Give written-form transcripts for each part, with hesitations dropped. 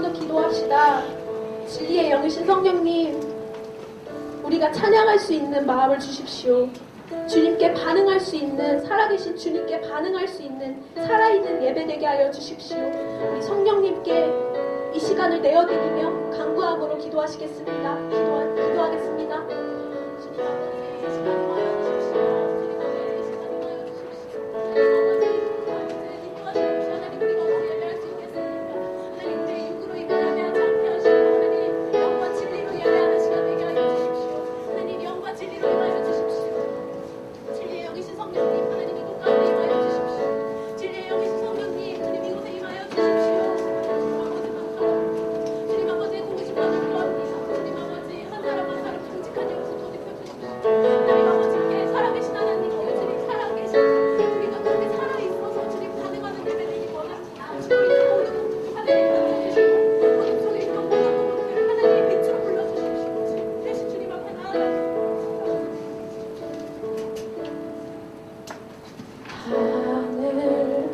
번 더 기도합시다. 진리의 영이신 성령님, 우리가 찬양할 수 있는 마음을 주십시오. 주님께 반응할 수 있는, 살아계신 주님께 반응할 수 있는 살아있는 예배되게 하여 주십시오. 우리 성령님께 이 시간을 내어드리며 간구함으로 기도하시겠습니다. 기도하겠습니다. 주님 아버지, 이 시간 임하여 주십시오. 주님 아버지, 이 시간 임하여 주십시오. 하나님 우리가 어떻게 예배할 수 있겠습니까? 하나님 우리의 육으로 예배하지 않게 하시고 하나님 영과 진리로 예배하는 시간 되게 하여 주십시오. 하나님 영과 진리로 임하여 주십시오. 진리의 영이신 성령님, 하나님 이곳 가운데 임하여 주십시오. 진리의 영이신 성령님, 하나님 이곳에 임하여 주십시오. 주님 아버지 공의심 받을 구합니다. 주님 아버지 한 사람 한 사람 정직한 영으로 돌입해 주십시오. 하나님 아버지께 살아계신 하나님께 주님 살아계신 우리가 그렇게 살아있어서 주님 반응하는 예배되기 원합니다. 우리 모든 하나님 만나주시고 어둠 속에 있는 모든 것들 하나님의 빛으로 불러주십시오. 대신 주님 앞에 나아가겠습니다.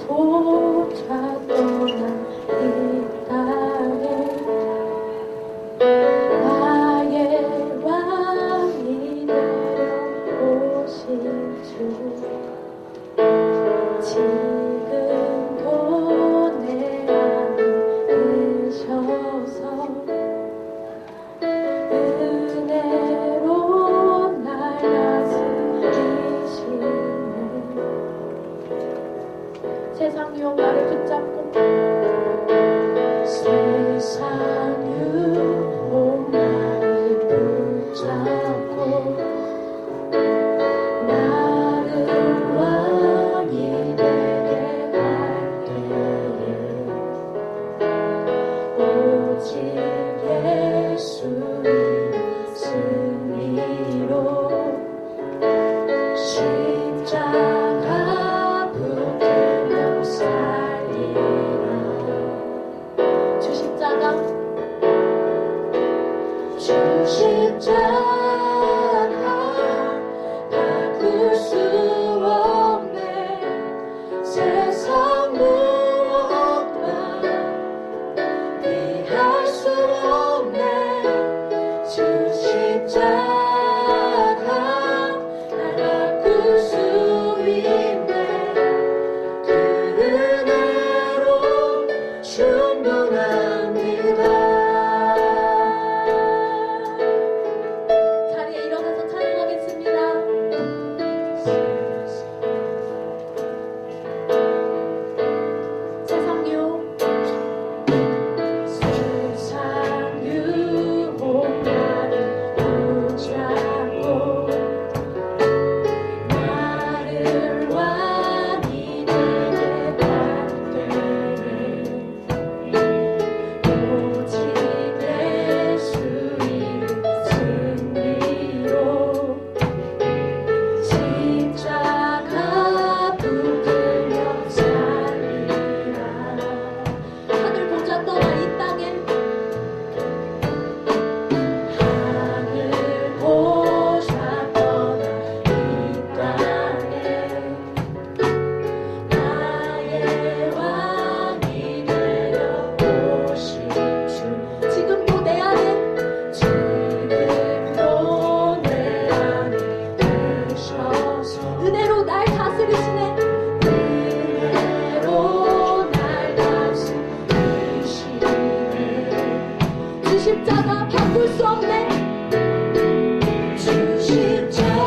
하늘조차 떠난 이 땅에 나의 왕이 내려오신 주, 지금도 내 안에 계셔서 은혜로 날 다스리시네. 세상 유혹 나를 붙잡고, 세상 유혹 나를 붙잡고 나를 왕이 되게 할 때에 오직 예수의 승리로 십자가 붙들려 살리라. 주 십자가, 주 십자가 바꿀 수 없네. 세상 무엇과 비할 수 없네. 주 십자가 날 바꿀 수 있네. 그 은혜로 충분합니다. 자리에 일어나서 찬양하겠습니다. 세상 유혹, 세상 유혹 나를 붙잡고 나를 왕이 되게 할 때에 오직 예수의 승리로 십자가 붙들려 살리라. 하늘 보자 떠나 이 땅에, 하늘 보자 떠나 이 땅에 나의 왕이 되려오신 주, 지금도 내 안에, 지금도 내 안에 계셔서 은혜로 날 다스리시네. 은혜로 날 다스리시네. 주 십자가 바꿀 수 없네. 주 십자가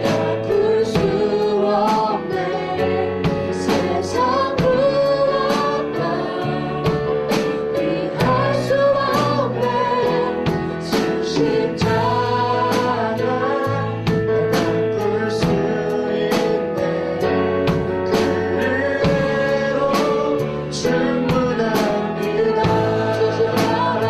바꿀 수 없네. 세상 무엇과 비할 수 없네. 주 십자가 날 바꿀 수 있네. 그 은혜로 충분합니다. 주 십자가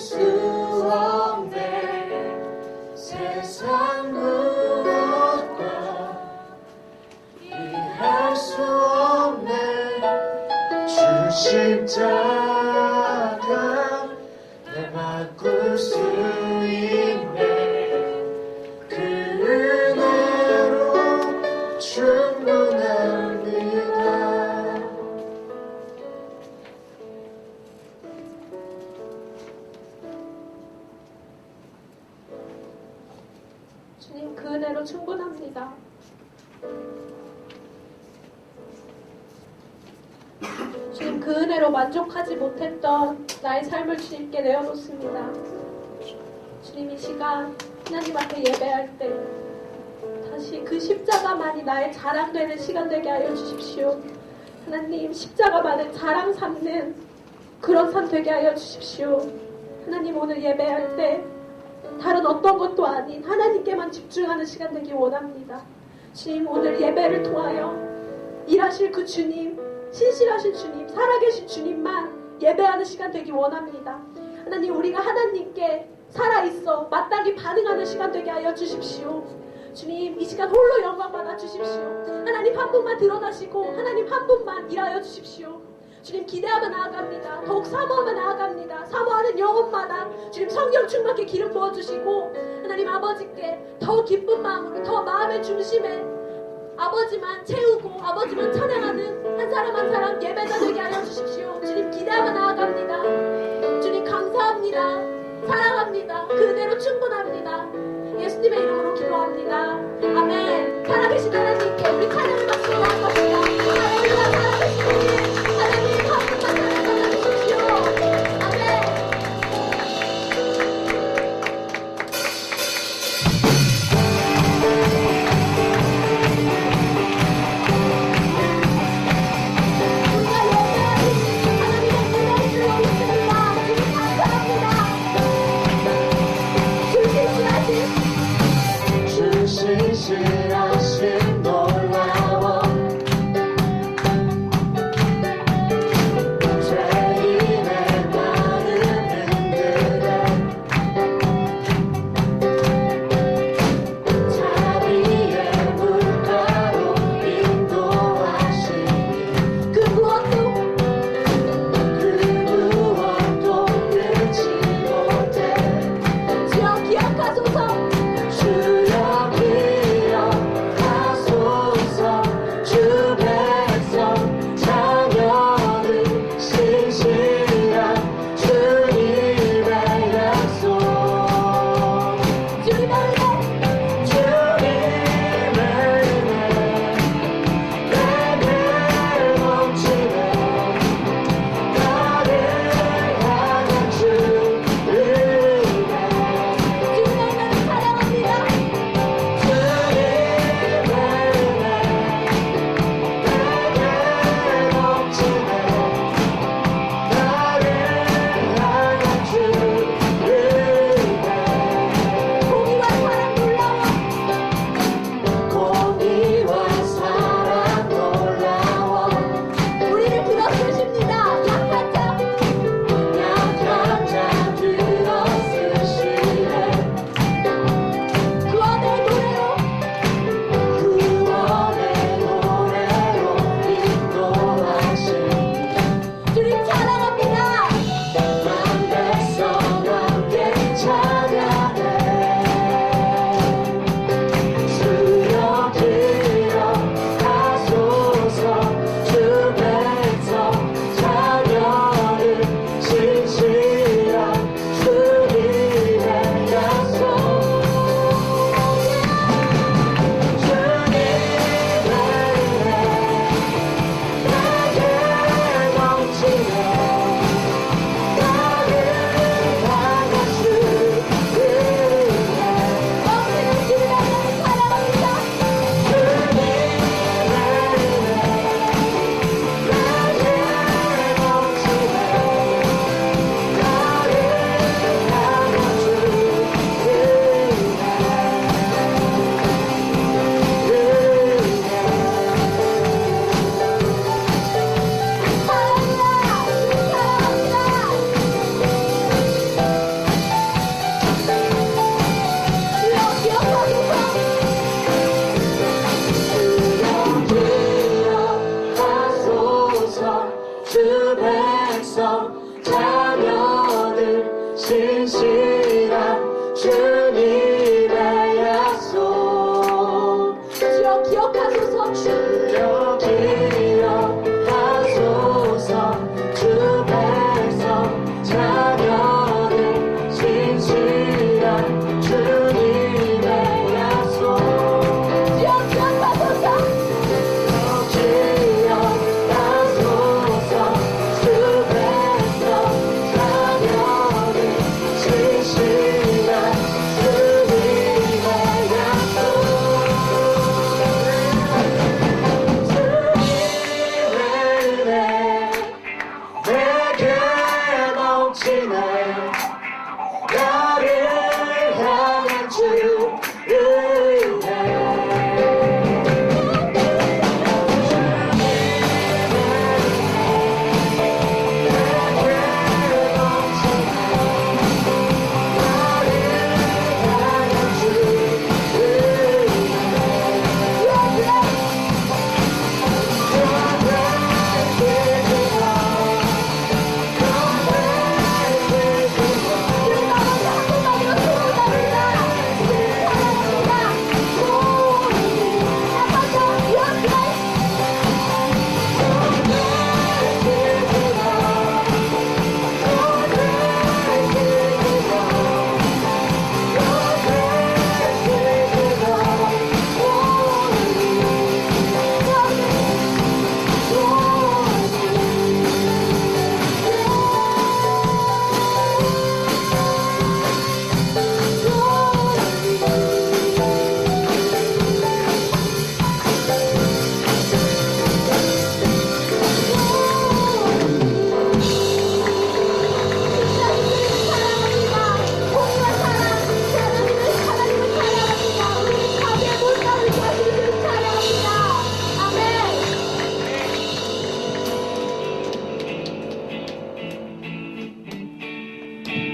수 없네 세상 무엇과 이해할 수 없네 주 십자가 날 바꿀 수 있네 그 은혜로 충분합니다 주님, 그 은혜로 충분합니다. 주님, 그 은혜로 만족하지 못했던 나의 삶을 주님께 내어놓습니다. 주님, 이 시간 하나님 앞에 예배할 때 다시 그 십자가만이 나의 자랑되는 시간 되게 하여 주십시오. 하나님, 십자가만을 자랑 삼는 그런 삶 되게 하여 주십시오. 하나님, 오늘 예배할 때 다른 어떤 것도 아닌 하나님께만 집중하는 시간 되기 원합니다. 주님, 오늘 예배를 통하여 일하실 그 주님, 신실하신 주님, 살아계신 주님만 예배하는 시간 되기 원합니다. 하나님, 우리가 하나님께 살아있어 마땅히 반응하는 시간 되게 하여 주십시오. 주님, 이 시간 홀로 영광 받아 주십시오. 하나님 한 분만 드러나시고 하나님 한 분만 일하여 주십시오. 주님, 기대하며 나아갑니다. 더욱 사모하며 나아갑니다. 사모하는 영혼마다 주님 성령 충만케 기름 부어주시고 하나님 아버지께 더 기쁜 마음으로 더 마음의 중심에 아버지만 채우고 아버지만 찬양하는 한 사람 한 사람 예배자 되게 하여 주십시오. 주님, 기대하며 나아갑니다. 주님, 감사합니다. 사랑합니다. 그대로 충분합니다. 예수님의 이름으로 기도합니다. 아멘. 살아계신 하나님께 우리 찬양을 받고 나아갑니다. 할렐루야. 살아계신 주님, 하나님 한 분만 찬양받아 주십시오. 아멘. 주 신실하신 놀라워 진실한 주님의 약속 주여 기억하소서. 주여 기억하소서 주 백성 자녀를 진실한 주님의 약속 주여 기억하소서. 기억하소서 주 백성 자녀를 진실한 주님의 약속 주님의 은혜 내게 넘치네 나를 향한 주 은혜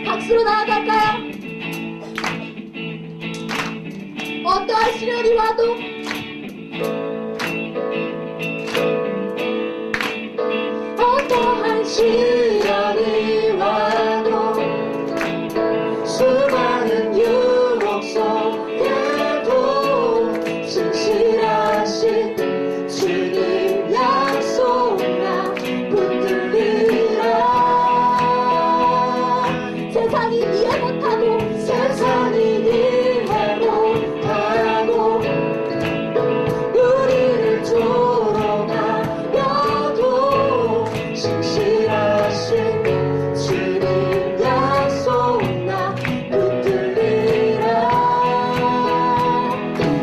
박수로 나아갈까요? 어떠한 시련이 와도 어떠한 시련이 와도 수많은 유혹 속에도 진실하신 주님 약속 나 붙들리라 세상이 이해 못하고 세상이 이해 못하고 우리를 조롱하여도 신실하신 주님 약속 나 붙들리라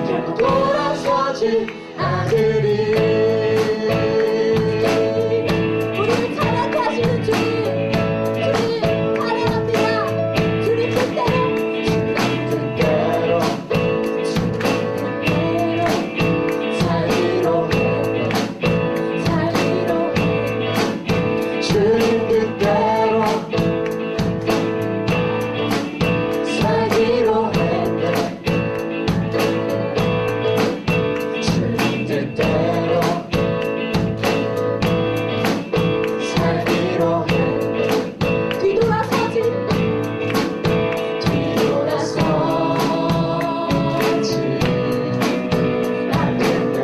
결코 돌아서지 않으리 우리를 자라게 하시는 주님 사랑합니다. 주님 뜻대로 뜻대로 살기로 주님 뜻대로 살기로 했네 주님 뜻대로 살기로 했네 뒤돌아서지 뒤돌아서지 않겠네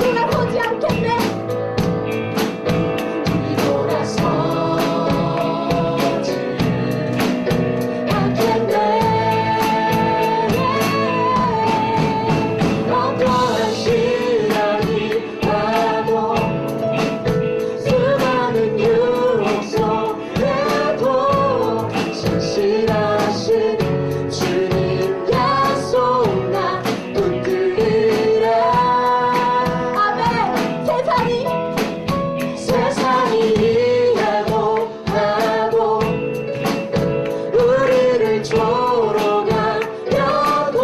뒤돌아서지 않겠네. 뒤돌아서지 않겠네 어떠한 시련이 와도 수많은 유혹 속에도 신실하신 주님 약속 나 붙들리라 아멘. 세상이 이해 못하고 우리를 조롱하여도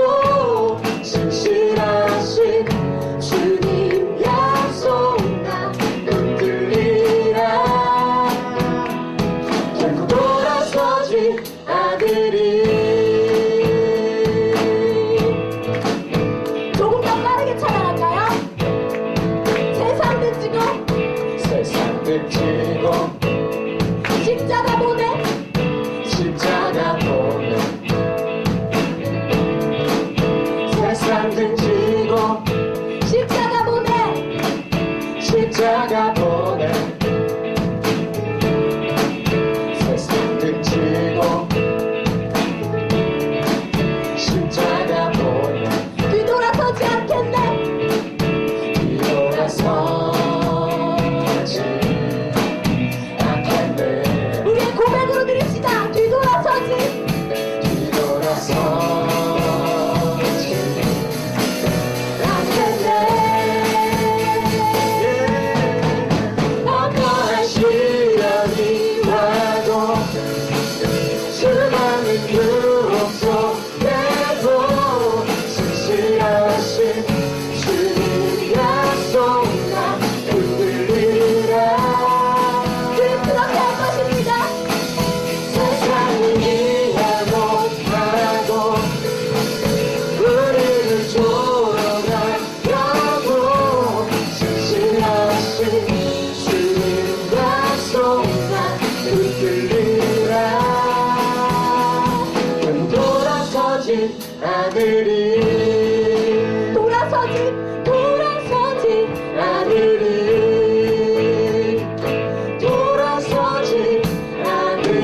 신실하신 주님 약속 나 붙들리라 결코 돌아서지 않으리 조금 더 빠르게 찬양할까요? 세상 등지고 세상 등지고 십자가 보내 십자가 그 속에도 신실하신 주님 약속 나 흔들리라. 그렇게 할 것입니다. 세상을 이해하고 하고 우리를 조롱하려고 신실하신 주님 약속 나 흔들리라. 돌아서진 아들이 돌아서지 아들이 돌아서진 아들이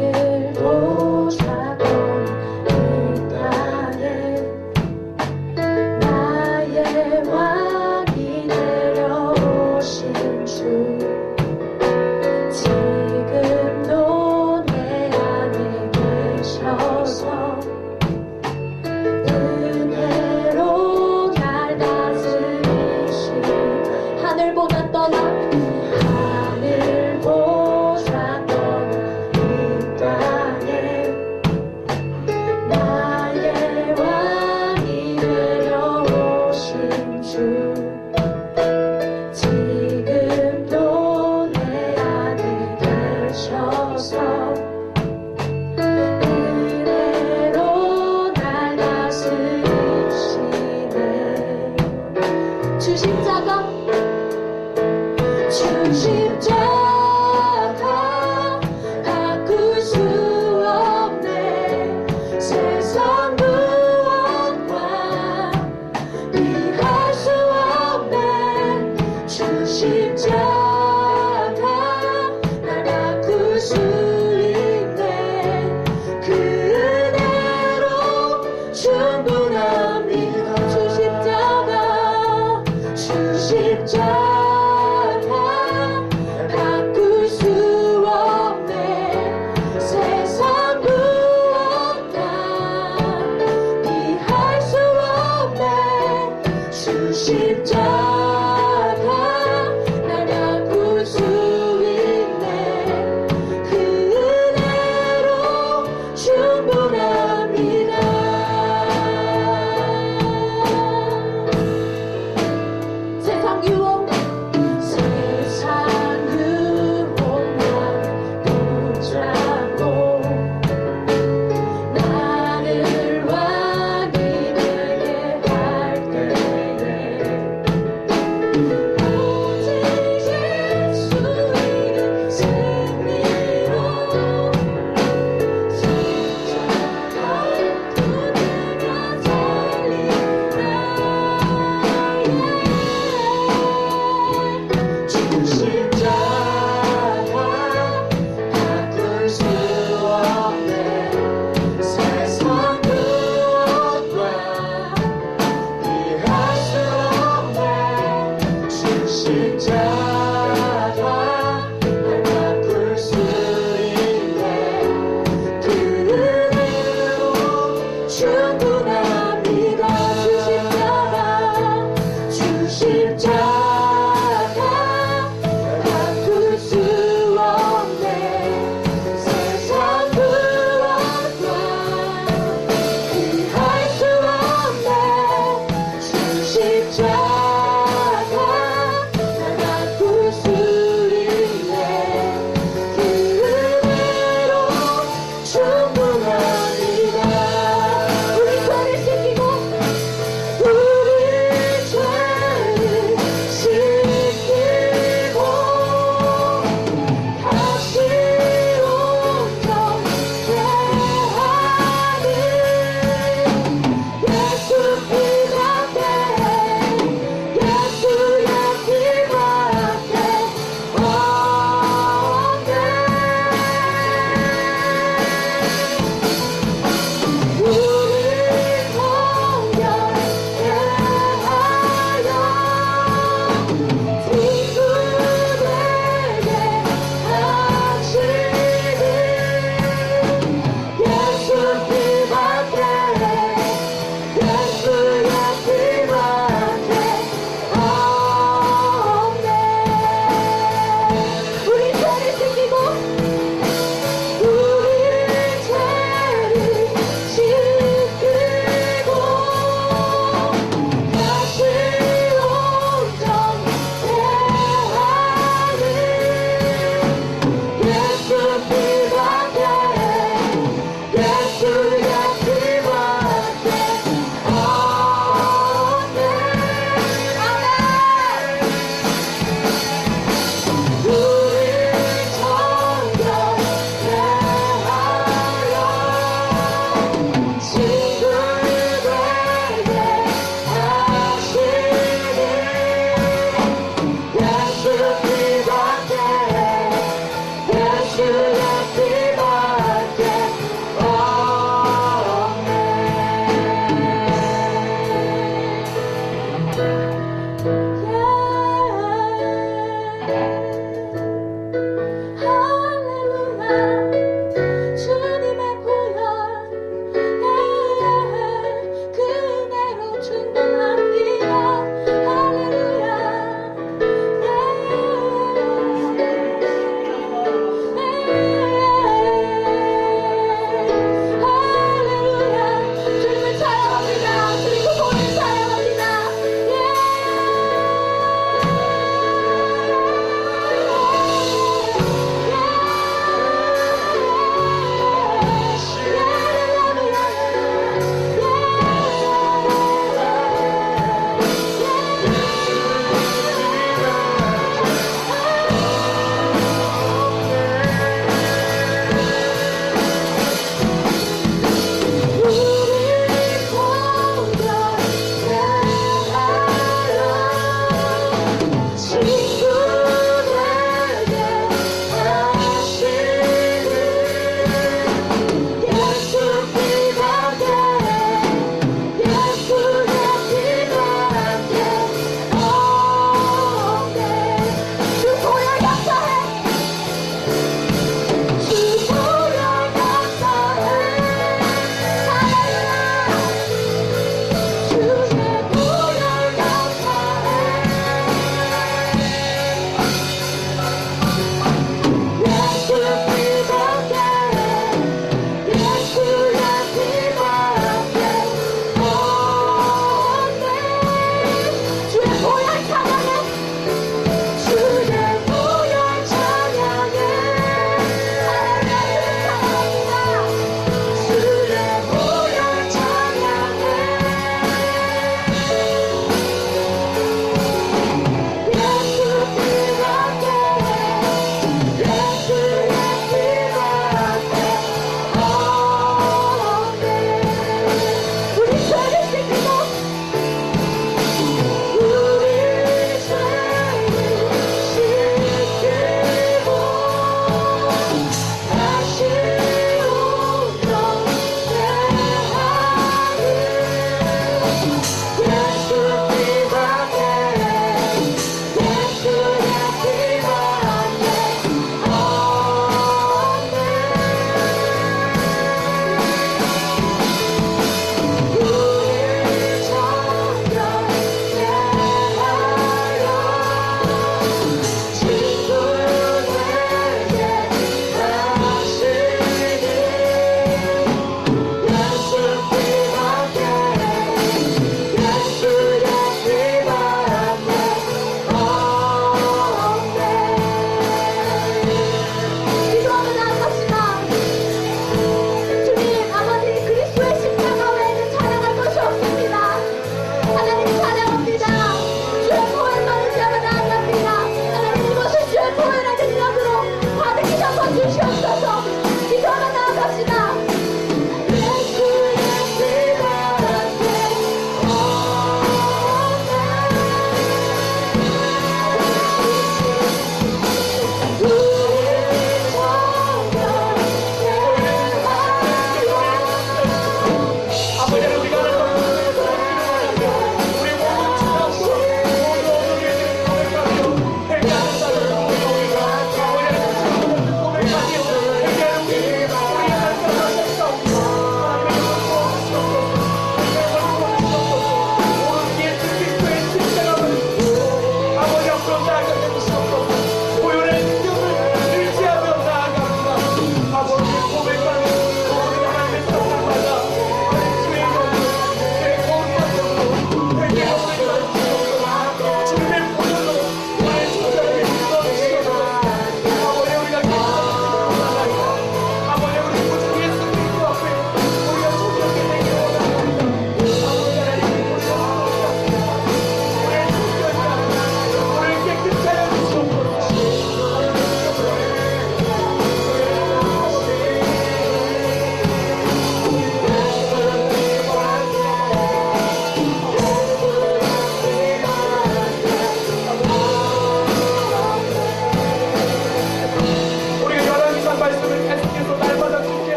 하늘도 작은 이 땅에 나의 왕이 내려오신 주 지금도 내 안에 계셔서 은혜로 날 다스리시 하늘보다 떠나 하늘보다 떠나 이 땅에 나의 왕이 내려오신 주 지금도 내 안에 계셔서 은혜로 날 다스리시네. 주 십자가 바꿀 수 없네. 세상 무엇과 비할 수 없네. 주 십자가 날 바꿀 수 있네. 그 은혜로 충분합니다. 주 십자가 바꿀 수 없네. 세상 무엇과 비할 수 없네. 주 십자가 날 바꿀 수 있네. 그 은혜로 충분합니다. 세상 유혹 난 붙잡고 나를 왕이 되게 할 때에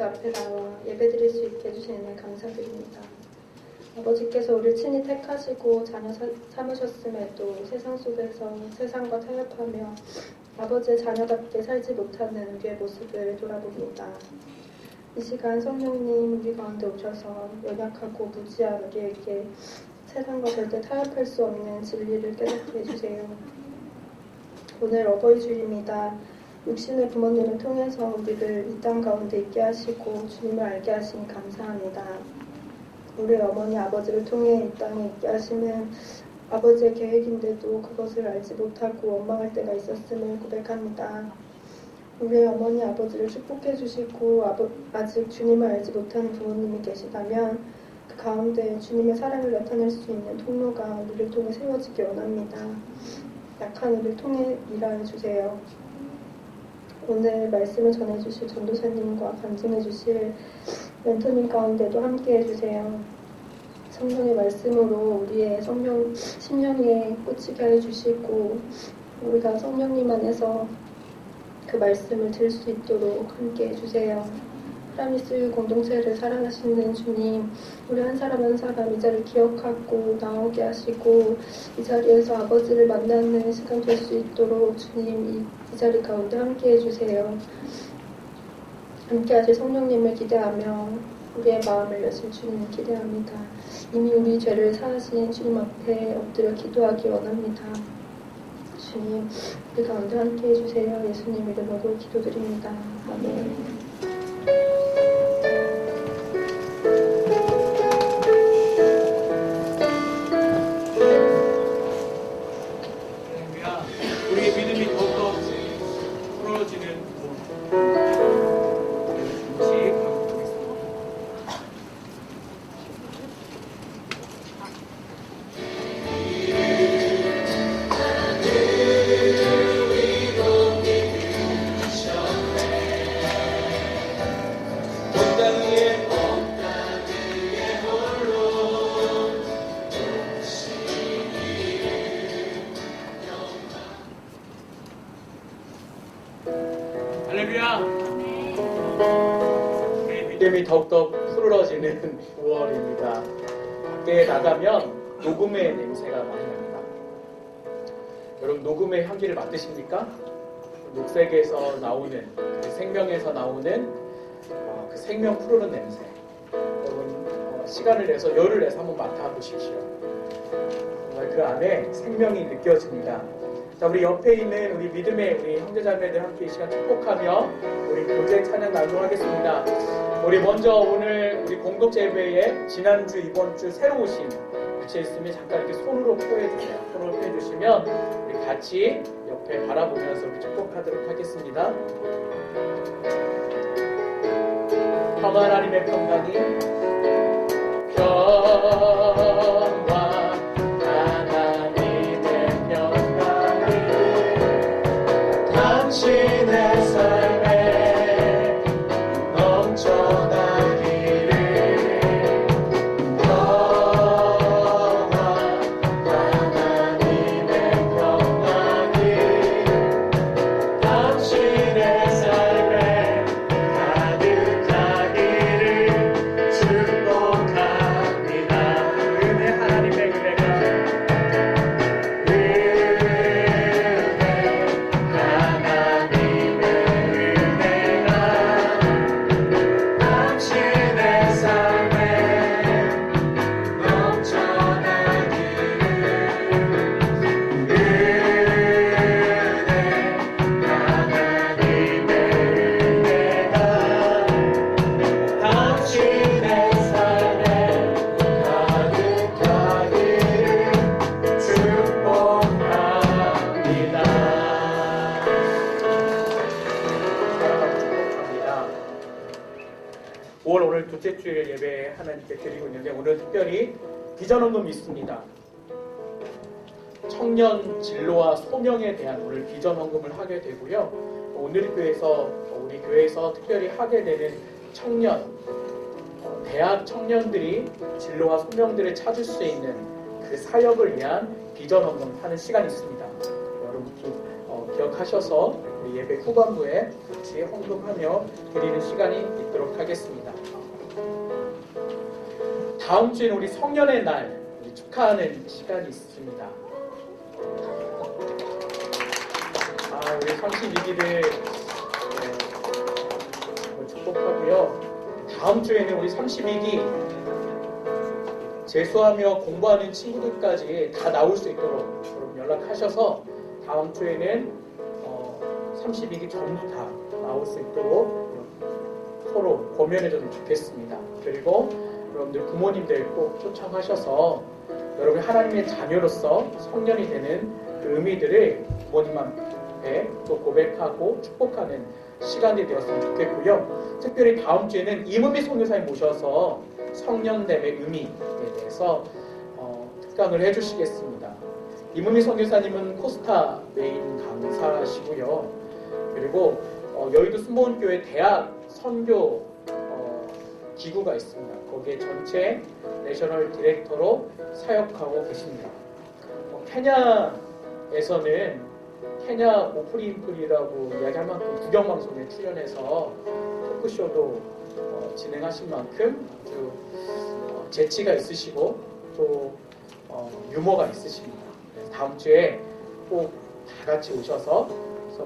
아버지 앞에 나와 예배드릴 수 있게 해주신 은혜 감사드립니다. 아버지께서 우리를 친히 택하시고 자녀 삼으셨음에도 세상 속에서 세상과 타협하며 아버지의 자녀답게 살지 못하는 우리의 모습을 돌아봅니다. 이 시간 성령님 우리 가운데 오셔서 연약하고 무지한 우리에게 세상과 절대 타협할 수 없는 진리를 깨닫게 해주세요. 오늘 어버이 주일입니다. 육신의 부모님을 통해서 우리를 이 땅 가운데 있게 하시고 주님을 알게 하시니 감사합니다. 우리 어머니 아버지를 통해 이 땅에 있게 하시는 아버지의 계획인데도 그것을 알지 못하고 원망할 때가 있었음을 고백합니다. 우리 어머니 아버지를 축복해 주시고 아직 주님을 알지 못하는 부모님이 계시다면 그 가운데 주님의 사랑을 나타낼 수 있는 통로가 우리를 통해 세워지기 원합니다. 약한 우리를 통해 일하여 주세요. 오늘 말씀을 전해주실 전도사님과 간증해주실 멘토님 가운데도 함께 해주세요. 성령의 말씀으로 우리의 심령에 꽂히게 해주시고 우리가 성령님 안에서 그 말씀을 들을 수 있도록 함께 해주세요. 프라미스 공동체를 사랑하시는 주님, 우리 한 사람 한 사람 이 자리를 기억하고 나오게 하시고 이 자리에서 아버지를 만나는 시간 될 수 있도록 주님 이 자리 가운데 함께 해주세요. 함께 하실 성령님을 기대하며 우리의 마음을 여실 주님을 기대합니다. 이미 우리 죄를 사하신 주님 앞에 엎드려 기도하기 원합니다. 주님, 우리 가운데 함께 해주세요. 예수님 이름으로 기도드립니다. 아멘. 할렐루야. 우리의 믿음이 더욱더 풀어지는 잠시 가보겠습니다. 할렐루야. 우리 믿음이 더욱더 푸르러지는 9월입니다. 밖에 나가면 녹음의 냄새가 많이 납니다. 여러분 녹음의 향기를 맡으십니까? 녹색에서 나오는 그 생명에서 나오는 그 생명 푸르는 냄새. 여러분 시간을 내서 열을 내서 한번 맡아보십시오. 정말 그 안에 생명이 느껴집니다. 자, 우리 옆에 있는 우리 믿음의 우리 형제자매들 함께 이 시간 축복하며 우리 교제 찬양 나누겠습니다. 우리 먼저 오늘 우리 공동체 예배에 지난주 이번주 새로 오신 같이 있으면 잠깐 이렇게 손으로 표해주세요. 손으로 표해주시면 우리 같이 옆에 바라보면서 우리 축복하도록 하겠습니다. 평안 하나님의 평강이 당신의 삶에 넘쳐나기를 평화 하나님의 평강이 당신의 삶에 가득하기를 축복합니다. 은혜 하나님의 은혜가 당신의 삶에 오늘 둘째 주일 예배 하나님께 드리고 있는데 오늘 특별히 비전 헌금이 있습니다. 청년 진로와 소명에 대한 오늘 비전 헌금을 하게 되고요. 오늘 우리 교회에서 특별히 하게 되는 청년, 대학 청년들이 진로와 소명들을 찾을 수 있는 그 사역을 위한 비전 헌금하는 시간이 있습니다. 여러분 기억하셔서 우리 예배 후반부에 같이 헌금하며 드리는 시간이 있도록 하겠습니다. 다음 주에는 우리 성년의 날 우리 축하하는 시간이 있습니다. 우리 32기를 축복하고요. 다음 주에는 우리 32기 재수하며 공부하는 친구들까지 다 나올 수 있도록 여러분 연락하셔서 다음 주에는 32기 전부 다 나올 수 있도록 서로 고면해줬으면 좋겠습니다. 그리고 여러분들 부모님들 꼭 초청하셔서 여러분 하나님의 자녀로서 성년이 되는 그 의미들을 부모님 앞에 또 고백하고 축복하는 시간이 되었으면 좋겠고요. 특별히 다음 주에는 이문미 선교사님 모셔서 성년됨의 의미에 대해서 특강을 해주시겠습니다. 이문미 선교사님은 코스타 메인 강사시고요. 그리고 여의도 순복음교회 대학 선교 기구가 있습니다. 거기에 전체 내셔널 디렉터로 사역하고 계십니다. 케냐에서는 케냐 오프림플이라고 이야기할 만큼 국영방송에 출연해서 토크쇼도 진행하신 만큼 아주 재치가 있으시고 또 유머가 있으십니다. 그래서 다음 주에 꼭 다 같이 오셔서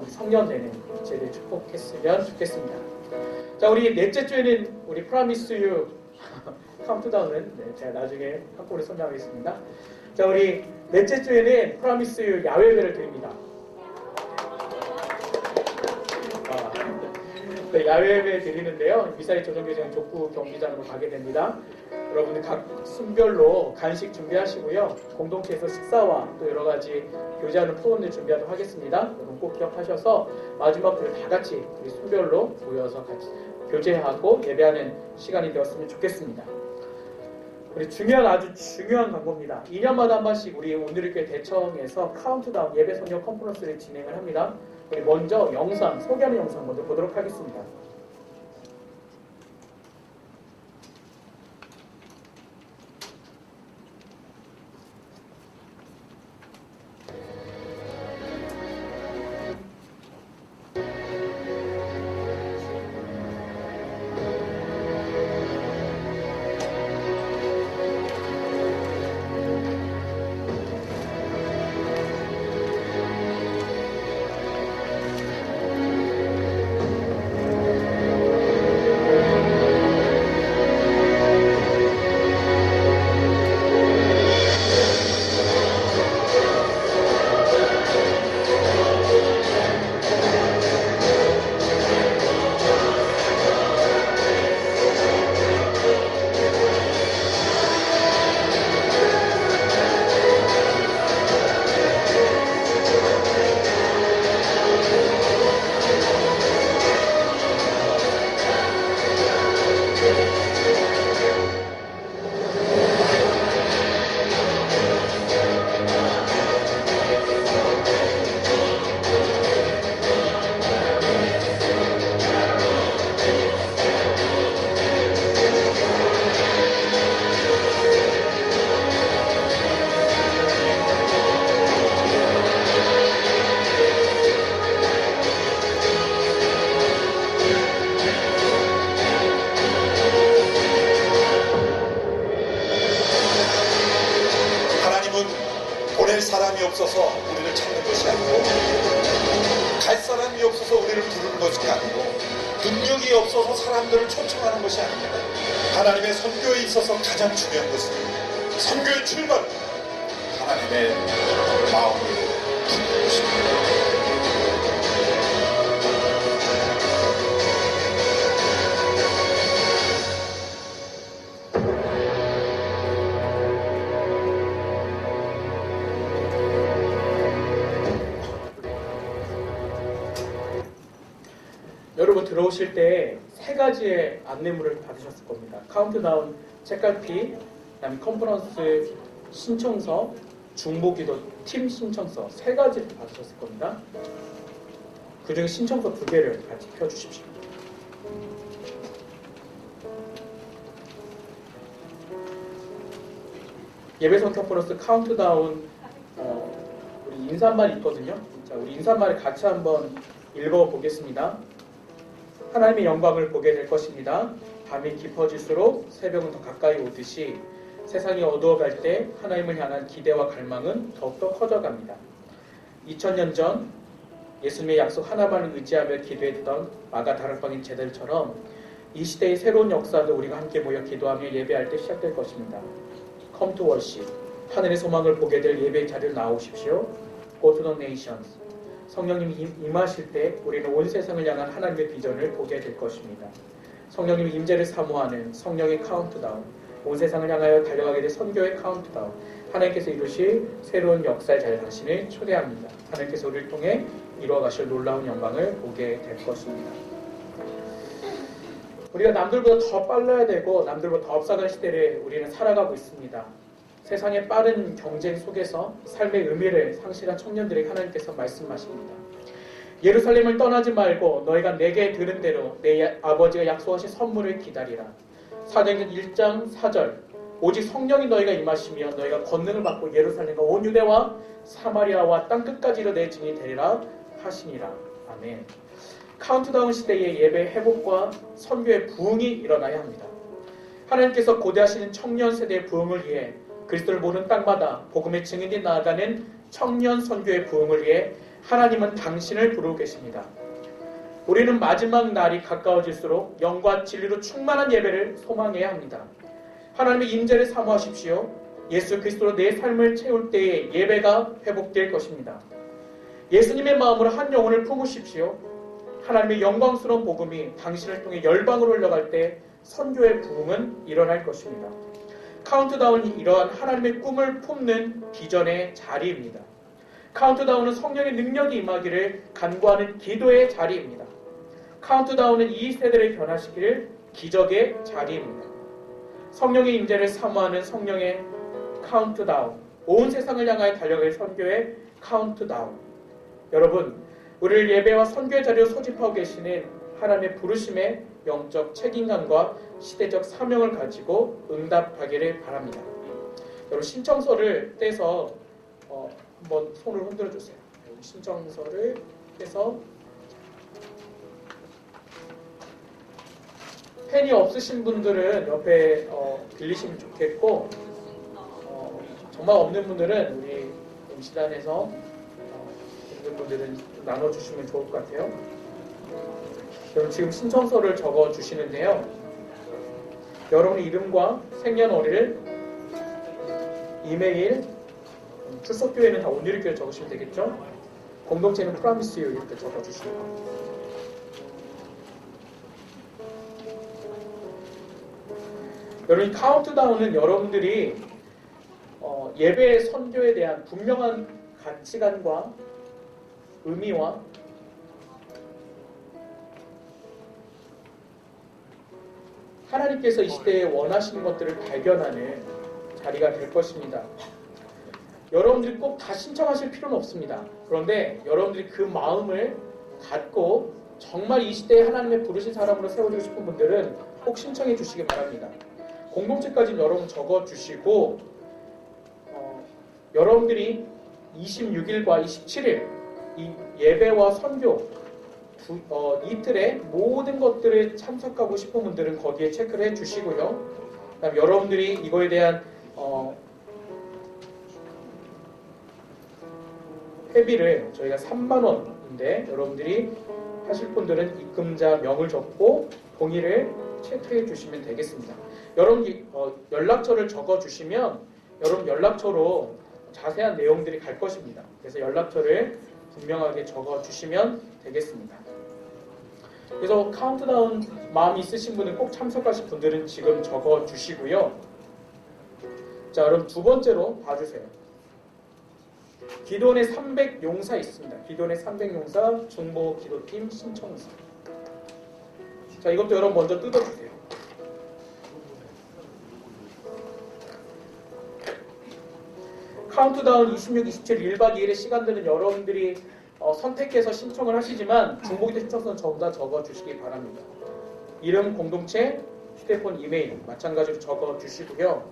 성년되는 제를 축복했으면 좋겠습니다. 자, 우리 넷째 주에는 우리 프라미스 유 카운트다운은 제가 나중에 한꺼번에 설명하겠습니다. 자, 우리 넷째 주에는 프라미스 유 야외 예배를 드립니다. 네, 야외 예배 드리는데요. 미사일 조정교장 족구 경기장으로 가게 됩니다. 여러분들 각 순별로 간식 준비하시고요. 공동체에서 식사와 또 여러 가지 교제하는 프로그램을 준비하도록 하겠습니다. 여러분 꼭 기억하셔서 마지막으로 다 같이 우리 순별로 모여서 같이 교제하고 예배하는 시간이 되었으면 좋겠습니다. 우리 아주 중요한 광고입니다. 2년마다 한 번씩 우리 오늘교회 대청에서 카운트다운 예배 선교 컨퍼런스를 진행을 합니다. 우리 먼저 영상, 소개하는 영상 먼저 보도록 하겠습니다. 보낼 사람이 없어서 우리를 찾는 것이 아니고, 갈 사람이 없어서 우리를 부르는 것이 아니고, 능력이 없어서 사람들을 초청하는 것이 아닙니다. 하나님의 선교에 있어서 가장 중요한 것은 선교의 출발, 하나님의 마음을 품는 것입니다. 여러분 들어오실 때 세 가지의 안내물을 받으셨을 겁니다. 카운트다운 책갈피, 그다음에 컨퍼런스 신청서, 중보기도 팀 신청서 세 가지를 받으셨을 겁니다. 그중에 신청서 2개를 같이 펴주십시오. 예배성 컨퍼런스 카운트다운 우리 인사말 있거든요. 자, 우리 인사말을 같이 한번 읽어보겠습니다. 하나님의 영광을 보게 될 것입니다. 밤이 깊어질수록 새벽은 더 가까이 오듯이 세상이 어두워갈 때 하나님을 향한 기대와 갈망은 더욱더 커져갑니다. 2000년 전 예수님의 약속 하나만을 의지하며 기도했던 마가 다락방인 제자들처럼 이 시대의 새로운 역사도 우리가 함께 모여 기도하며 예배할 때 시작될 것입니다. Come to worship. 하늘의 소망을 보게 될 예배 자리로 나오십시오. Go to the nations. 성령님이 임하실 때 우리는 온 세상을 향한 하나님의 비전을 보게 될 것입니다. 성령님의 임재를 사모하는 성령의 카운트다운, 온 세상을 향하여 달려가게 될 선교의 카운트다운, 하나님께서 이루실 새로운 역사의 자리 당신을 초대합니다. 하나님께서 우리를 통해 이루어 가실 놀라운 영광을 보게 될 것입니다. 우리가 남들보다 더 빨라야 되고 남들보다 더 앞서가는 시대를 우리는 살아가고 있습니다. 세상의 빠른 경쟁 속에서 삶의 의미를 상실한 청년들에게 하나님께서 말씀하십니다. 예루살렘을 떠나지 말고 너희가 내게 들은 대로 내 아버지가 약속하신 선물을 기다리라. 사도행전 1장 4절. 오직 성령이 너희가 임하시며 너희가 권능을 받고 예루살렘과 온 유대와 사마리아와 땅끝까지 이르러 내 증인이 되리라 하시니라. 아멘. 카운트다운 시대의 예배 회복과 선교의 부흥이 일어나야 합니다. 하나님께서 고대하시는 청년 세대의 부흥을 위해 그리스도를 모르는 땅마다 복음의 증인이 나아가는 청년 선교의 부흥을 위해 하나님은 당신을 부르고 계십니다. 우리는 마지막 날이 가까워질수록 영과 진리로 충만한 예배를 소망해야 합니다. 하나님의 임재를 사모하십시오. 예수 그리스도로 내 삶을 채울 때에 예배가 회복될 것입니다. 예수님의 마음으로 한 영혼을 품으십시오. 하나님의 영광스러운 복음이 당신을 통해 열방으로 흘러갈 때 선교의 부흥은 일어날 것입니다. 카운트다운이 이러한 하나님의 꿈을 품는 비전의 자리입니다. 카운트다운은 성령의 능력이 임하기를 간구하는 기도의 자리입니다. 카운트다운은 이 세대를 변화시킬 기적의 자리입니다. 성령의 임재를 사모하는 성령의 카운트다운, 온 세상을 향하여 달려갈 선교의 카운트다운. 여러분, 우리를 예배와 선교의 자리로 소집하고 계시는 하나님의 부르심의 영적 책임감과 시대적 사명을 가지고 응답하기를 바랍니다. 여러분, 신청서를 떼서 한번 손을 흔들어 주세요. 신청서를 떼서 펜이 없으신 분들은 옆에 빌리시면 좋겠고, 정말 없는 분들은 우리 임시단에서 있는 분들은 나눠주시면 좋을 것 같아요. 여러분, 지금 신청서를 적어 주시는데요. 여러분의 이름과 생년월일, 이메일, 출석교회는 다 온누리교회 적으시면 되겠죠? 공동체는 프라미스 유 이렇게 적어 주시면 됩니다. 여러분, 이 카운트다운은 여러분들이 예배 선교에 대한 분명한 가치관과 의미와 하나님께서 이 시대에 원하시는 것들을 발견하는 자리가 될 것입니다. 여러분들이 꼭 다 신청하실 필요는 없습니다. 그런데 여러분들이 그 마음을 갖고 정말 이 시대에 하나님의 부르신 사람으로 세워주고 싶은 분들은 꼭 신청해 주시기 바랍니다. 공동체까지는 여러분 적어주시고 여러분들이 26일과 27일 이 예배와 선교 이틀에 모든 것들을 참석하고 싶은 분들은 거기에 체크를 해주시고요. 그다음 여러분들이 이거에 대한 회비를 저희가 3만원인데 여러분들이 하실 분들은 입금자 명을 적고 동의를 체크해 주시면 되겠습니다. 여러분 연락처를 적어 주시면 여러분 연락처로 자세한 내용들이 갈 것입니다. 그래서 연락처를 분명하게 적어 주시면 되겠습니다. 그래서 카운트다운 마음이 있으신 분은 꼭 참석하실 분들은 지금 적어 주시고요. 자, 여러분 두 번째로 봐주세요. 기도원의 300용사 있습니다. 기도원의 300용사 중보 기도팀 신청서. 자, 이것도 여러분 먼저 뜯어주세요. 카운트다운 26, 27, 1박 2일의 시간들은 여러분들이 선택해서 신청을 하시지만 중보기도 신청서는 전부 다 적어주시기 바랍니다. 이름, 공동체, 휴대폰, 이메일 마찬가지로 적어주시고요.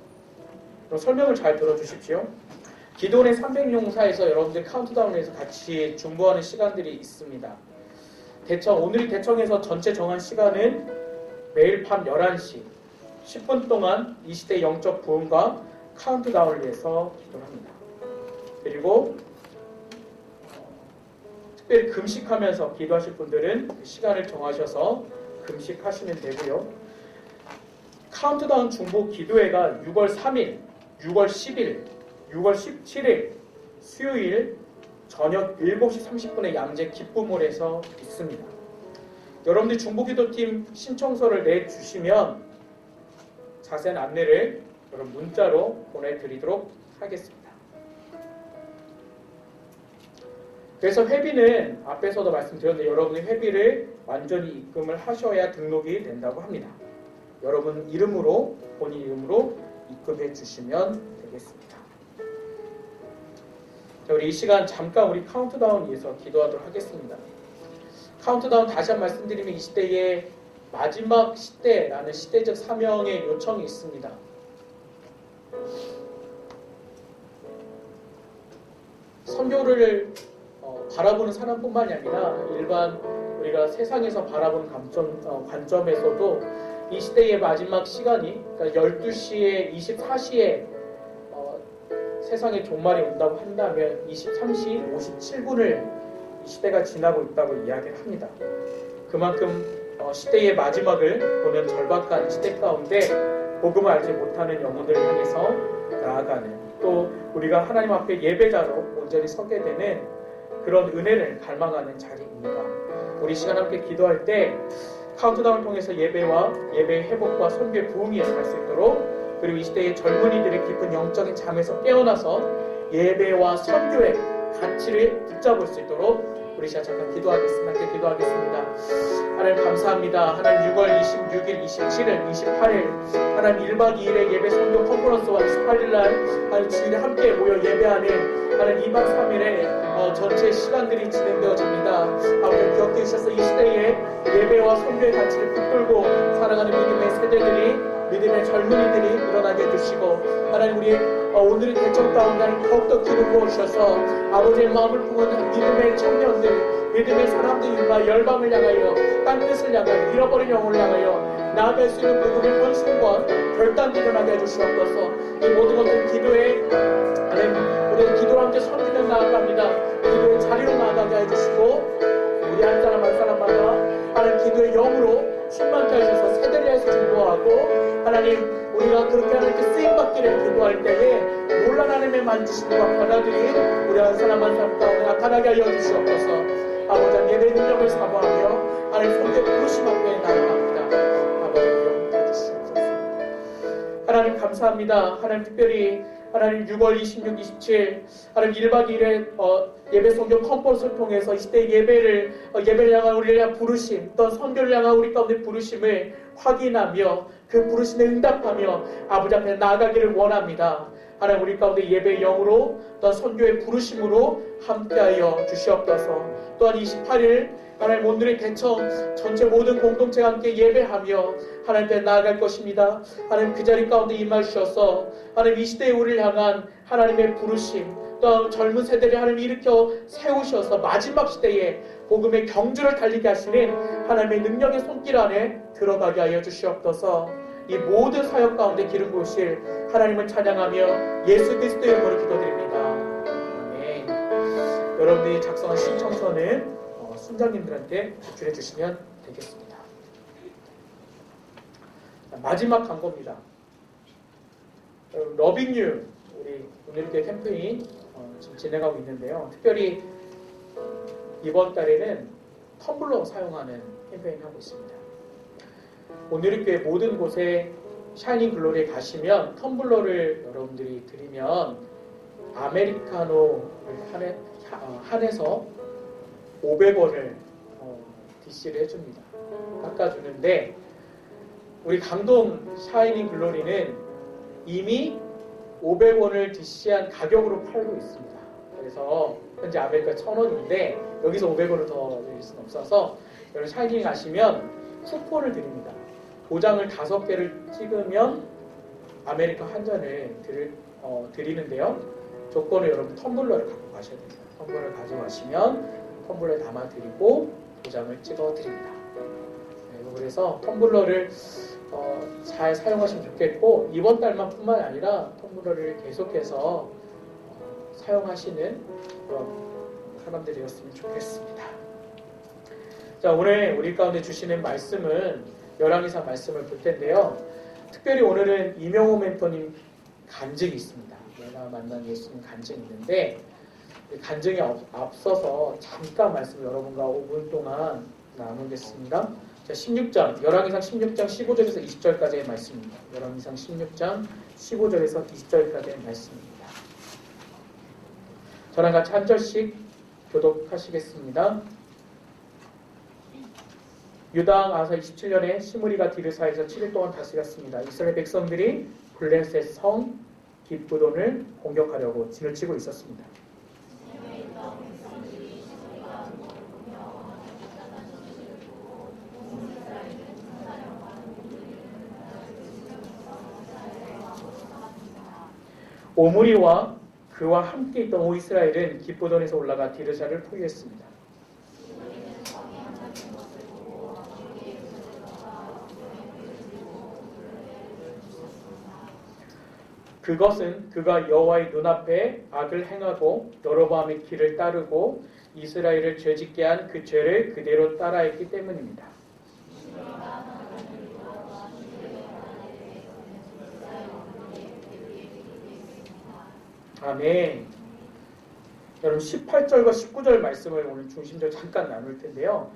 그럼 설명을 잘 들어주십시오. 기도원의 300용사에서 여러분들 카운트다운에서 같이 중보하는 시간들이 있습니다. 오늘이 대청에서 전체 정한 시간은 매일 밤 11시 10분 동안 이 시대의 영적 부흥과 카운트다운을 위해서 기도를 합니다. 그리고 특별히 금식하면서 기도하실 분들은 그 시간을 정하셔서 금식하시면 되고요. 카운트다운 중보 기도회가 6월 3일, 6월 10일, 6월 17일 수요일 저녁 7시 30분에 양재 기쁨홀에서 있습니다. 여러분들 중보기도팀 신청서를 내주시면 자세한 안내를 여러분 문자로 보내드리도록 하겠습니다. 그래서 회비는 앞에서도 말씀드렸는데 여러분이 회비를 완전히 입금을 하셔야 등록이 된다고 합니다. 여러분 이름으로, 본인 이름으로 입금해 주시면 되겠습니다. 자, 우리 이 시간 잠깐 우리 카운트다운 위해서 기도하도록 하겠습니다. 카운트다운 다시 한번 말씀드리면 이 시대의 마지막 시대라는 시대적 사명의 요청이 있습니다. 선교를 바라보는 사람뿐만이 아니라 일반 우리가 세상에서 바라보는 관점에서도 이 시대의 마지막 시간이 그러니까 12시에 24시에 세상의 종말이 온다고 한다면 23시 57분을 이 시대가 지나고 있다고 이야기를 합니다. 그만큼 시대의 마지막을 보는 절박한 시대 가운데 복음을 알지 못하는 영혼들을 향해서 나아가는 또 우리가 하나님 앞에 예배자로 온전히 서게 되는 그런 은혜를 갈망하는 자리입니다. 우리 시간 함께 기도할 때 카운트다운을 통해서 예배와 예배의 회복과 선교의 부흥이 일어날 수 있도록 그리고 이 시대의 젊은이들의 깊은 영적인 잠에서 깨어나서 예배와 선교의 가치를 붙잡을 수 있도록 우리 시간 잠깐 기도하겠습니다. 함께 기도하겠습니다. 하나님 감사합니다. 하나님 6월 26일, 27일, 28일 하나님 1박 2일의 예배 선교 컨퍼런스와 28일날 하나님 주일에 함께 모여 예배하는 하나님 2박 3일의 전체 시간들이 진행되어집니다. 아버지 기억해 주셔서 이 시대에 예배와 선교의 가치를 붙들고 살아가는 믿음의 세대들이 믿음의 젊은이들이 일어나게 해주시고 하나님 우리 오늘의 대청 가운데 더욱더 기름 부어주셔서 아버지의 마음을 품은 믿음의 청년들 믿음의 사람들과 열방을 향하여 땅뜻을 향하여 잃어버린 영혼을 향하여 나아갈 수 있는 복음의 헌신과 결단이 일어나게 해주시옵소서. 이 모든 것들 기도에 하나님 우리의 기도로 함께 섬기며 나아갑니다. 기도의 자리로 나아가게 해주시고 우리 한 사람 한 사람마다 하나님 기도의 영으로 충만케 하셔서 세대를 위해서 중보하고 하나님 우리가 그렇게 하나님께 쓰임받기를 기도할 때에 놀란 하나님의 만지심과 변화들이 우리 한 사람 한 사람 가운데 나타나게 하여 주시옵소서. 아버지 예배의 능력을 사모하며 하나님 손에 부르심 앞에 나아갑니다. 아버지 영광 주시옵소서. 하나님 감사합니다. 하나님 특별히 하나님 6월 26, 27 하나님 1박 2일의 예배 성경 컨퍼런스를 통해서 이 시대의 예배를 향한 우리를 향한 부르심 또 선교를 향한 우리 가운데 부르심을 확인하며 그 부르심에 응답하며 아버지 앞에 나아가기를 원합니다. 하나님 우리 가운데 예배의 영으로 또 선교의 부르심으로 함께하여 주시옵소서. 또한 28일 하나님 오늘의 대청 전체 모든 공동체가 함께 예배하며 하나님께 나아갈 것입니다. 하나님 그 자리 가운데 임하셔서 하나님 이 시대에 우리를 향한 하나님의 부르심 또 젊은 세대를 하나님 일으켜 세우셔서 마지막 시대에 복음의 경주를 달리게 하시는 하나님의 능력의 손길 안에 들어가게 하여 주시옵소서. 이 모든 사역 가운데 기름 부으실 하나님을 찬양하며 예수 그리스도의 이름으로 기도드립니다. 아멘. 여러분들이 작성한 신청서는 순장님들한테 제출해 주시면 되겠습니다. 마지막 광고입니다. 러빙유 우리 오늘교회 캠페인 지금 진행하고 있는데요. 특별히 이번 달에는 텀블러 사용하는 캠페인을 하고 있습니다. 오늘교회 모든 곳에 샤이닝 글로리에 가시면 텀블러를 여러분들이 드리면 아메리카노를 한해서 500원을 DC를 해줍니다. 깎아주는데 우리 강동 샤이닝 글로리는 이미 500원을 DC한 가격으로 팔고 있습니다. 그래서 현재 아메리카 1,000원인데 여기서 500원을 더 드릴 수는 없어서 여러분 샤이닝 가시면 쿠폰을 드립니다. 도장을 5개를 찍으면 아메리카 한 잔을 드리는데요. 조건은 여러분 텀블러를 갖고 가셔야 됩니다. 텀블러를 가져가시면 텀블러에 담아드리고 도장을 찍어드립니다. 그래서 텀블러를 잘 사용하시면 좋겠고 이번 달만 뿐만 아니라 텀블러를 계속해서 사용하시는 그런 사람들이었으면 좋겠습니다. 자, 오늘 우리 가운데 주시는 말씀은 열왕기상 말씀을 볼 텐데요. 특별히 오늘은 이명호 멘토님 간증이 있습니다. 내가 만난 예수님 간증이 있는데 그 간증에 앞서서 잠깐 말씀을 여러분과 5분 동안 나누겠습니다. 자, 16장, 열왕기상 16장 15절에서 20절까지의 말씀입니다. 열왕기상 16장 15절에서 20절까지의 말씀입니다. 저랑 같이 한 절씩 교독하시겠습니다. 유다 왕 아사 27년에 시므리가 디르사에서 7일 동안 다스렸습니다. 이스라엘 백성들이 블레셋 성 깃브돈을 공격하려고 진을 치고 있었습니다. 오므리와 그와 함께 있던 온 이스라엘은 깃브돈에서 올라가 디르사를 포위했습니다. 그것은 그가 여호와의 눈앞에 악을 행하고 여로보암의 길을 따르고 이스라엘을 죄짓게 한 그 죄를 그대로 따라했기 때문입니다. 아멘. 여러분 18절과 19절 말씀을 오늘 중심적으로 잠깐 나눌 텐데요.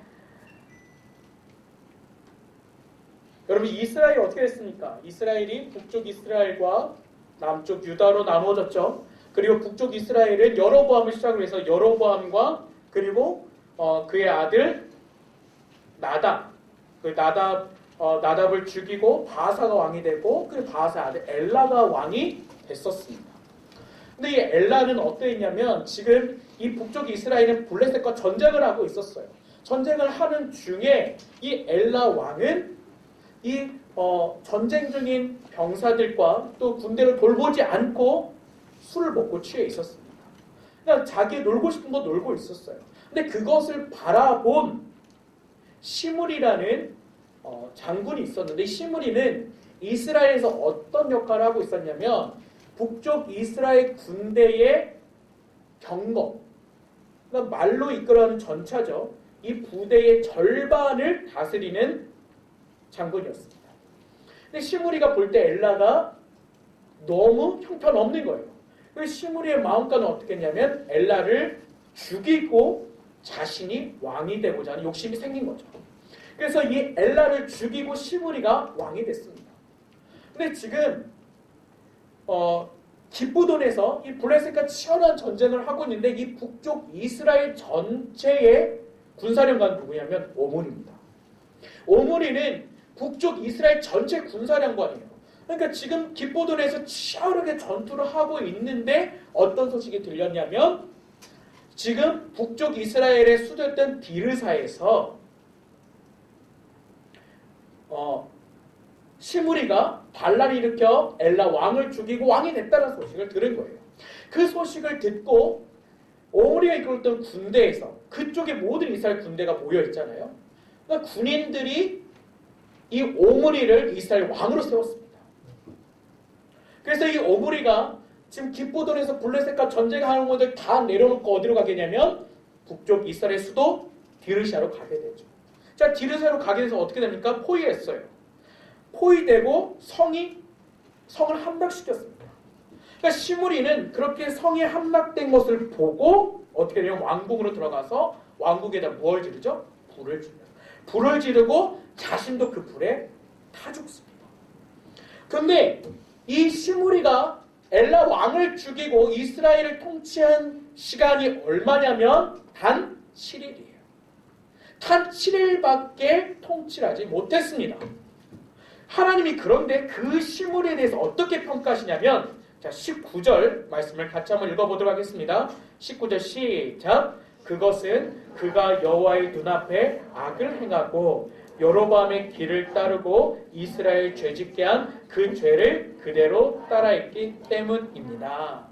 여러분 이스라엘이 어떻게 됐습니까? 이스라엘이 북쪽 이스라엘과 남쪽 유다로 나누어졌죠. 그리고 북쪽 이스라엘은 여로보암을 시작으로 해서 여로보암과 그리고 그의 아들 나답, 나답을 죽이고 바하사가 왕이 되고 그 바하사 아들 엘라가 왕이 됐었습니다. 근데 이 엘라는 어떠했냐면 지금 이 북쪽 이스라엘은 블레셋과 전쟁을 하고 있었어요. 전쟁을 하는 중에 이 엘라 왕은 이 전쟁 중인 병사들과 또 군대를 돌보지 않고 술을 먹고 취해 있었습니다. 그러니까 자기 놀고 싶은 거 놀고 있었어요. 근데 그것을 바라본 시므리라는 장군이 있었는데 시므리는 이스라엘에서 어떤 역할을 하고 있었냐면 북쪽 이스라엘 군대의 경거, 그러니까 말로 이끌어가는 전차죠. 이 부대의 절반을 다스리는 장군이었습니다. 근데 시므리가 볼 때 엘라가 너무 형편없는 거예요. 그래서 시므리의 마음가는 어떻게 했냐면 엘라를 죽이고 자신이 왕이 되고자 하는 욕심이 생긴 거죠. 그래서 이 엘라를 죽이고 시므리가 왕이 됐습니다. 근데 지금 깃브돈에서 이 블레셋과 치열한 전쟁을 하고 있는데 이 북쪽 이스라엘 전체의 군사령관은 누구냐면 오므리입니다. 오므리는 북쪽 이스라엘 전체 군사령관이에요. 그러니까 지금 깃브돈에서 치열하게 전투를 하고 있는데 어떤 소식이 들렸냐면 지금 북쪽 이스라엘의 수도였던 디르사에서 시므리가 반란을 일으켜 엘라 왕을 죽이고 왕이 됐다는 소식을 들은 거예요. 그 소식을 듣고 오므리가 이끌었던 군대에서 그쪽에 모든 이스라엘 군대가 모여 있잖아요. 그러니까 군인들이 이 오므리를 이스라엘 왕으로 세웠습니다. 그래서 이 오므리가 지금 깃브돈에서 블레셋과 전쟁하는 것들 다 내려놓고 어디로 가겠냐면 북쪽 이스라엘 수도 디르사로 가게 되죠. 자, 디르사로 가게 돼서 어떻게 됩니까? 포위했어요. 포위되고 성을 함락시켰습니다. 그러니까 시므리는 그렇게 성이 함락된 것을 보고 어떻게 되냐면 왕궁으로 들어가서 왕궁에다 무엇을 지르죠? 불을 지르죠. 불을 지르고 자신도 그 불에 타 죽습니다. 그런데 이 시므리가 엘라 왕을 죽이고 이스라엘을 통치한 시간이 얼마냐면 단 7일이에요. 단 7일밖에 통치를 하지 못했습니다. 하나님이 그런데 그 시므리에 대해서 어떻게 평가하시냐면 자 19절 말씀을 같이 한번 읽어보도록 하겠습니다. 19절 시작. 그것은 그가 여호와의 눈앞에 악을 행하고 여로보암의 길을 따르고 이스라엘 죄짓게 한 그 죄를 그대로 따라했기 때문입니다.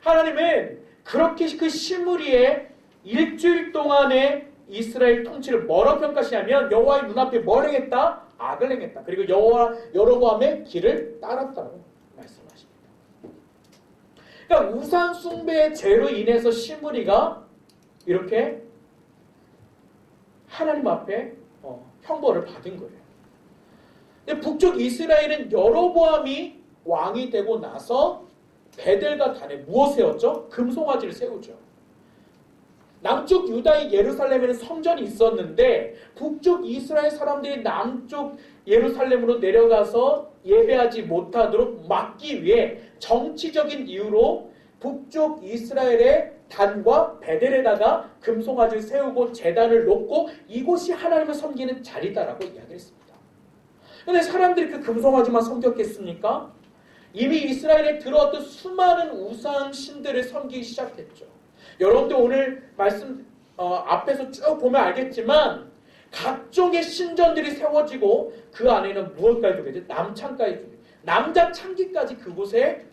하나님은 그렇게 그 시므리의 일주일 동안의 이스라엘 통치를 뭐라고 평가하시냐면 여호와의 눈앞에 뭘 행했다? 악을 행했다. 그리고 여로보암의 길을 따랐다고 말씀하십니다. 그러니까 우상 숭배의 죄로 인해서 시므리가 이렇게 하나님 앞에 형벌을 받은 거예요. 근데 북쪽 이스라엘은 여로보암이 왕이 되고 나서 베델과 단에 무엇 세웠죠? 금송아지를 세우죠. 남쪽 유다의 예루살렘에는 성전이 있었는데 북쪽 이스라엘 사람들이 남쪽 예루살렘으로 내려가서 예배하지 못하도록 막기 위해 정치적인 이유로 북쪽 이스라엘의 단과 베델에다가 금송아지를 세우고 제단을 놓고 이곳이 하나님을 섬기는 자리다라고 이야기했습니다. 그런데 사람들이 그 금송아지만 섬겼겠습니까? 이미 이스라엘에 들어왔던 수많은 우상 신들을 섬기기 시작했죠. 여러분들 오늘 말씀 앞에서 쭉 보면 알겠지만 각종의 신전들이 세워지고 그 안에는 무엇까지 두겠죠? 남창까지 두겠죠. 남자 창기까지 그곳에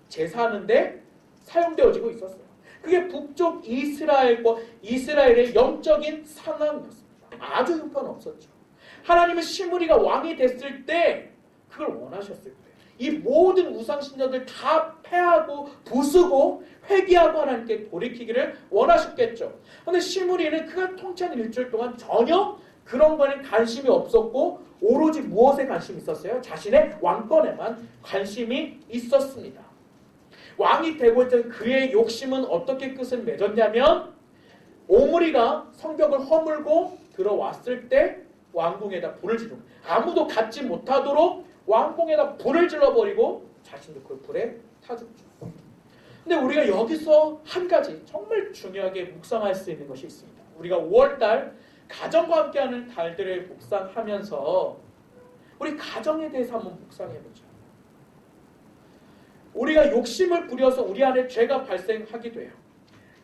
제사하는데 사용되어지고 있었어요. 그게 북쪽 이스라엘의 영적인 상황이었습니다. 아주 형편없었죠. 하나님은 시므리가 왕이 됐을 때 그걸 원하셨을 거예요. 이 모든 우상신전들 다 패하고 부수고 회개하고 하나님께 돌이키기를 원하셨겠죠. 그런데 시므리는 그가 통치한 일주일 동안 전혀 그런 거에는 관심이 없었고 오로지 무엇에 관심이 있었어요? 자신의 왕권에만 관심이 있었습니다. 왕이 되고 있던 그의 욕심은 어떻게 끝을 맺었냐면 오므리가 성벽을 허물고 들어왔을 때 왕궁에다 불을 지르고 아무도 갖지 못하도록 왕궁에다 불을 질러버리고 자신도 그 불에 타 죽죠. 근데 우리가 여기서 한 가지 정말 중요하게 묵상할 수 있는 것이 있습니다. 우리가 5월달 가정과 함께하는 달들을 묵상하면서 우리 가정에 대해서 한번 묵상해보죠. 우리가 욕심을 부려서 우리 안에 죄가 발생하기도 해요.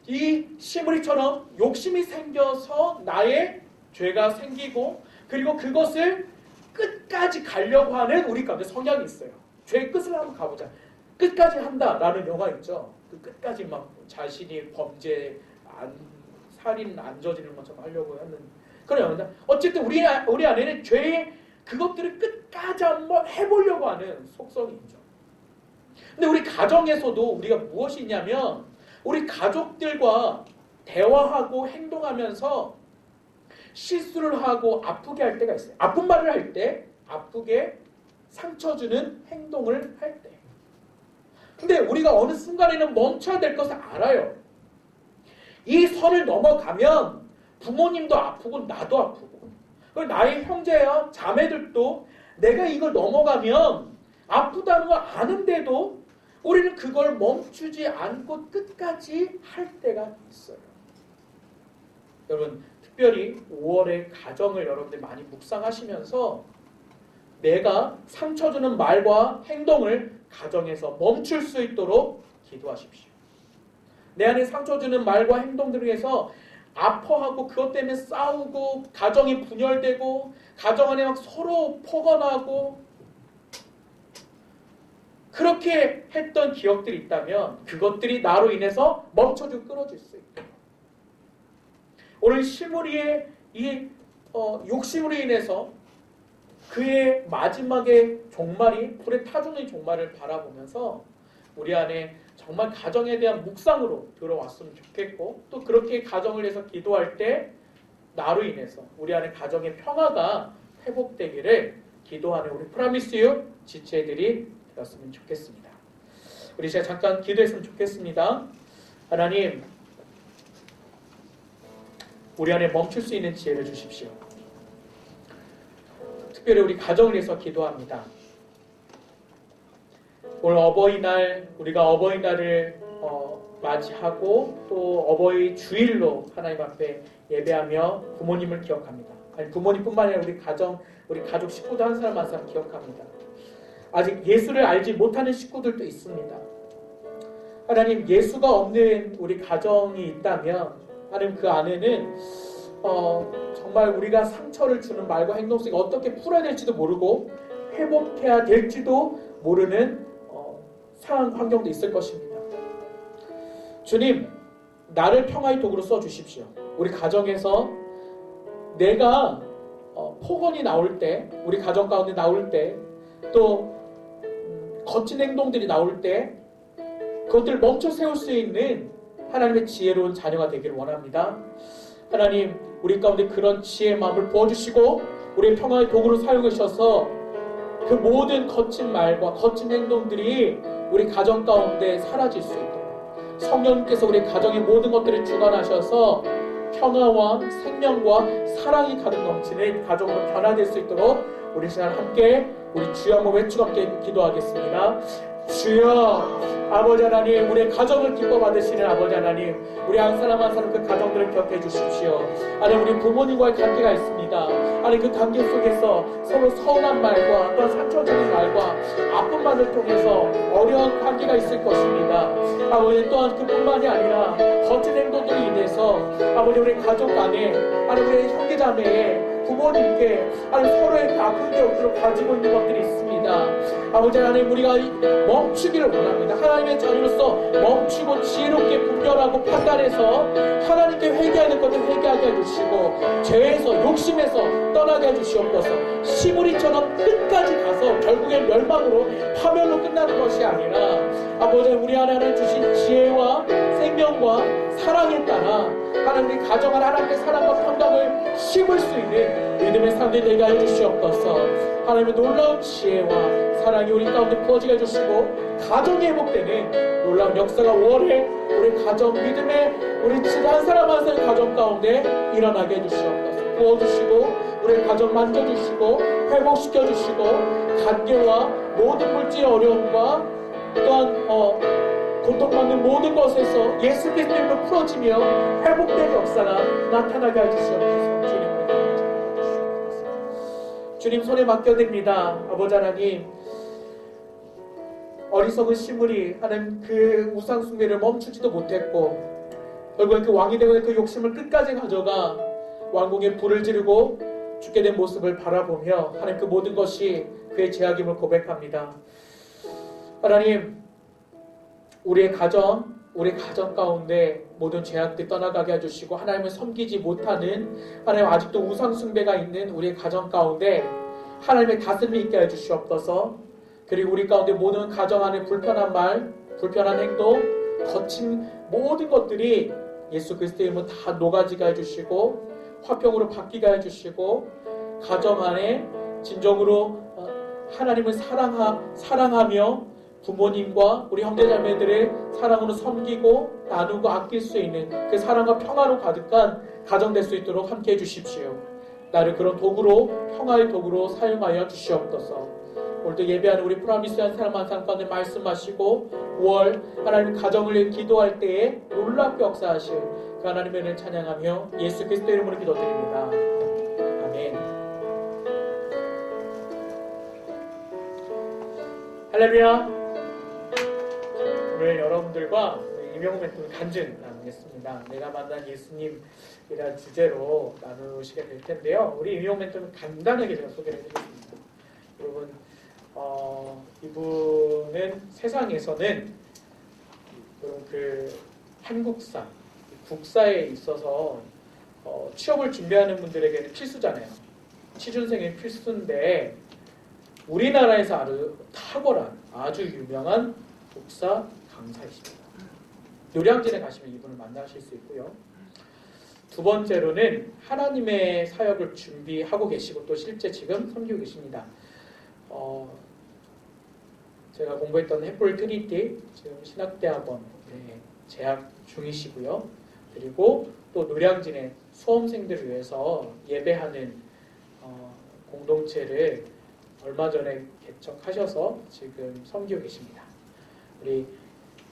이 시므리처럼 욕심이 생겨서 나의 죄가 생기고 그리고 그것을 끝까지 가려고 하는 우리 가운데 성향이 있어요. 죄의 끝을 한번 가보자. 끝까지 한다라는 영화 있죠. 그 끝까지 막 자신이 범죄 살인 안 저지르는 것처럼 하려고 하는 그런 영화인데 어쨌든 우리 안에는 죄의 그것들을 끝까지 한번 해보려고 하는 속성이 있죠. 근데 우리 가정에서도 우리가 무엇이 있냐면 우리 가족들과 대화하고 행동하면서 실수를 하고 아프게 할 때가 있어요. 아픈 말을 할 때, 아프게 상처 주는 행동을 할 때. 근데 우리가 어느 순간에는 멈춰야 될 것을 알아요. 이 선을 넘어가면 부모님도 아프고 나도 아프고 그리고 나의 형제야 자매들도 내가 이걸 넘어가면 아프다는 걸 아는데도 우리는 그걸 멈추지 않고 끝까지 할 때가 있어요. 여러분 특별히 5월의 가정을 여러분들 많이 묵상하시면서 내가 상처 주는 말과 행동을 가정에서 멈출 수 있도록 기도하십시오. 내 안에 상처 주는 말과 행동들을 해서 아파하고 그것 때문에 싸우고 가정이 분열되고 가정 안에 막 서로 포건하고 그렇게 했던 기억들이 있다면 그것들이 나로 인해서 멈춰주고 끊어질 수 있다. 오늘 시므리의 이 욕심으로 인해서 그의 마지막의 종말이 불에 타 죽는 종말을 바라보면서 우리 안에 정말 가정에 대한 묵상으로 들어왔으면 좋겠고 또 그렇게 가정을 위해서 기도할 때 나로 인해서 우리 안에 가정의 평화가 회복되기를 기도하는 우리 프라미스유 지체들이 되었으면 좋겠습니다. 우리 제가 잠깐 기도했으면 좋겠습니다. 하나님 우리 안에 멈출 수 있는 지혜를 주십시오. 특별히 우리 가정을 위해서 기도합니다. 오늘 어버이날 우리가 어버이날을 맞이하고 또 어버이 주일로 하나님 앞에 예배하며 부모님을 기억합니다. 아니 부모님뿐만 아니라 우리 가족 식구도 한 사람 한 사람 기억합니다. 아직 예수를 알지 못하는 식구들도 있습니다. 하나님 예수가 없는 우리 가정이 있다면 하나님 그 안에는 정말 우리가 상처를 주는 말과 행동 속에 어떻게 풀어야 될지도 모르고 회복해야 될지도 모르는 상황 환경도 있을 것입니다. 주님 나를 평화의 도구로 써주십시오. 우리 가정에서 내가 폭언이 나올 때 우리 가정 가운데 나올 때 또 거친 행동들이 나올 때 그것들을 멈춰 세울 수 있는 하나님의 지혜로운 자녀가 되기를 원합니다. 하나님 우리 가운데 그런 지혜의 마음을 부어주시고 우리의 평화의 도구로 사용하셔서 그 모든 거친 말과 거친 행동들이 우리 가정 가운데 사라질 수 있도록 성령님께서 우리 가정의 모든 것들을 주관하셔서 평화와 생명과 사랑이 가득 넘치는 가정으로 변화될 수 있도록 우리 시간 함께 우리 주여 한번 외치고 함께 기도하겠습니다. 주여, 아버지 하나님, 우리의 가정을 기뻐 받으시는 아버지 하나님, 우리 한 사람 한 사람 그 가정들을 격해 주십시오. 하나님, 우리 부모님과의 관계가 있습니다. 하나님, 그 관계 속에서 서로 서운한 말과 어떤 상처주는 말과 아픔만을 통해서 어려운 관계가 있을 것입니다. 아버지, 또한 그뿐만이 아니라 거친 행동들로 인해서 아버지, 우리 가족 간에, 하나님, 우리 형제자매에 부모님께 하나님 서로의 그 아픈 기억들을 가지고 있는 것들이 있습니다. 아버지 하나님, 우리가 멈추기를 원합니다. 하나님의 자녀로서 멈추고 지혜롭게 분별하고 판단해서 하나님께 회개하는 것을 회개하게 해주시고 죄에서 욕심에서 떠나게 해주시옵소서. 시무리처럼 끝까지 가서 결국엔 멸망으로 파멸로 끝나는 것이 아니라 아버지, 우리 안에 주신 지혜와 생명과 사랑에 따라 하나님, 우리 가정을 하나님의 사랑과 평강을 심을 수 있는 믿음의 사람들이 되게 해주시옵소서. 하나님의 놀라운 지혜와 사랑이 우리 가운데 부어지게 해주시고 가정이 회복되는 놀라운 역사가 5월에 우리 가정 믿음의 우리 한 사람 한 사람 가정 가운데 일어나게 해주시옵소서. 부어주시고 우리 가정 만져주시고 회복시켜주시고 관계와 모든 물질의 어려움과 또한 고통받는 모든 것에서 예수 그리스도의 이름으로 풀어지며 회복된 역사가 나타나게 해주시옵소서. 주님 손에 맡겨드립니다. 아버지 하나님, 어리석은 시므리 하나님 그 우상 숭배를 멈추지도 못했고 결국엔 그 왕이 되고 그 욕심을 끝까지 가져가 왕궁에 불을 지르고 죽게 된 모습을 바라보며 하나님 그 모든 것이 그의 죄악임을 고백합니다. 하나님, 우리 가정 가운데 모든 죄악들 떠나가게 해주시고 하나님을 섬기지 못하는 하나님 아직도 우상 숭배가 있는 우리의 가정 가운데 하나님의 다스림이 있게 해주시옵소서. 그리고 우리 가운데 모든 가정 안에 불편한 말, 불편한 행동, 거친 모든 것들이 예수 그리스도의 이름으로 다 녹아지게 해주시고 화평으로 바뀌게 해주시고 가정 안에 진정으로 하나님을 사랑하며 부모님과 우리 형제자매들을 사랑으로 섬기고 나누고 아낄 수 있는 그 사랑과 평화로 가득한 가정 될 수 있도록 함께 해주십시오. 나를 그런 도구로, 평화의 도구로 사용하여 주시옵소서. 오늘도 예배하는 우리 프라미스 한 사람 한 사람 가운데 말씀하시고 5월 하나님 가정을 기도할 때에 놀랍게 역사하실 그 하나님의 은혜를 찬양하며 예수 그리스도 이름으로 기도드립니다. 아멘. 할렐루야. 오늘 여러분들과 임영웅 멘토 간증 나누겠습니다. 내가 만난 예수님이라는 주제로 나누시게 될 텐데요. 우리 임영웅 멘토는 간단하게 제가 소개를 해드리겠습니다. 여러분, 이분은 세상에서는 그 한국사, 국사에 있어서 취업을 준비하는 분들에게는 필수잖아요. 취준생이 필수인데 우리나라에서 아주 탁월한 아주 유명한 국사 강사이십니다. 노량진에 가시면 이분을 만나실 수 있고요. 두 번째로는 하나님의 사역을 준비하고 계시고 또 실제 지금 섬기고 계십니다. 제가 공부했던 햇불 트리티 지금 신학대학원에 재학 중이시고요. 그리고 또 노량진의 수험생들을 위해서 예배하는 공동체를 얼마 전에 개척하셔서 지금 섬기고 계십니다. 우리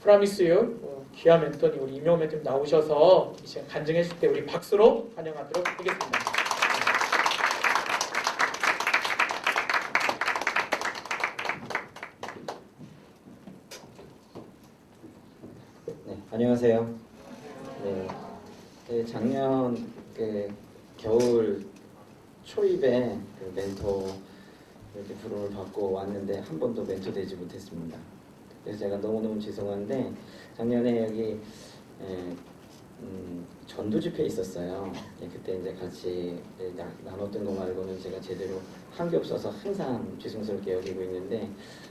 프라미스유 귀한 멘토님 우리 임용 멘토님 나오셔서 이 시간 간증했을 때 우리 박수로 환영하도록 하겠습니다. 네, 안녕하세요. 작년 겨울 초입에 멘토 이렇게 부름을 받고 왔는데 한 번도 멘토 되지 못했습니다. 그래서 제가 너무너무 죄송한데 작년에 여기 전도 집회 있었어요. 그때 이제 같이 나눴던 거 말고는 제가 제대로 한 게 없어서 항상 죄송스럽게 여기고 있는데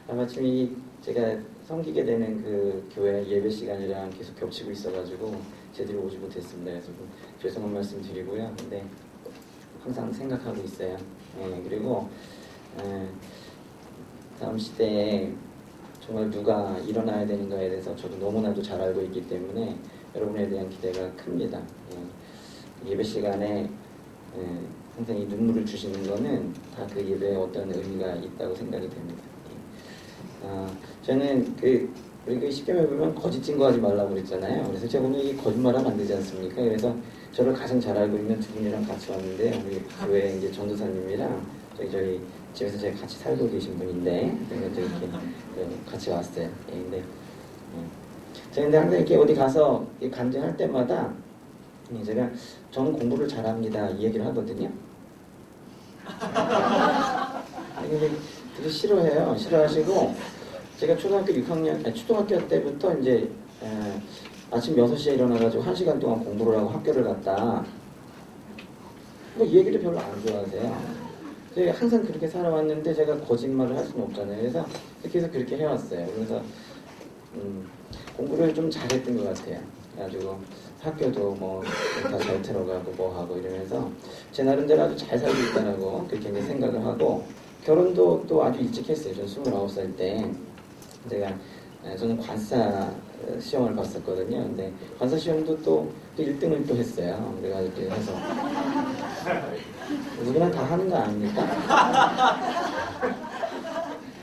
마침 이 제가 섬기게 되는 그 교회 예배 시간이랑 계속 겹치고 있어가지고 제대로 오지 못했습니다. 그래서 죄송한 말씀 드리고요. 근데 항상 생각하고 있어요. 그리고 다음 시대에 정말 누가 일어나야 되는가에 대해서 저도 너무나도 잘 알고 있기 때문에 여러분에 대한 기대가 큽니다. 예배 시간에 항상 이 눈물을 주시는 거는 다 그 예배에 어떤 의미가 있다고 생각이 됩니다. 저는 우리 그 십계명에 보면 거짓 증거하지 말라고 그랬잖아요. 그래서 제가 오늘 이 거짓말하면 안 되지 않습니까? 그래서 저를 가장 잘 알고 있는 두 분이랑 같이 왔는데 우리 교회 이제 전도사님이랑 저희 집에서 제가 같이 살고 계신 분인데 그래서 이렇게 같이 왔어요. 근데 제가 근데 항상 이렇게 어디 가서 간증할 때마다 제가 저는 공부를 잘합니다 이 얘기를 하거든요. 근데 되게 싫어해요. 싫어하시고 제가 초등학교 6학년, 초등학교 때부터 이제 아침 6시에 일어나가지고 1시간 동안 공부를 하고 학교를 갔다. 뭐 이 얘기를 별로 안 좋아하세요. 제가 항상 그렇게 살아왔는데 제가 거짓말을 할 수는 없잖아요. 그래서 계속 그렇게 해왔어요. 그래서 공부를 좀 잘했던 것 같아요. 그래가지고 학교도 뭐 다 잘 들어가고 뭐 하고 이러면서 제 나름대로 아주 잘 살고 있다라고 그렇게 이제 생각을 하고 결혼도 또 아주 일찍 했어요. 저는 29살 때 저는 관사 시험을 봤었거든요. 근데 관사 시험도 또 1등을 또 했어요. 그래가지고 해서 누구나 다 하는 거 아닙니까?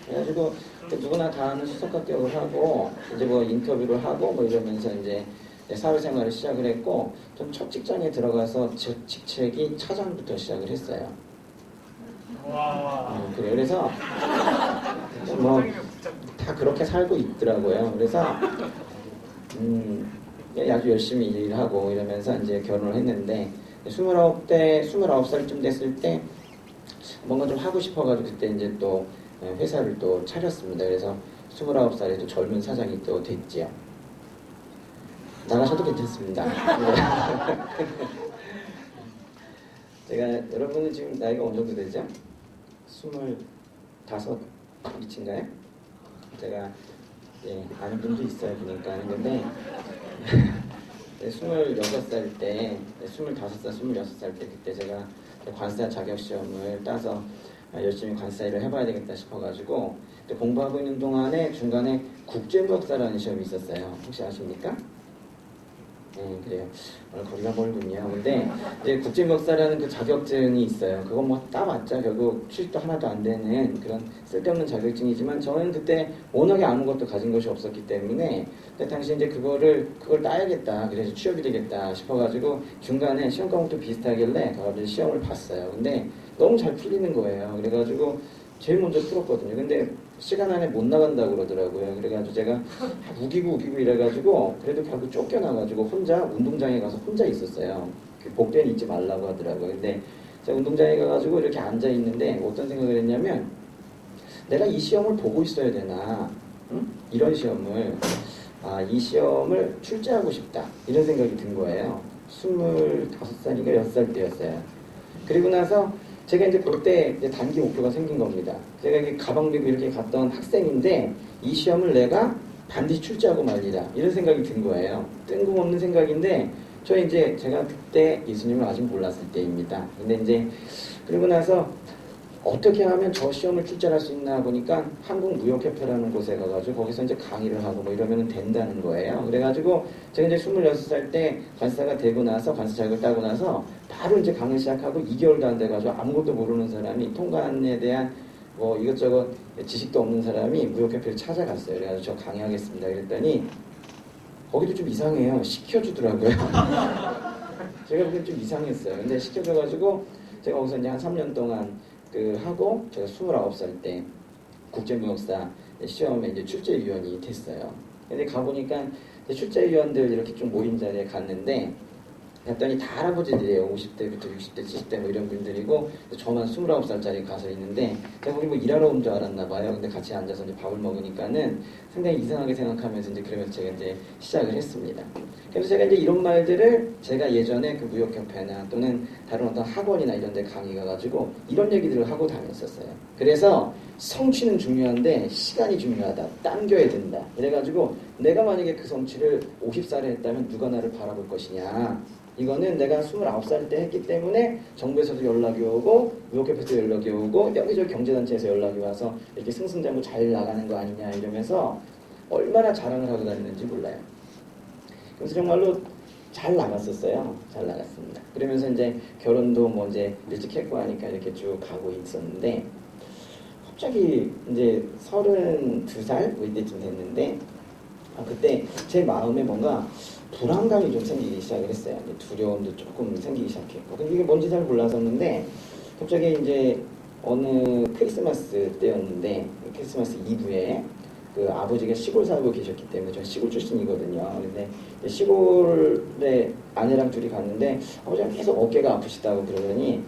그래가지고 누구나 다 하는 수석 합격을 하고 이제 뭐 인터뷰를 하고 뭐 이러면서 이제 사회생활을 시작을 했고 좀 첫 직장에 들어가서 직책이 차장부터 시작을 했어요. 그래요. 그래서 뭐 다 그렇게 살고 있더라고요. 그래서 아주 열심히 일하고 이러면서 이제 결혼을 했는데 29살쯤 됐을 때 뭔가 좀 하고 싶어가지고 그때 이제 또 회사를 또 차렸습니다. 그래서 29살에 또 젊은 사장이 또 됐지요. 나가셔도 괜찮습니다. 제가 여러분은 지금 나이가 어느 정도 되죠? 25 미친가요? 제가 아는 분도 있어요. 보니까 근데 26살 때 25살, 26살 때 그때 제가 관사 자격시험을 따서 열심히 관사 일을 해봐야 되겠다 싶어가지고 공부하고 있는 동안에 중간에 국제무역사라는 시험이 있었어요. 혹시 아십니까? 그래요. 오늘 거리가 멀군요. 근데 이제 국제무역사라는 그 자격증이 있어요. 그거 뭐 따봤자 결국 취직도 하나도 안 되는 그런 쓸데없는 자격증이지만 저는 그때 워낙에 아무것도 가진 것이 없었기 때문에 그때 당시 이제 그걸 따야겠다. 그래서 취업이 되겠다 싶어가지고 중간에 시험 과목도 비슷하길래 가가지고 시험을 봤어요. 근데 너무 잘 풀리는 거예요. 그래가지고 제일 먼저 풀었거든요. 근데 시간 안에 못 나간다고 그러더라고요. 그래가지고 제가 우기고 이래가지고 그래도 결국 쫓겨나가지고 혼자 운동장에 가서 혼자 있었어요. 그 복대는 잊지 말라고 하더라고요. 근데 제가 운동장에 가가지고 이렇게 앉아 있는데 어떤 생각을 했냐면 내가 이 시험을 보고 있어야 되나? 응? 이런 시험을 이 시험을 출제하고 싶다. 이런 생각이 든 거예요. 25살인가 6살 때였어요. 그리고 나서 제가 이제 그때 단기 목표가 생긴 겁니다. 제가 이렇게 가방 메고 이렇게 갔던 학생인데 이 시험을 내가 반드시 출제하고 말리라 이런 생각이 든 거예요. 뜬금없는 생각인데 제가 그때 예수님을 아직 몰랐을 때입니다. 근데 이제 그리고 나서 어떻게 하면 저 시험을 출제할 수 있나 보니까 한국무역협회라는 곳에 가가지고 거기서 이제 강의를 하고 뭐 이러면 된다는 거예요. 그래가지고 제가 이제 26살 때 관사가 되고 나서 관사 자격을 따고 나서 바로 이제 강의 시작하고 2개월도 안 돼가지고 아무것도 모르는 사람이 통관에 대한 뭐 이것저것 지식도 없는 사람이 무역협회를 찾아갔어요. 그래가지고 저 강의하겠습니다. 그랬더니 거기도 좀 이상해요. 시켜주더라고요. 제가 보기엔 좀 이상했어요. 근데 시켜줘가지고 제가 거기서 이제 한 3년 동안 하고 제가 29살 때 국제무역사 시험에 이제 출제위원이 됐어요. 근데 가보니까 출제위원들 이렇게 좀 모인 자리에 갔는데 갔더니 다 할아버지들이에요. 50대부터 60대, 70대 뭐 이런 분들이고 저만 29살짜리 가서 있는데 제가 거기 뭐 일하러 온 줄 알았나 봐요. 근데 같이 앉아서 이제 밥을 먹으니까는 상당히 이상하게 생각하면서 이제 그러면서 제가 이제 시작을 했습니다. 그래서 제가 이제 이런 말들을 제가 예전에 그 무역협회나 또는 다른 어떤 학원이나 이런 데 강의 가가지고 이런 얘기들을 하고 다녔었어요. 그래서 성취는 중요한데 시간이 중요하다. 당겨야 된다. 이래가지고 내가 만약에 그 성취를 50살에 했다면 누가 나를 바라볼 것이냐. 이거는 내가 29살 때 했기 때문에 정부에서도 연락이 오고 무역협회에서 연락이 오고 여기저기 경제단체에서 연락이 와서 이렇게 승승장구 잘 나가는 거 아니냐 이러면서 얼마나 자랑을 하고 다니는지 몰라요. 그래서 정말로 잘 나갔었어요. 잘 나갔습니다. 그러면서 이제 결혼도 뭐 이제 일찍 했고 하니까 이렇게 쭉 가고 있었는데 갑자기 이제 32살 뭐 이때쯤 됐는데 그때 제 마음에 뭔가 불안감이 좀 생기기 시작을 했어요. 두려움도 조금 생기기 시작했고 근데 이게 뭔지 잘 몰랐었는데 갑자기 이제 어느 크리스마스 때였는데 크리스마스 이브에 그 아버지가 시골 살고 계셨기 때문에 저는 시골 출신이거든요. 근데 시골에 아내랑 둘이 갔는데 아버지가 계속 어깨가 아프시다고 그러더니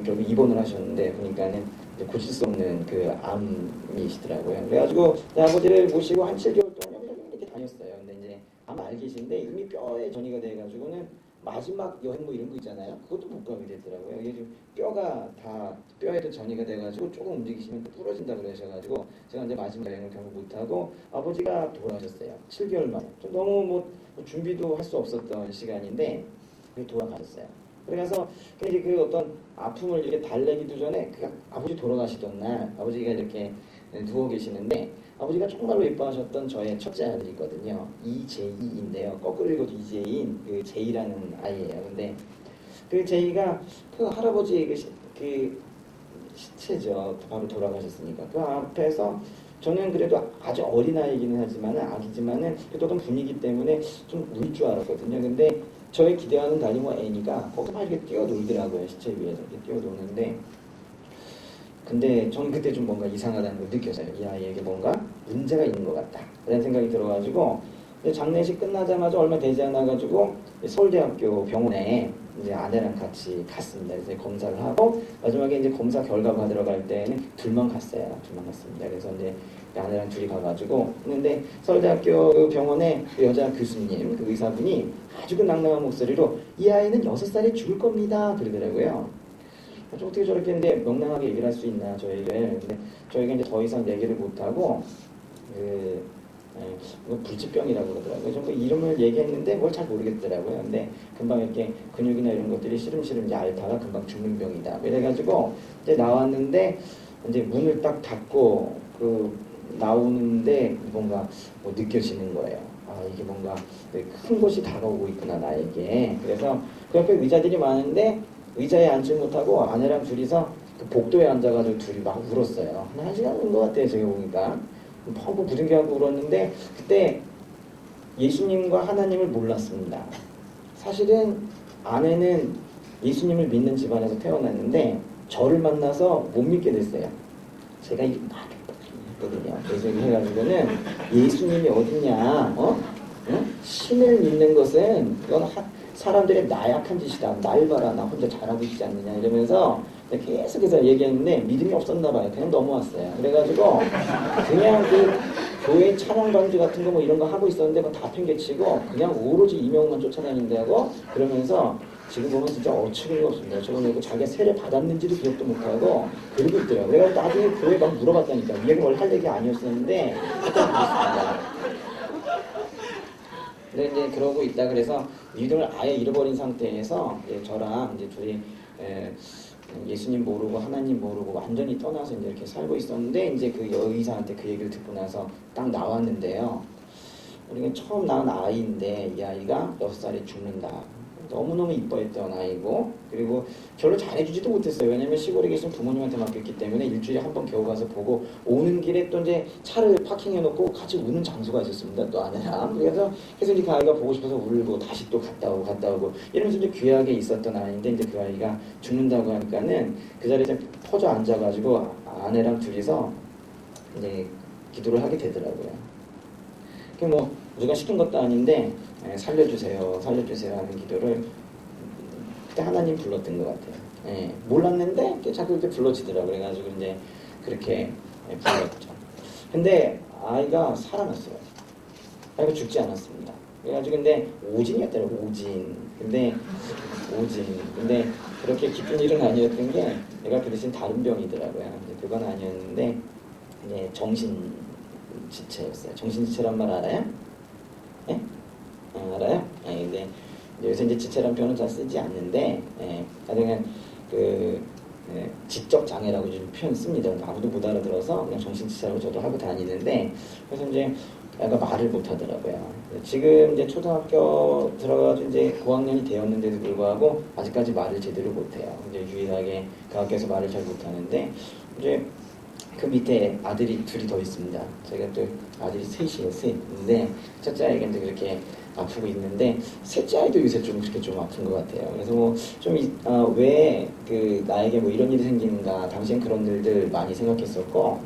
결국 입원을 하셨는데 보니까는 고칠 수 없는 그 암이시더라고요. 그래가지고 아버지를 모시고 한 7개월 동안 여기저기 이렇게 다녔어요. 근데 이제 암 알기신데 이미 뼈에 전이가 돼가지고는 마지막 여행 뭐 이런 거 있잖아요. 그것도 못 가게 되더라고요. 이게 좀 뼈가 다 뼈에도 전이가 돼가지고 조금 움직이시면 또 부러진다 그러셔가지고 제가 이제 마지막 여행을 결국 못 하고 아버지가 돌아가셨어요. 7개월 만에. 좀 너무 뭐 준비도 할 수 없었던 시간인데 돌아가셨어요. 그래서 이제 그 어떤 아픔을 이렇게 달래기도 전에 그 아버지 돌아가시던 날 아버지가 이렇게 누워 계시는데 아버지가 정말로 예뻐하셨던 저의 첫째 아들이 있거든요. 이제이인데요. 거꾸로 읽어도 이제이인 그 제이라는 아이예요. 근데 그 제이가 그 할아버지 그 시체죠. 바로 돌아가셨으니까 그 앞에서 저는 그래도 아주 어린 아이이기는 하지만 아기지만은 그래도 어떤 분위기 때문에 좀 울 줄 알았거든요. 근데 저의 기대하는 달리 뭐 애니가 거기서 막 이렇게 뛰어놀더라고요. 시체 위에서 이렇게 뛰어노는데 근데 저는 그때 좀 뭔가 이상하다는 걸 느꼈어요. 이 아이에게 뭔가 문제가 있는 것 같다. 그런 생각이 들어가지고 장례식 끝나자마자 얼마 되지 않아가지고 서울대학교 병원에 이제 아내랑 같이 갔습니다. 그래서 검사를 하고 마지막에 이제 검사 결과 받으러 갈 때는 둘만 갔어요. 둘만 갔습니다. 그래서 이제 아내랑 둘이 가가지고 근데 서울대학교 그 병원에 그 여자 교수님, 그 의사분이 아주 그 낭낭한 목소리로 이 아이는 6살에 죽을 겁니다. 그러더라고요. 어떻게 저렇게 근데 명랑하게 얘기를 할 수 있나 저희를. 근데 저희가 이제 더 이상 얘기를 못하고 불치병이라고 그러더라고요. 좀 그 이름을 얘기했는데 뭘 잘 모르겠더라고요. 근데 금방 이렇게 근육이나 이런 것들이 시름시름 이제 앓다가 금방 죽는 병이다. 그래가지고 이제 나왔는데 이제 문을 딱 닫고 나오는데 뭔가 뭐 느껴지는 거예요. 아 이게 뭔가 큰 곳이 다가오고 있구나 나에게. 그래서 그 옆에 의자들이 많은데 의자에 앉지 못하고 아내랑 둘이서 그 복도에 앉아가지고 둘이 막 울었어요. 한 1시간 온 것 같아요. 제가 보니까 펑펑 부둥켜하고 울었는데 그때 예수님과 하나님을 몰랐습니다. 사실은 아내는 예수님을 믿는 집안에서 태어났는데 저를 만나서 못 믿게 됐어요. 제가 이게 말을 했거든요. 그래서 해가지고는 예수님이 어딨냐, 응? 신을 믿는 것은 그건 사람들의 나약한 짓이다. 날 봐라. 나 혼자 잘하고 있지 않느냐. 이러면서 계속해서 얘기했는데 믿음이 없었나 봐요. 그냥 넘어왔어요. 그래가지고 그냥 그 교회 찬양 반주 같은 거 뭐 이런 거 하고 있었는데 뭐 다 팽개치고 그냥 오로지 이명만 쫓아다닌다고 그러면서 지금 보면 진짜 어처구니가 없습니다. 어처구니가 자기가 세례 받았는지도 기억도 못하고 그러고 있더라고요. 내가 나중에 교회 막 물어봤다니까. 이 얘기 원래 할 얘기 아니었었는데 일단 그랬습니다. 근데 이제 그러고 있다 그래서 믿음을 아예 잃어버린 상태에서 저랑 이제 둘이 예수님 모르고 하나님 모르고 완전히 떠나서 이제 이렇게 살고 있었는데 이제 그 의사한테 그 얘기를 듣고 나서 딱 나왔는데요. 우리가 처음 낳은 아이인데 이 아이가 6살에 죽는다. 너무너무 이뻐했던 아이고 그리고 별로 잘해주지도 못했어요. 왜냐면 시골에 계신 부모님한테 맡겼기 때문에 일주일에 한 번 겨우 가서 보고 오는 길에 또 이제 차를 파킹해놓고 같이 우는 장소가 있었습니다. 또 아내랑. 그래서 이제 그 아이가 보고 싶어서 울고 다시 또 갔다 오고 이러면서 이제 귀하게 있었던 아이인데 이제 그 아이가 죽는다고 하니까는 그 자리에 이제 퍼져 앉아가지고 아내랑 둘이서 이제 기도를 하게 되더라고요. 그 뭐 우리가 시킨 것도 아닌데 살려주세요 하는 기도를 그때 하나님 불렀던 것 같아요. 몰랐는데 자꾸 이렇게 불러지더라고요. 그래가지고 이제 그렇게 불렀죠. 근데 아이가 살아났어요. 아이가 죽지 않았습니다. 그래가지고 근데 오진이었더라고 오진. 근데 그렇게 기쁜 일은 아니었던 게 내가 그 대신 다른 병이더라고요. 근데 그건 아니었는데 이제 정신지체였어요. 정신지체란 말 알아요? 예? 알아요? 근데 요새 이제 지체란 표현은 잘 쓰지 않는데, 그냥 지적 장애라고 좀 표현 씁니다. 아무도 못 알아들어서 그냥 정신지체라고 저도 하고 다니는데, 그래서 이제 애가 말을 못 하더라고요. 지금 이제 초등학교 들어가서 이제 고학년이 되었는데도 불구하고 아직까지 말을 제대로 못 해요. 이제 유일하게 그 학교에서 말을 잘 못 하는데, 이제 그 밑에 아들이 둘이 더 있습니다. 제가 또 아들이 셋이에요, 셋. 근데 첫째 아이가 이제 그렇게 아프고 있는데 셋째 아이도 요새 좀 그렇게 좀 아픈 것 같아요. 그래서 뭐 좀 왜 그 나에게 뭐 이런 일이 생기는가 당시엔 그런 일들 많이 생각했었고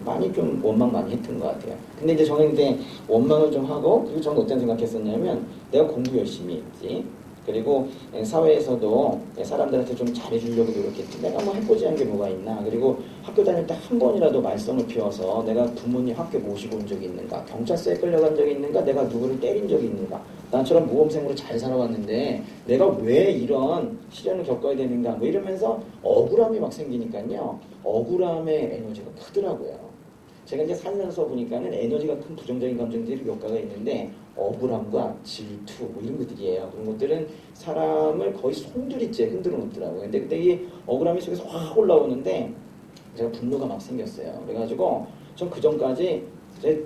많이 좀 원망 많이 했던 것 같아요. 근데 이제 저는 이제 원망을 좀 하고 그리고 저는 어떤 생각했었냐면 내가 공부 열심히 했지. 그리고 사회에서도 사람들한테 좀 잘해주려고 노력했지. 내가 뭐 해보지 않은 게 뭐가 있나. 그리고 학교 다닐 때 한 번이라도 말썽을 피워서 내가 부모님 학교 모시고 온 적이 있는가. 경찰서에 끌려간 적이 있는가. 내가 누구를 때린 적이 있는가. 나처럼 모범생으로 잘 살아왔는데 내가 왜 이런 시련을 겪어야 되는가. 뭐 이러면서 억울함이 막 생기니까요. 억울함의 에너지가 크더라고요. 제가 이제 살면서 보니까는 에너지가 큰 부정적인 감정들이 몇 가지가 있는데 억울함과 질투 뭐 이런 것들이에요. 그런 것들은 사람을 거의 송두리째 흔들어 놓더라고요. 근데 그때 이 억울함이 속에서 확 올라오는데 제가 분노가 막 생겼어요. 그래가지고 전 그 전까지 제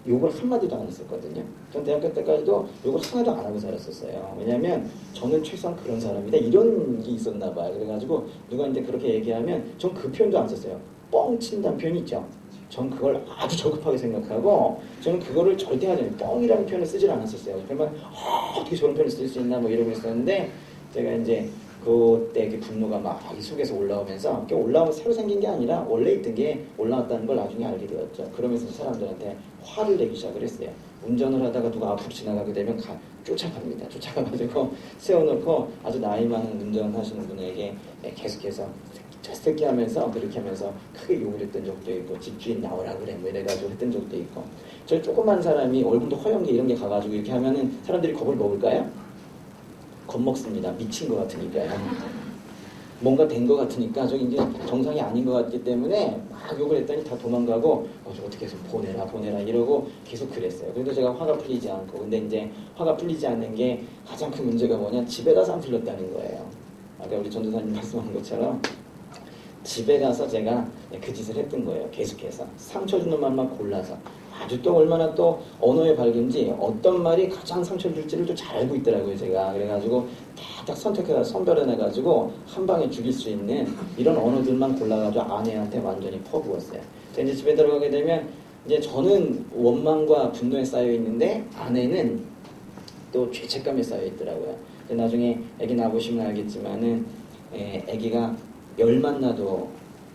욕을 한마디도 안 했었거든요. 전 대학교 때까지도 욕을 하나도 안 하고 살았었어요. 왜냐하면 저는 최소한 그런 사람이다 이런 게 있었나 봐요. 그래가지고 누가 이제 그렇게 얘기하면 전 그 표현도 안 썼어요. 뻥 친다는 표현이 있죠. 전 그걸 아주 저급하게 생각하고 저는 그거를 절대 하지 않아요. 뻥이라는 표현을 쓰질 않았었어요. 그러면 어떻게 저런 표현을 쓸 수 있나 뭐 이러고 있었는데 제가 이제 그때 그 분노가 막 이 속에서 올라오면서 올라오면 새로 생긴 게 아니라 원래 있던 게 올라왔다는 걸 나중에 알게 되었죠. 그러면서 사람들한테 화를 내기 시작을 했어요. 운전을 하다가 누가 앞으로 지나가게 되면 쫓아갑니다. 쫓아가가지고 세워놓고 아주 나이 많은 운전하시는 분에게 계속해서 저 새끼 하면서 그렇게 하면서 크게 욕을 했던 적도 있고 집주인 나오라 그래 뭐 이래가지고 했던 적도 있고 저 조그만 사람이 얼굴도 허연 게 이런 게 가가지고 이렇게 하면은 사람들이 겁을 먹을까요? 겁먹습니다. 미친 것 같으니까요. 뭔가 된 것 같으니까 저기 이제 정상이 아닌 것 같기 때문에 막 욕을 했더니 다 도망가고 저 어떻게 해서 보내라 이러고 계속 그랬어요. 그래도 제가 화가 풀리지 않고 근데 이제 화가 풀리지 않는 게 가장 큰 문제가 뭐냐 집에 가서 안 풀렸다는 거예요. 아까 우리 전도사님 말씀한 것처럼 집에 가서 제가 그 짓을 했던 거예요. 계속해서 상처 주는 말만 골라서 아주 또 얼마나 또 언어의 발견지 어떤 말이 가장 상처를 줄지를 또 잘 알고 있더라고요. 제가 그래가지고 딱 선택해서 선별해내가지고 한 방에 죽일 수 있는 이런 언어들만 골라가지고 아내한테 완전히 퍼부었어요. 이제 집에 들어가게 되면 이제 저는 원망과 분노에 쌓여 있는데 아내는 또 죄책감에 쌓여 있더라고요. 나중에 아기 낳아보시면 알겠지만은 아기가 열만 나도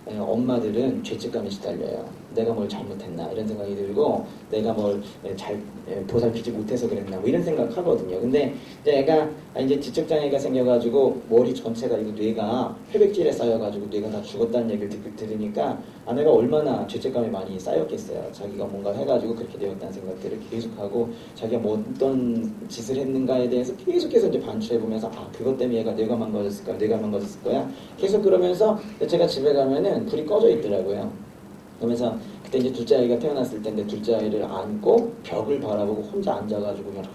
엄마들은 죄책감에 시달려요. 내가 뭘 잘못했나 이런 생각이 들고 내가 뭘 잘 보살피지 못해서 그랬나 뭐 이런 생각하거든요. 근데 이제 애가 이제 지적장애가 생겨가지고 머리 전체가 이거 뇌가 회백질에 쌓여가지고 뇌가 다 죽었다는 얘기를 들으니까 아내가 얼마나 죄책감이 많이 쌓였겠어요. 자기가 뭔가 해가지고 그렇게 되었다는 생각들을 계속하고 자기가 뭐 어떤 짓을 했는가에 대해서 계속해서 이제 반추해보면서 그것 때문에 얘가 뇌가 망가졌을 거야 계속 그러면서 제가 집에 가면은 불이 꺼져 있더라고요. 그러면서 그때 이제 둘째 아이가 태어났을 때인데 둘째 아이를 안고 벽을 바라보고 혼자 앉아가지고 이렇게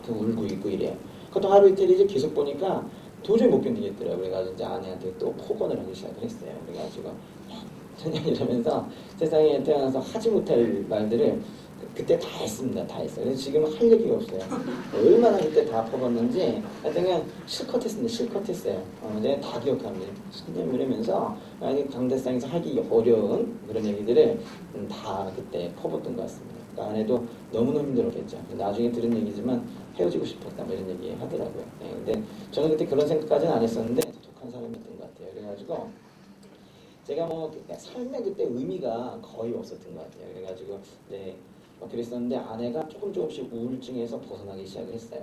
울고 있고 이래요. 그것도 하루 이틀이지 계속 보니까 도저히 못 견디겠더라고요. 그래가지고 이제 아내한테 또 폭언을 하기 시작을 했어요. 그래가지고 그냥 이러면서 세상에 태어나서 하지 못할 말들을 그때 다 했습니다. 다 했어요. 그래서 지금은 할 얘기가 없어요. 얼마나 그때 다 퍼붓는지 하여튼 그냥 실컷 했습니다. 실컷 했어요. 내가 다 기억합니다. 이러면서 강대상에서 하기 어려운 그런 얘기들을 다 그때 퍼붓던 것 같습니다. 그러니까 아내도 너무너무 힘들었겠죠. 나중에 들은 얘기지만 헤어지고 싶었다 뭐 이런 얘기 하더라고요. 근데 저는 그때 그런 생각까지는 안 했었는데 독한 사람이었던 것 같아요. 그래가지고 제가 뭐 삶에 그때 의미가 거의 없었던 것 같아요. 그래가지고 그랬었는데 아내가 조금씩 우울증에서 벗어나기 시작을 했어요.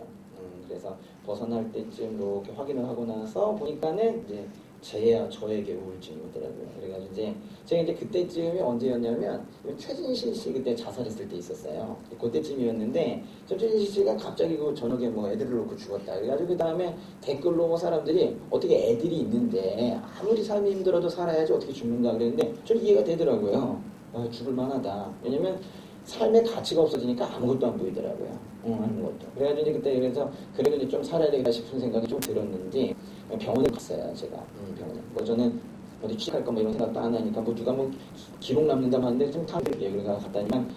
그래서 벗어날 때쯤 이렇게 확인을 하고 나서 보니까는 이제 저에게 우울증이 오더라고요. 그래가지고 이제 제가 이제 그때쯤이 언제였냐면 최진실 씨 그때 자살했을 때 있었어요. 그때쯤이었는데 최진실 씨가 갑자기 그 저녁에 뭐 애들을 놓고 죽었다. 그래가지고 그 다음에 댓글로 뭐 사람들이 어떻게 애들이 있는데 아무리 삶이 힘들어도 살아야지 어떻게 죽는가 그랬는데 좀 이해가 되더라고요. 죽을 만하다. 왜냐면 삶의 가치가 없어지니까 아무것도 안 보이더라고요. 아무것도. 그래가지고 이제 그때 그래서 그래도 이제 좀 살아야 되겠다 싶은 생각이 좀 들었는지 병원에 갔어요, 제가. 병원에. 뭐 저는 어디 취직할까 뭐 이런 생각도 안 하니까 뭐 누가 뭐 기록 남는다고 하는데 좀 타격이에요. 그래서 갔다니만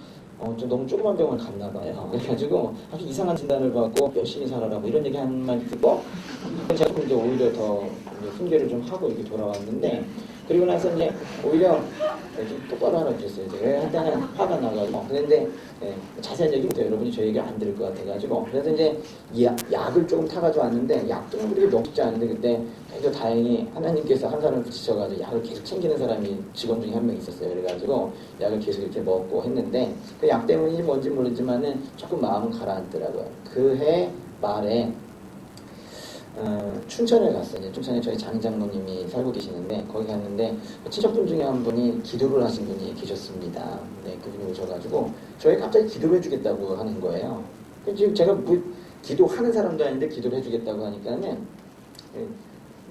좀 너무 조그만 병원을 갔나 봐요. 그래가지고 아주 이상한 진단을 받고 열심히 살아라 뭐 이런 얘기 한 말 듣고 제가 조금 이제 오히려 더 이제 훈계를 좀 하고 이렇게 돌아왔는데 그리고 나서 이제 오히려 좀 똑바로 하라 그랬어요. 제가 할 때는 화가 나가지고 그런데 자세한 얘기 못해요. 여러분이 저 얘기 안 들을 것 같아가지고 그래서 이제 약을 조금 타가지고 왔는데 약도 그렇게 너무 쉽지 않은데 그때 그래도 다행히 하나님께서 한 사람을 붙이셔가지고 약을 계속 챙기는 사람이 직원 중에 한 명 있었어요. 그래가지고 약을 계속 이렇게 먹고 했는데 그 약 때문인지 뭔지 모르지만은 조금 마음은 가라앉더라고요. 그 해 말에 춘천에 갔어요. 춘천에 저희 장장로님이 살고 계시는데 거기 갔는데 친척분 중에 한 분이 기도를 하신 분이 계셨습니다. 네, 그분이 오셔가지고 저희 갑자기 기도를 해주겠다고 하는 거예요. 지금 제가 뭐 기도하는 사람도 아닌데 기도를 해주겠다고 하니까는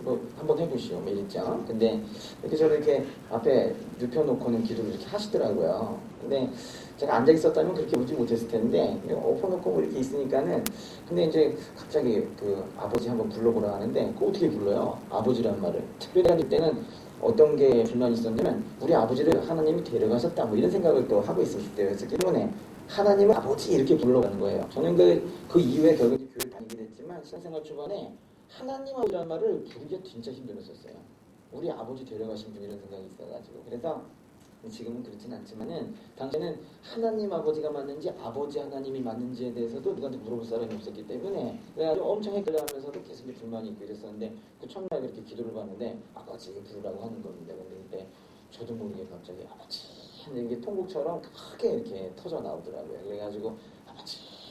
뭐 한번 해보시오, 뭐 이랬죠. 근데 이렇게 저를 이렇게 앞에 눕혀놓고는 기도를 이렇게 하시더라고요. 근데 제가 앉아 있었다면 그렇게 오지 못했을 텐데 엎어놓고 뭐 이렇게 있으니까는 근데 이제 갑자기 그 아버지 한번 불러보라 하는데 그거 어떻게 불러요? 아버지란 말을. 특별히 할 때는 어떤 게 불만이 있었냐면 우리 아버지를 하나님이 데려가셨다 뭐 이런 생각을 또 하고 있었을 때였기 때문에 하나님을 아버지 이렇게 불러가는 거예요. 저는 그 이후에 결국 교회 다니게 됐지만 신생활 초반에 하나님 아버지라는 말을 부르기가 진짜 힘들었었어요. 우리 아버지 데려가신 분이라는 생각이 있어가지고 그래서 지금은 그렇진 않지만은 당시에는 하나님 아버지가 맞는지 아버지 하나님이 맞는지에 대해서도 누구한테 물어볼 사람이 없었기 때문에 그래가지고 엄청 헷갈려하면서도 계속 불만이 있고 이랬었는데 그 첫날 그렇게 기도를 받는데 아버지 부르라고 하는 겁니다. 근데 그때 저도 모르게 갑자기 아버지 하는 게 통곡처럼 크게 이렇게 터져 나오더라고요. 그래가지고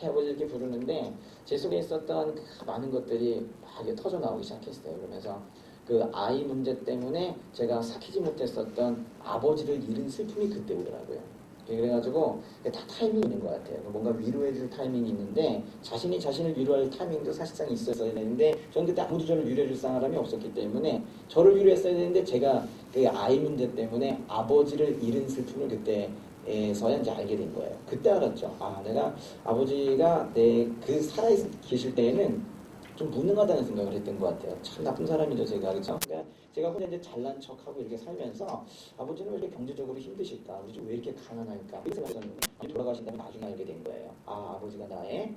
아버지 이렇게 부르는데 제 속에 있었던 그 많은 것들이 막 이렇게 터져 나오기 시작했어요. 그러면서 그 아이 문제 때문에 제가 사귀지 못했었던 아버지를 잃은 슬픔이 그때 오더라고요. 그래가지고 다 타이밍이 있는 것 같아요. 뭔가 위로해줄 타이밍이 있는데 자신이 자신을 위로할 타이밍도 사실상 있었어야 되는데 저는 그때 아무도 저를 위로해줄 사람이 없었기 때문에 저를 위로했어야 되는데 제가 그 아이 문제 때문에 아버지를 잃은 슬픔을 그때에서야 이제 알게 된 거예요. 그때 알았죠. 아, 내가 아버지가 그 살아 계실 때에는 좀 무능하다는 생각을 했던 것 같아요. 참 나쁜 사람이죠, 제가. 그렇죠? 그러니까 제가 혼자 이제 잘난 척하고 이렇게 살면서 아버지는 왜 이렇게 경제적으로 힘드실까? 우리 왜 이렇게 가난할까? 이런 생각을 했는데 돌아가신다면 나중에 알게 된 거예요. 아, 아버지가 나의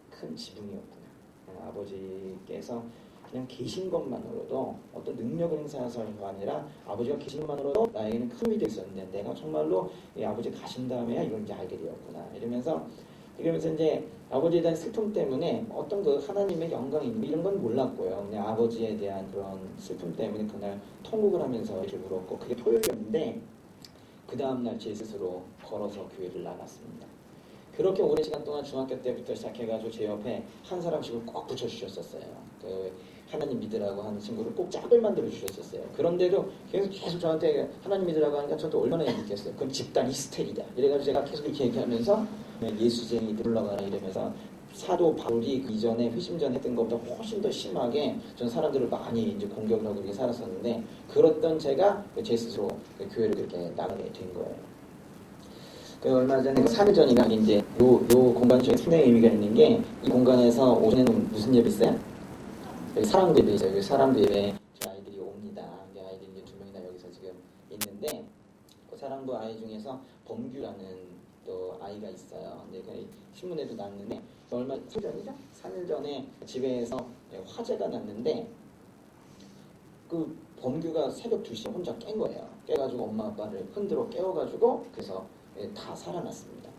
큰 지붕이었구나. 아버지께서 그냥 계신 것만으로도 어떤 능력을 행사하서가 아니라 아버지가 계신 것만으로도 나에게는 큰 위도 있었는데 내가 정말로 이 아버지 가신 다음에야 이걸 이제 알게 되었구나. 이러면서 이제 아버지에 대한 슬픔 때문에 어떤 그 하나님의 영광이 이런 건 몰랐고요. 그냥 아버지에 대한 그런 슬픔 때문에 그날 통곡을 하면서 이렇게 울었고 그게 토요일이었는데 그 다음날 제 스스로 걸어서 교회를 나갔습니다. 그렇게 오랜 시간 동안 중학교 때부터 시작해가지고 제 옆에 한 사람씩을 꼭 붙여주셨었어요. 그 하나님 믿으라고 하는 친구를 꼭 짝을 만들어 주셨었어요. 그런데도 계속 저한테 하나님 믿으라고 하니까 저도 얼마나 느꼈어요. 그건 집단 히스테리다. 이래가지고 제가 계속 이렇게 얘기하면서 예수쟁이들 올라가라 이러면서 사도 바울이 그 이전에 회심 전 했던 것보다 훨씬 더 심하게 전 사람들을 많이 이제 공격을 하고 이렇게 살았었는데 그랬던 제가 제 스스로 교회를 그렇게 나가게 된 거예요. 그 얼마 전에 3일 전인가 이제 요 공간 중에 상당히 의미가 있는 게 이 공간에서 오전에는 무슨 예배 있어요? 여기 사랑부 예배 있어요. 여기 사랑부 예배 저 아이들이 옵니다. 아이들이 이제 2명이나 여기서 지금 있는데 그 사랑부 아이 중에서 범규라는 또 아이가 있어요. 근데 그 신문에도 났는데 얼마 3일 전이죠? 3일 전에 집에서 화재가 났는데 그 범규가 새벽 2시에 혼자 깬 거예요. 깨가지고 엄마 아빠를 흔들어 깨워가지고 그래서 다 살아났습니다.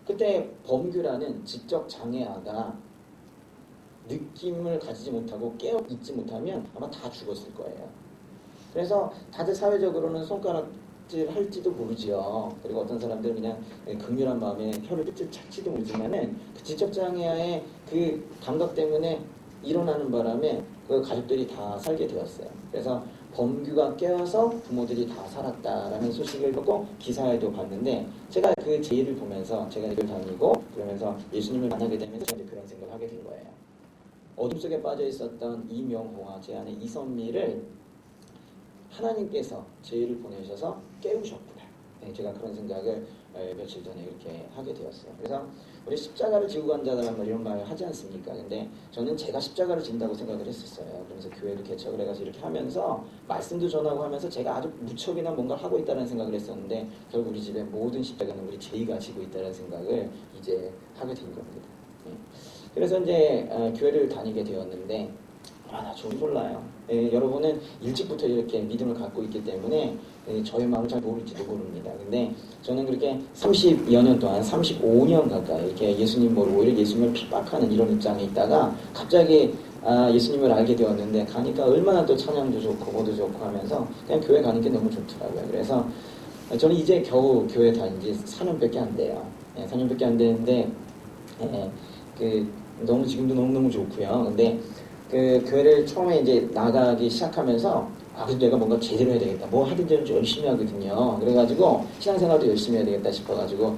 그때 범규라는 지적 장애아가 느낌을 가지지 못하고 깨어 있지 못하면 아마 다 죽었을 거예요. 그래서 다들 사회적으로는 손가락질 할지도 모르지요. 그리고 어떤 사람들은 그냥 극렬한 마음에 혀를 삐질 찰지도 모르지만은 그 지적 장애아의 그 감각 때문에 일어나는 바람에 그 가족들이 다 살게 되었어요. 그래서 범규가 깨어서 부모들이 다 살았다라는 소식을 듣고 기사에도 봤는데 제가 그 제의를 보면서 제가 이걸 다니고 그러면서 예수님을 만나게 되면서 저는 그런 생각을 하게 된 거예요. 어둠 속에 빠져 있었던 이명호와 제 아내 이선미를 하나님께서 제의를 보내셔서 깨우셨구나. 네, 제가 그런 생각을 며칠 전에 이렇게 하게 되었어요. 그래서 우리 십자가를 지고 간 자라는 말 이런 말을 하지 않습니까? 근데 저는 제가 십자가를 진다고 생각을 했었어요. 그래서 교회도 개척을 해가지고 이렇게 하면서 말씀도 전하고 하면서 제가 아주 무척이나 뭔가를 하고 있다는 생각을 했었는데 결국 우리 집의 모든 십자가는 우리 제의가 지고 있다는 생각을 이제 하게 된 겁니다. 네. 그래서 이제 교회를 다니게 되었는데 나 좀 몰라요. 여러분은 일찍부터 이렇게 믿음을 갖고 있기 때문에 저의 마음을 잘 모를지도 모릅니다. 근데 저는 그렇게 30여 년 동안 35년 가까이 이렇게 예수님 모르고 오히려 예수님을 핍박하는 이런 입장에 있다가 갑자기 예수님을 알게 되었는데 가니까 얼마나 또 찬양도 좋고 뭐도 좋고 하면서 그냥 교회 가는 게 너무 좋더라고요. 그래서 저는 이제 겨우 교회 다닌 지 4년밖에 안 돼요. 4년밖에 안 되는데 너무 지금도 너무너무 좋고요. 근데 그 교회를 처음에 이제 나가기 시작하면서 그래서 내가 뭔가 제대로 해야 되겠다. 뭐 하든지 좀 열심히 하거든요. 그래가지고 신앙생활도 열심히 해야 되겠다 싶어가지고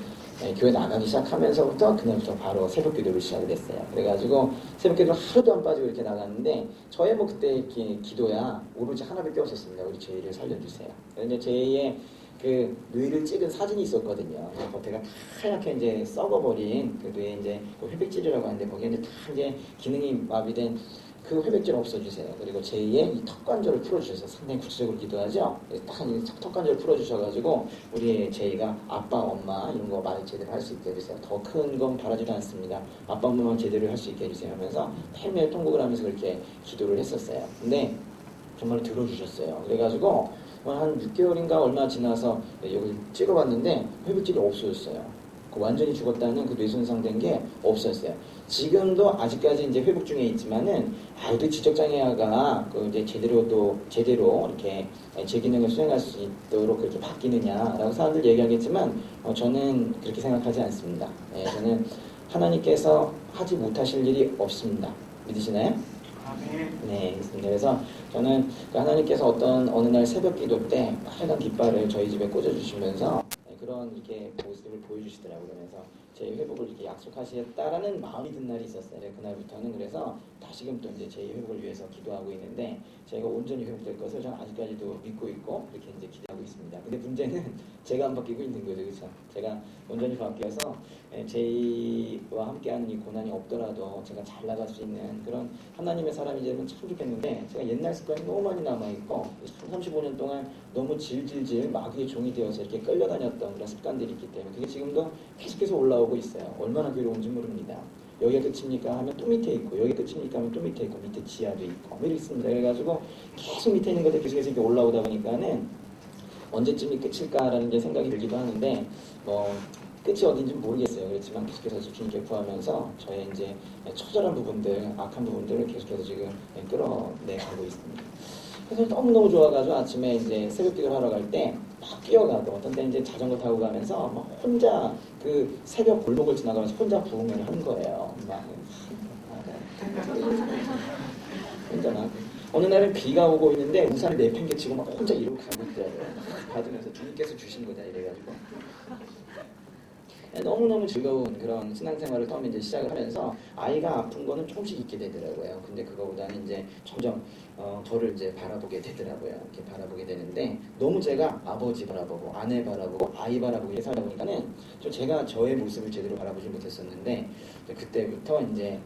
교회 나가기 시작하면서부터 그날부터 바로 새벽기도를 시작을 했어요. 그래가지고 새벽기도를 하루도 안 빠지고 이렇게 나갔는데 저의 뭐 그때 이렇게 기도야 오로지 하나밖에 없었습니다. 우리 제이를 살려주세요. 그런데 제이의 그 뇌를 찍은 사진이 있었거든요. 겉에가 하얗게 이제 썩어버린 그 뇌에 이제 그 회백질이라고 하는데 거기에 이제 다 이제 기능이 마비된 그 회백질 없어주세요. 그리고 제2의 이 턱관절을 풀어주셔서 상당히 구체적으로 기도하죠. 딱 턱관절을 풀어주셔가지고 우리 제이가 아빠, 엄마 이런 거 말 제대로 할 수 있게 해주세요. 더 큰 건 바라지도 않습니다. 아빠, 엄마만 제대로 할 수 있게 해주세요 하면서 매일매일 통곡을 하면서 그렇게 기도를 했었어요. 근데 정말 들어주셨어요. 그래가지고 한 6개월인가 얼마 지나서 여기 찍어봤는데 회백질이 없어졌어요. 완전히 죽었다는 그 뇌손상된 게 없었어요. 지금도 아직까지 이제 회복 중에 있지만은 그 지적장애아가 그 이제 제대로 이렇게 제 기능을 수행할 수 있도록 그렇게 바뀌느냐라고 사람들 얘기하겠지만 저는 그렇게 생각하지 않습니다. 저는 하나님께서 하지 못하실 일이 없습니다. 믿으시나요? 네, 있습니다. 그래서 저는 그 하나님께서 어느 날 새벽 기도 때 빨간 깃발을 저희 집에 꽂아주시면서 그런 이렇게 모습을 보여주시더라고요. 그래서 제 회복을 이렇게 약속하시겠다라는 마음이 든 날이 있었어요. 그날부터는 그래서 다시금 또 이제 제 회복을 위해서 기도하고 있는데 제가 온전히 회복될 것을 저는 아직까지도 믿고 있고 그렇게 이제 기대하고 있습니다. 근데 문제는 제가 안 바뀌고 있는 거죠, 그렇죠? 제가 온전히 바뀌어서 제이와 함께하는 이 고난이 없더라도 제가 잘 나갈 수 있는 그런 하나님의 사람이 되면 참 좋겠는데 제가 옛날 습관이 너무 많이 남아있고 35년 동안 너무 질질질 마귀의 종이 되어서 이렇게 끌려다녔던 그런 습관들이 있기 때문에 그게 지금도 계속해서 올라오고 있어요. 얼마나 괴로운지 모릅니다. 여기가 끝입니까 하면 또 밑에 있고 여기가 끝입니까 하면 또 밑에 있고 밑에 지하도 있고 뭐 이렇습니다. 그래가지고 계속 밑에 있는 것들 계속해서 이렇게 올라오다 보니까는 언제쯤이 끝일까라는 게 생각이 들기도 하는데 뭐 끝이 어딘지 모르겠어요. 그렇지만 계속해서 주님께 구하면서 저의 이제 처절한 부분들, 악한 부분들을 계속해서 지금 끌어내가고 있습니다. 그래서 너무너무 좋아가지고 아침에 이제 새벽기도를 하러 갈 때 막 뛰어가고 어떤 때 이제 자전거 타고 가면서 막 혼자 그 새벽 골목을 지나가면서 혼자 부흥회를 하는 거예요. 막 혼자 막 어느 날은 비가 오고 있는데 우산을 내팽개치고 막 혼자 이러고 가고 있더라고요. 받으면서 주님께서 주신 거다 이래가지고 너무너무 즐거운 그런 신앙생활을 처음에 이제 시작을 하면서 아이가 아픈 거는 조금씩 있게 되더라고요. 근데 그거보다는 이제 점점 저를 이제 바라보게 되더라고요. 이렇게 바라보게 되는데 너무 제가 아버지 바라보고 아내 바라보고 아이 바라보고 이렇게 살다 보니까는 좀 제가 저의 모습을 제대로 바라보지 못했었는데 그때부터 이제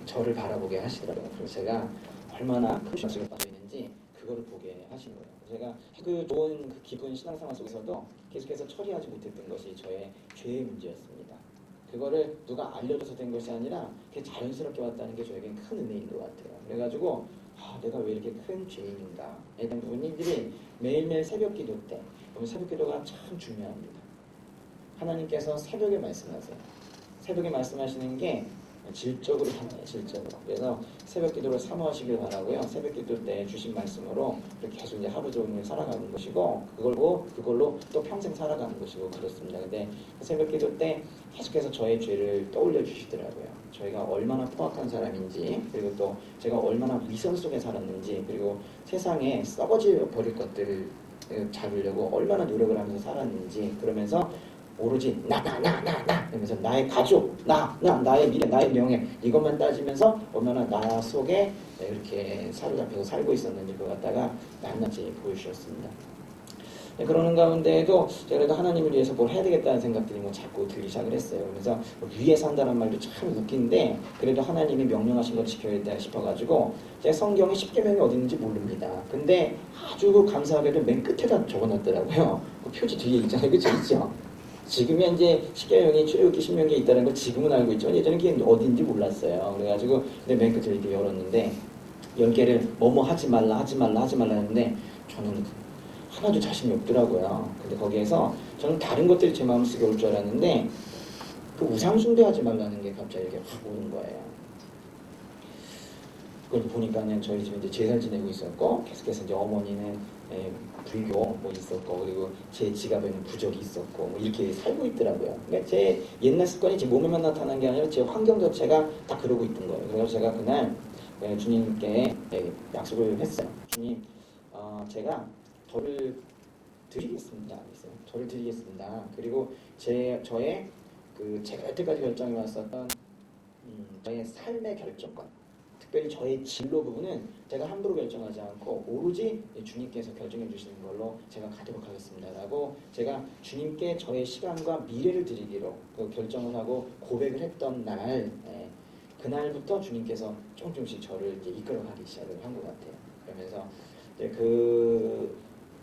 저를 바라보게 하시더라고요. 그래서 제가 얼마나 큰 신앙생활에 빠져 있는지 그거를 보게 하시는 거예요. 제가 그 좋은 그 기쁜 신앙생활 속에서도 계속해서 처리하지 못했던 것이 저의 죄의 문제였습니다. 그거를 누가 알려줘서 된 것이 아니라 그게 자연스럽게 왔다는 게 저에겐 큰 은혜인 것 같아요. 그래가지고 내가 왜 이렇게 큰 죄인인가에 대한 부분들이 매일매일 새벽 기도 때 새벽 기도가 참 중요합니다. 하나님께서 새벽에 말씀하세요. 새벽에 말씀하시는 게 질적으로 하네요. 질적으로. 그래서 새벽 기도를 사모하시길 바라고요. 새벽 기도 때 주신 말씀으로 이렇게 계속 이제 하루 종일 살아가는 것이고 그걸로 또 평생 살아가는 것이고 그렇습니다. 근데 새벽 기도 때 계속해서 저의 죄를 떠올려 주시더라고요. 저희가 얼마나 포악한 사람인지, 그리고 또 제가 얼마나 위선 속에 살았는지, 그리고 세상에 썩어져 버릴 것들을 잡으려고 얼마나 노력을 하면서 살았는지, 그러면서 오로지 나 이러면서 나의 가족, 나의 미래, 나의 명예 이것만 따지면서 얼마나 나 속에 이렇게 사로잡혀서 살고 있었는지 그걸 갖다가 낱낱이 보여주셨습니다. 그러는 가운데에도 제가 그래도 하나님을 위해서 뭘 해야 되겠다는 생각들이 뭐 자꾸 들기 시작을 했어요. 그래서 위에 산다는 말도 참 웃긴데 그래도 하나님이 명령하신 걸 지켜야겠다 싶어가지고 제가 성경에 10계명이 어디 있는지 모릅니다. 근데 아주 감사하게도 맨 끝에다 적어놨더라고요. 그 표지 뒤에 있잖아요. 그쵸? 있죠? 지금이 이제 10계명이 출애굽기 신명기에 있다는 걸 지금은 알고 있죠. 예전에 그게 어딘지 몰랐어요. 그래가지고 맨 끝을 이렇게 열었는데 10개를 뭐뭐 하지 말라 했는데 저는 하나도 자신이 없더라고요. 근데 거기에서 저는 다른 것들이 제 마음속에 올 줄 알았는데 그 우상 숭배하지 말라는 게 갑자기 이렇게 확 오는 거예요. 그걸 보니까는 저희 집에 이제 제사를 지내고 있었고 계속해서 이제 어머니는 불교 뭐 있었고 그리고 제 지갑에는 부적이 있었고 뭐 이렇게 살고 있더라고요. 그러니까 제 옛날 습관이 제 몸에만 나타난 게 아니라 제 환경 자체가 다 그러고 있던 거예요. 그래서 제가 그날 주님께 약속을 했어요. 주님, 제가 저를 드리겠습니다. 저를 드리겠습니다. 그리고 저의 제가 여태까지 결정해 왔었던 저의 삶의 결정권, 특별히 저의 진로 부분은 제가 함부로 결정하지 않고 오로지 주님께서 결정해 주시는 걸로 제가 가도록 하겠습니다. 라고 제가 주님께 저의 시간과 미래를 드리기로 결정을 하고 고백을 했던 날, 그날부터 주님께서 조금씩 저를 이제 이끌어가기 시작을 한 것 같아요. 그러면서 이제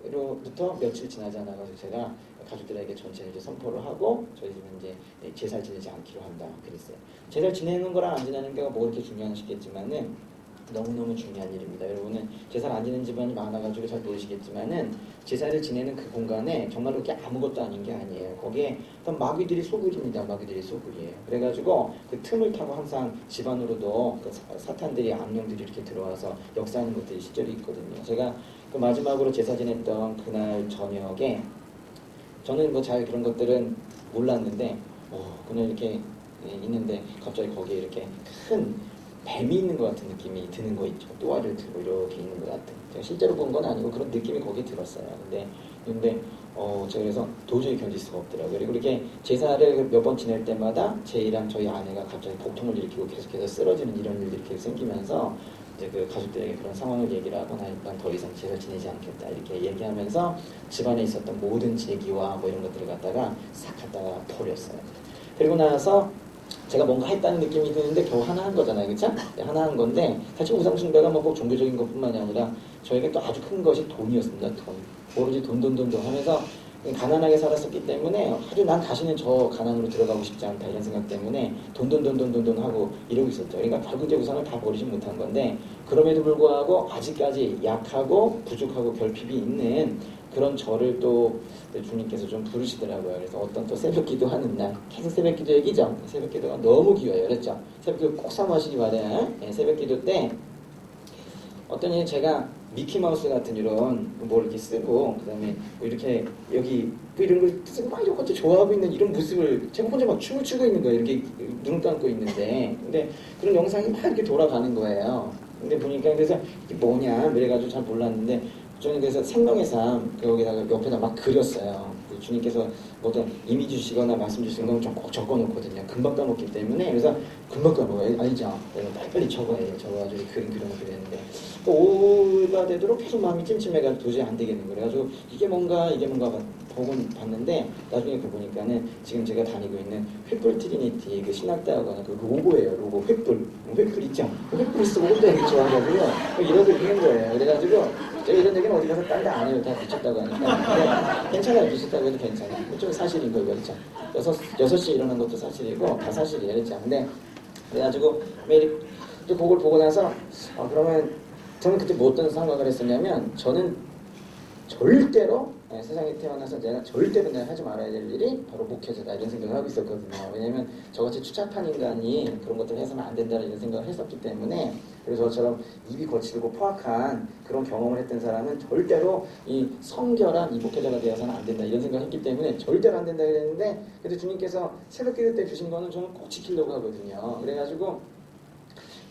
그로부터 며칠 지나지 않아가지고 제가 가족들에게 전체를 이제 선포를 하고 저희 집은 이제 제사를 지내지 않기로 한다 그랬어요. 제사를 지내는 거랑 안 지내는 게가 뭐 그렇게 중요하시겠지만은 너무너무 중요한 일입니다. 여러분은 제사를 안 지내는 집안이 많아가지고 잘 모르시겠지만은 제사를 지내는 그 공간에 정말로 그게 아무것도 아닌 게 아니에요. 거기에 어떤 마귀들이 소굴입니다. 마귀들이 소굴이에요. 그래가지고 그 틈을 타고 항상 집안으로도 그 사탄들이 악령들이 이렇게 들어와서 역사하는 것들이 실제로 있거든요. 제가 그 마지막으로 제사 지냈던 그날 저녁에 저는 뭐 잘 그런 것들은 몰랐는데 그날 이렇게 있는데 갑자기 거기에 이렇게 큰 뱀이 있는 것 같은 느낌이 드는 거 있죠. 또아를 들고 이렇게 있는 것 같은. 제가 실제로 본 건 아니고 그런 느낌이 거기에 들었어요. 근데 제가 그래서 도저히 견딜 수가 없더라고요. 그리고 이렇게 제사를 몇 번 지낼 때마다 제이랑 저희 아내가 갑자기 복통을 일으키고 계속해서 쓰러지는 이런 일들이 계속 생기면서 이제 그 가족들에게 그런 상황을 얘기를 하고 난 더 이상 제사 지내지 않겠다 이렇게 얘기하면서 집안에 있었던 모든 제기와 뭐 이런 것들을 갖다가 싹 갖다가 버렸어요. 그리고 나서 제가 뭔가 했다는 느낌이 드는데 겨우 하나 한 거잖아요. 그쵸? 하나 한 건데 사실 우상숭배가 뭐 꼭 종교적인 것뿐만이 아니라 저에게 또 아주 큰 것이 돈이었습니다. 돈. 오로지 돈 하면서 가난하게 살았었기 때문에 아주 난 다시는 저 가난으로 들어가고 싶지 않다 이런 생각 때문에 돈 하고 이러고 있었죠. 그러니까 결국 제 우상을 다 버리지 못한 건데 그럼에도 불구하고 아직까지 약하고 부족하고 결핍이 있는 그런 저를 또 주님께서 좀 부르시더라고요. 그래서 어떤 또 새벽 기도하는 날 계속 새벽 기도 얘기죠. 새벽 기도가 너무 귀해요. 그랬죠. 새벽 기도 꼭 사모하시기 바래요. 새벽 기도 때 어떤 일 제가 미키마우스 같은 이런 뭘 이렇게 쓰고 그다음에 뭐 이렇게 여기 뭐 이런 걸 쓰고 막 이런 것도 좋아하고 있는 이런 모습을 제가 혼자 막 춤을 추고 있는 거예요. 이렇게 눈을 감고 있는데 근데 그런 영상이 막 이렇게 돌아가는 거예요. 근데 보니까 그래서 이게 뭐냐 그래가지고 잘 몰랐는데 저는 그래서 생명의 삶 여기다가 옆에다 막 그렸어요. 주님께서 어떤 이미 주시거나 말씀 주시는 건 좀 꼭 적어놓거든요. 금방 까먹기 때문에 그래서 금방 까먹어요. 알죠? 빨리 적어가지고 그림 그려놓게 되는데 또 오후가 되도록 계속 마음이 찜찜해가지고 도저히 안 되겠는 거예요. 그래가지고 이게 뭔가 보곤 봤는데 나중에 그 보니까는 지금 제가 다니고 있는 횃불 트리니티 그 신학대학원 그 로고예요. 로고 횃불 있죠? 횃불 쓰고 혼자 이렇게 좋아하고요. 이러고 있는 거예요. 그래가지고 제가 이런 얘기는 어디 가서 딴 데 안 해요. 다 미쳤다고 하니까. 근데 괜찮아요. 미쳤다고 해도 괜찮아요. 좀 사실인 거예요. 그렇죠? 6시에 일어난 것도 사실이고 다 사실이에요. 그렇죠? 근데 그래가지고 매일 또 그걸 보고 나서 그러면 저는 그때 뭐 어떤 생각을 했었냐면 저는 절대로 세상에 태어나서 내가 절대 그냥 하지 말아야 될 일이 바로 목회자다 이런 생각을 하고 있었거든요. 왜냐면 저같이 추잡한 인간이 그런 것들을 해서는 안 된다 이런 생각을 했었기 때문에, 그래서 저처럼 입이 거칠고 포악한 그런 경험을 했던 사람은 절대로 이 성결한 이 목회자가 되어서는 안 된다 이런 생각을 했기 때문에 절대로 안 된다 그랬는데, 그래도 주님께서 새벽기도 때 주신 거는 저는 꼭 지키려고 하거든요. 그래가지고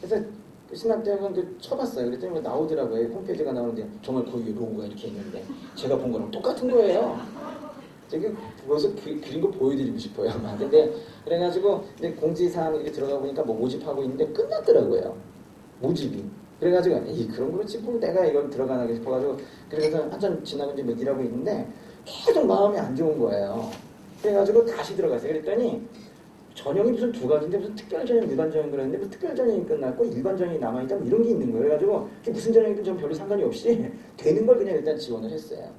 그래서 신학대학원 쳐봤어요. 그랬더니 뭐 나오더라고요. 홈페이지가 나오는데 정말 거기 로고가 이렇게 있는데 제가 본 거랑 똑같은 거예요. 제가 그래서 그린 거 보여드리고 싶어요. 아마. 근데 그래가지고 이제 공지사항 이렇게 들어가 보니까 뭐 모집하고 있는데 끝났더라고요. 모집이. 그래가지고 에이 그런 거지 뭐 내가 이걸 들어가나 싶어가지고, 그래서 한참 지나고 이제 뭐 일하고 있는데 계속 마음이 안 좋은 거예요. 그래가지고 다시 들어갔어요. 그랬더니 전형이 무슨 두 가지인데 무슨 특별 전형, 일반 전형 그랬는데 뭐 특별 전형이 끝났고 일반 전형이 남아있다 뭐 이런 게 있는 거예요. 그래가지고 무슨 전형이든 전 별로 상관이 없이 되는 걸 그냥 일단 지원을 했어요.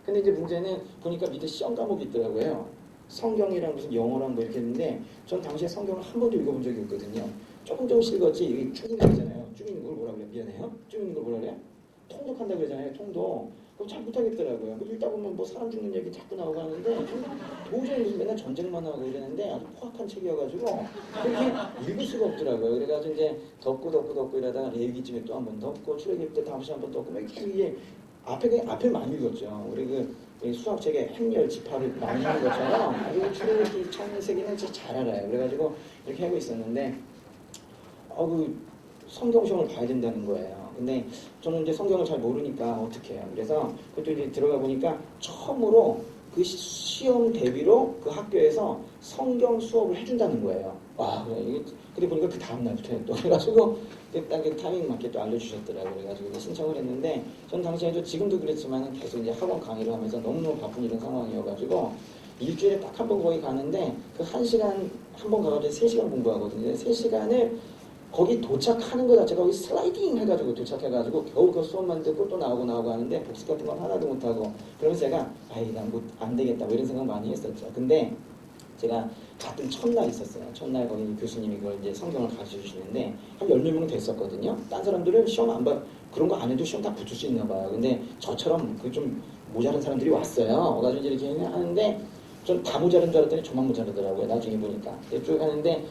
근데 이제 문제는 보니까 밑에 시험 과목이 있더라고요. 성경이랑 무슨 영어랑 뭐 이렇게 했는데 전 당시에 성경을 한 번도 읽어본 적이 없거든요. 조금씩 읽었지. 이게 쭉 있는 거잖아요. 쭉 있는 걸 뭐라 그래요? 미안해요. 쭉 있는 걸 뭐라 그래요? 통독한다 그러잖아요. 통독. 그럼 잘 못하겠더라고요. 읽다 보면 뭐 사람 죽는 얘기 자꾸 나오고 하는데 도저히 무슨 맨날 전쟁만 하고 이러는데 아주 포악한 책이어가지고 그렇게 읽을 수가 없더라고요. 그래가지고 이제 덮고 이러다가 레위기쯤에 또 한 번 덮고 출애굽기 때 다시 한 번 덮고 막 이게 앞에 많이 읽었죠. 우리 그 수학책에 행렬 지파를 많이 읽는 것처럼 그리고 출애굽기 창세기는 진짜 잘 알아요. 그래가지고 이렇게 하고 있었는데 그 성경 시험을 봐야 된다는 거예요. 근데 저는 이제 성경을 잘 모르니까 어떻게 해요. 그래서 그것도 이제 들어가 보니까 처음으로 그 시험 대비로 그 학교에서 성경 수업을 해준다는 거예요. 와, 근데 보니까 그 다음날부터 또 그래가지고 딱 그 타이밍 맞게 또 알려주셨더라고요. 그래가지고 이제 신청을 했는데 전 당시에도 지금도 그랬지만 계속 이제 학원 강의를 하면서 너무너무 바쁜 이런 상황이어가지고 일주일에 딱 한 번 거기 가는데 그 1시간 한 번 가가지고 3시간 공부하거든요. 3시간을 거기 도착하는 거 자체가 거기 슬라이딩 해가지고 도착해가지고 겨우 그 수업만 듣고 또 나오고 하는데 복습 같은 건 하나도 못하고, 그러면서 제가 난 안 되겠다 뭐 이런 생각 많이 했었죠. 근데 제가 같은 첫날 있었어요. 첫날 거기 교수님이 그걸 이제 성경을 가르쳐 주시는데 한 10명 됐었거든요. 딴 사람들은 시험 안 봐, 그런 거 안 해도 시험 다 붙을 수 있나 봐요. 근데 저처럼 그 좀 모자란 사람들이 왔어요. 와가지고 이렇게 하는데 전 다 모자란 줄 알았더니 저만 모자르더라고요. 나중에 보니까. 쭉 하는데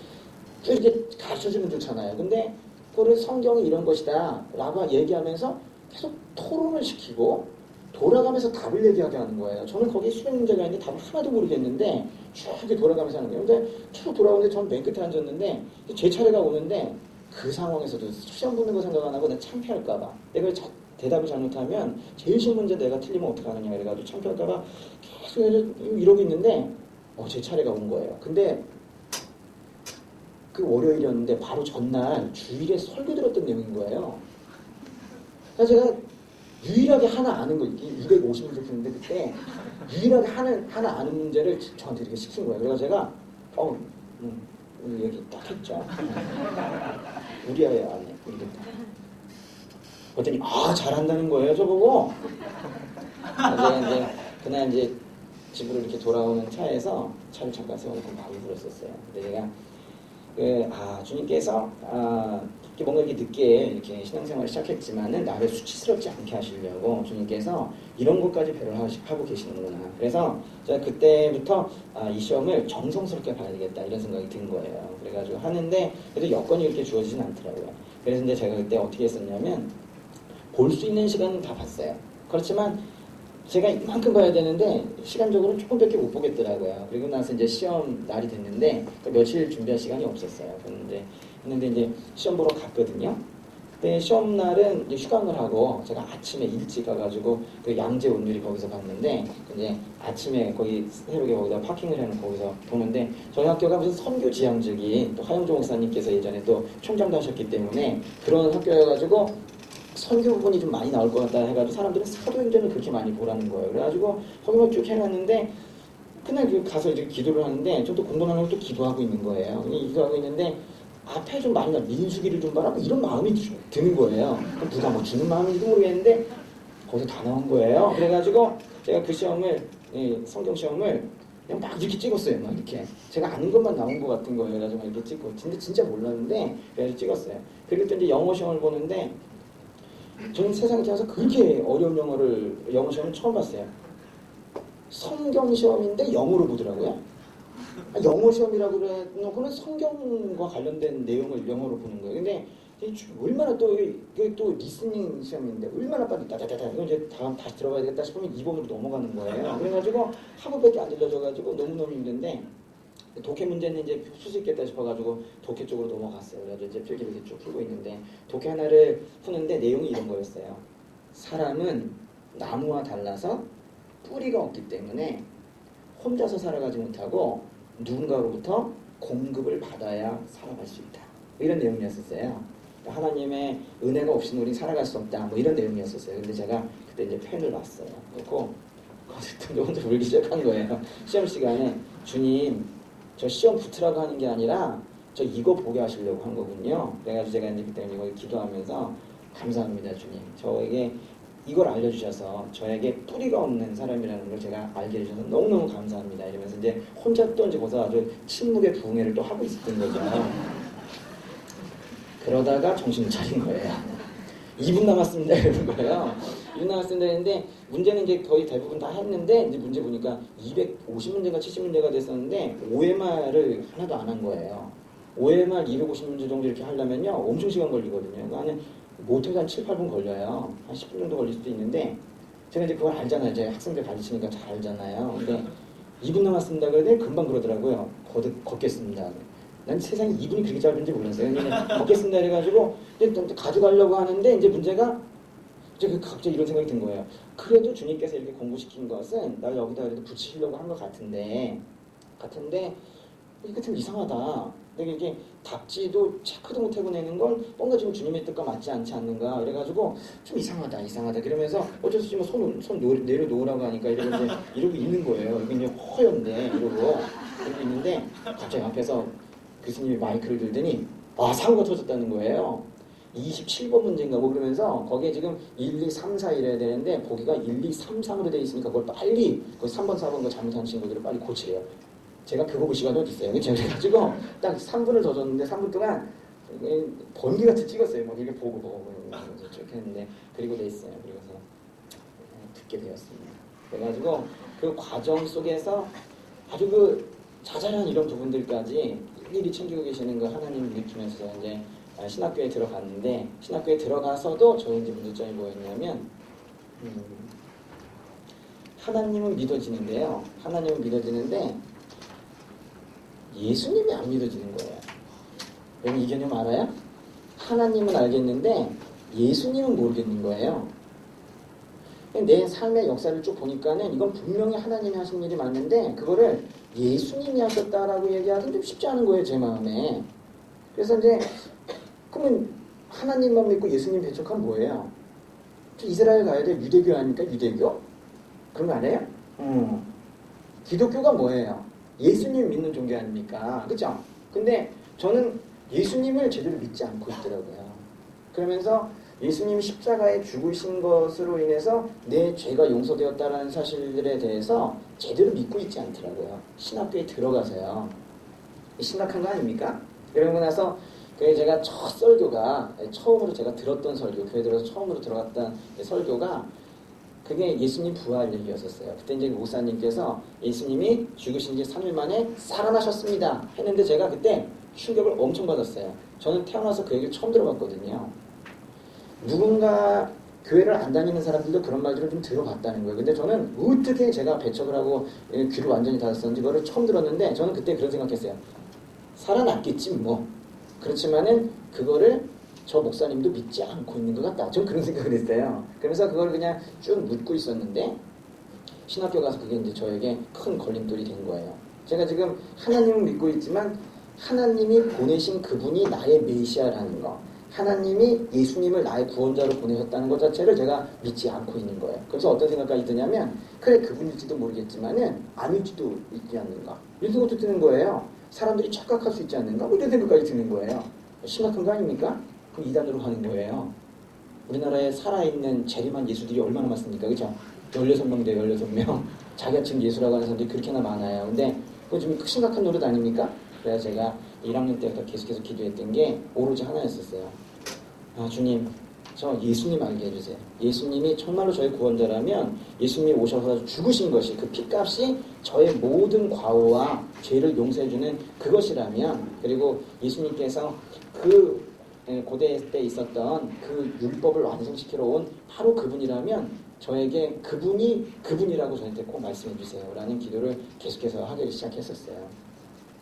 쭉 이렇게 가르쳐주면 좋잖아요. 근데 그거를 성경이 이런 것이다 라고 얘기하면서 계속 토론을 시키고 돌아가면서 답을 얘기하게 하는 거예요. 저는 거기 수백 문제가 있는데 답을 하나도 모르겠는데 쭉 이렇게 돌아가면서 하는 거예요. 근데 쭉 돌아오는데 전 맨 끝에 앉았는데 제 차례가 오는데 그 상황에서도 시험 보는 거 생각 안 하고 내가 창피할까 봐, 내가 대답을 잘못하면 제일 쉬운 문제 내가 틀리면 어떡하느냐 그래가지고 창피할까 봐 계속 이러고 있는데 제 차례가 온 거예요. 근데 그 월요일이었는데 바로 전날 주일에 설교 들었던 내용인 거예요. 그래서 제가 유일하게 하나 아는 거, 250문제 푸는데 그때 유일하게 하나 아는 문제를 저한테 이렇게 시킨 거예요. 그래서 제가 여기 딱 했죠. 우리 아이 안에 이렇게 딱. 그랬더니 잘한다는 거예요, 저보고. 제가 이제 그날 이제 집으로 이렇게 돌아오는 차에서 차를 잠깐 세워놓고 막 울었었어요. 근데 제가 주님께서 이렇게 뭔가 이렇게 늦게 이렇게 신앙생활을 시작했지만은 나를 수치스럽지 않게 하시려고 주님께서 이런 것까지 배려를 하고 계시는구나. 그래서 제가 그때부터 이 시험을 정성스럽게 봐야 되겠다 이런 생각이 든 거예요. 그래가지고 하는데 그래도 여건이 이렇게 주어지진 않더라고요. 그래서 이제 제가 그때 어떻게 했었냐면 볼 수 있는 시간은 다 봤어요. 그렇지만 제가 이만큼 봐야 되는데 시간적으로는 조금밖에 못 보겠더라고요. 그리고 나서 이제 시험 날이 됐는데 며칠 준비할 시간이 없었어요. 그런데 이제 시험 보러 갔거든요. 그때 시험 날은 이제 휴강을 하고 제가 아침에 일찍 가가지고 그 양재 온누리 거기서 봤는데 이제 아침에 거기 새롭게 거기다 파킹을 해놓은 거기서 보는데 저희 학교가 무슨 선교 지향적인 또 하영종 목사님께서 예전에 또 총장도 하셨기 때문에 그런 학교여가지고 선교 부분이 좀 많이 나올 것 같다 해가지고 사람들은 사도행전을 그렇게 많이 보라는 거예요. 그래가지고 거기만 쭉 해놨는데 그날 가서 이제 기도를 하는데 좀 또 공부하려고 또 기도하고 있는 거예요. 기도하고 있는데 앞에 좀 많이 민수기를 좀 봐라 이런 마음이 드는 거예요. 누가 뭐 주는 마음인지도 모르겠는데 거기서 다 나온 거예요. 그래가지고 제가 그 시험을 성경 시험을 그냥 막 이렇게 찍었어요. 막 이렇게 제가 아는 것만 나온 것 같은 거예요. 그래가지고 막 이렇게 찍고 근데 진짜 몰랐는데 그래서 찍었어요. 그리고 또 이제 영어 시험을 보는데 저는 세상에 태어나서 그렇게 어려운 영어 시험을 처음 봤어요. 성경 시험인데 영어로 보더라고요. 영어 시험이라고 그래놓고는 성경과 관련된 내용을 영어로 보는 거예요. 근데 얼마나 또 이게 또 리스닝 시험인데 얼마나 빨리 따다다다 이거 이제 다시 들어가야 되겠다 싶으면 2번으로 넘어가는 거예요. 그래가지고 하루밖에 안 들려줘가지고 너무너무 힘든데 독해 문제는 이제 풀 수 있겠다 싶어가지고 독해 쪽으로 넘어갔어요. 그래서 이제 필기를 이렇게 쭉 풀고 있는데 독해 하나를 푸는데 내용이 이런 거였어요. 사람은 나무와 달라서 뿌리가 없기 때문에 혼자서 살아가지 못하고 누군가로부터 공급을 받아야 살아갈 수 있다. 이런 내용이었었어요. 그러니까 하나님의 은혜가 없이는 우리 살아갈 수 없다. 뭐 이런 내용이었었어요. 근데 제가 그때 이제 펜을 놨어요. 그리고 거기서 혼자 울기 시작한 거예요. 시험 시간에 주님 저 시험 붙으라고 하는 게 아니라 저 이거 보게 하시려고 한 거군요. 그래가지고 제가 이제 그때 이거 기도하면서 감사합니다 주님. 저에게 이걸 알려주셔서 저에게 뿌리가 없는 사람이라는 걸 제가 알게 해주셔서 너무너무 감사합니다. 이러면서 이제 혼자 또 이제 거기서 아주 침묵의 부흥회를 또 하고 있었던 거죠. 그러다가 정신을 차린 거예요. 2분 남았습니다. 이러는 거예요. 2분 남았습니다. 했는데 문제는 이제 거의 대부분 다 했는데 이제 문제 보니까 250문제가 70문제가 됐었는데 OMR을 하나도 안 한 거예요. OMR 250문제 정도 이렇게 하려면요. 엄청 시간 걸리거든요. 나는 못해도 한 7, 8분 걸려요. 한 10분 정도 걸릴 수도 있는데 제가 이제 그걸 알잖아요. 이제 학생들 가르치니까 잘 알잖아요. 근데 2분 남았습니다. 그런데 금방 그러더라고요. 걷겠습니다. 난 세상에 2분이 그렇게 짧은지 몰랐어요. 그냥 걷겠습니다. 해가지고 이제 가져가려고 하는데 이제 문제가 이제 갑자기 이런 생각이 든 거예요. 그래도 주님께서 이렇게 공부시킨 것은 날 여기다 그래도 붙이려고 한 것 같은데 이게 좀 이상하다. 내가 이게 답지도 체크도 못하고 내는 걸 뭔가 지금 주님의 뜻과 맞지 않지 않는가. 그래가지고 좀 이상하다. 그러면서 어쩔 수 없이 손 내려놓으라고 하니까 이러고 있는 거예요. 이게 이제 허연데 이러고 있는데 갑자기 앞에서 교수님이 마이크를 들더니 사고가 터졌다는 거예요. 27번 문제인가 뭐 그러면서 거기에 지금 1, 2, 3, 4 이래야 되는데 보기가 1, 2, 3, 3으로 돼 있으니까 그걸 빨리 그 3번, 4번 거 잘못한 친구들을 빨리 고치래요. 제가 그거 볼 시간이 어디 있어요. 그래가지고 딱 3분을 더 줬는데 3분 동안 번개같이 찍었어요. 막 이렇게 보고 쭉 했는데 그리고 돼 있어요. 그래서 듣게 되었습니다. 그래가지고 그 과정 속에서 아주 그 자잘한 이런 부분들까지 일일이 챙기고 계시는 그 하나님을 느끼면서 이제 신학교에 들어갔는데 신학교에 들어가서도 저희 이제 문제점이 뭐였냐면 하나님은 믿어지는데요. 하나님은 믿어지는데 예수님이 안 믿어지는 거예요. 여러분 이 개념 알아요? 하나님은 알겠는데 예수님은 모르겠는 거예요. 내 삶의 역사를 쭉 보니까는 이건 분명히 하나님이 하신 일이 맞는데 그거를 예수님이 하셨다라고 얘기하기는 좀 쉽지 않은 거예요. 제 마음에. 그래서 이제 그러면 하나님만 믿고 예수님 배척하면 뭐예요? 이스라엘 가야 돼. 유대교 아닙니까? 유대교? 그런 거 아니에요? 기독교가 뭐예요? 예수님 믿는 종교 아닙니까? 그죠? 근데 저는 예수님을 제대로 믿지 않고 있더라고요. 그러면서 예수님이 십자가에 죽으신 것으로 인해서 내 죄가 용서되었다는 사실들에 대해서 제대로 믿고 있지 않더라고요. 신학교에 들어가서요. 심각한 거 아닙니까? 그러고 나서 제가 첫 설교가 처음으로 제가 들었던 설교, 교회 들어서 처음으로 들어갔던 설교가 그게 예수님 부활 얘기였었어요. 그때 이제 목사님께서 예수님이 죽으신 지 3일 만에 살아나셨습니다 했는데 제가 그때 충격을 엄청 받았어요. 저는 태어나서 그 얘기를 처음 들어봤거든요. 누군가 교회를 안 다니는 사람들도 그런 말들을 좀 들어봤다는 거예요. 근데 저는 어떻게 제가 배척을 하고 귀를 완전히 닫았었는지 그거를 처음 들었는데 저는 그때 그런 생각했어요. 살아났겠지 뭐. 그렇지만은 그거를 저 목사님도 믿지 않고 있는 것 같다. 전 그런 생각을 했어요. 그러면서 그걸 그냥 쭉 묻고 있었는데 신학교 가서 그게 이제 저에게 큰 걸림돌이 된 거예요. 제가 지금 하나님을 믿고 있지만 하나님이 보내신 그분이 나의 메시아라는 거, 하나님이 예수님을 나의 구원자로 보내셨다는 것 자체를 제가 믿지 않고 있는 거예요. 그래서 어떤 생각까지 드냐면 그래 그분일지도 모르겠지만은 아닐지도 있지 않는가 이런 생각도 드는 거예요. 사람들이 착각할 수 있지 않는가 뭐 이런 생각까지 드는 거예요. 심각한 거 아닙니까? 그럼 이단으로 가는 거예요. 우리나라에 살아있는 재림한 예수들이 얼마나 많습니까? 그죠? 16명 대 16명. 자기가 지금 예수라고 하는 사람들이 그렇게나 많아요. 근데 그거 좀 심각한 노릇 아닙니까? 그래서 제가 1학년 때부터 계속해서 기도했던 게 오로지 하나였었어요. 주님, 저 예수님 알게 해주세요. 예수님이 정말로 저의 구원자라면 예수님이 오셔서 죽으신 것이 그 피값이 저의 모든 과오와 죄를 용서해주는 그것이라면, 그리고 예수님께서 그 고대 때 있었던 그 율법을 완성시키러 온 바로 그분이라면 저에게 그분이라고 저한테 꼭 말씀해 주세요 라는 기도를 계속해서 하기 시작했었어요.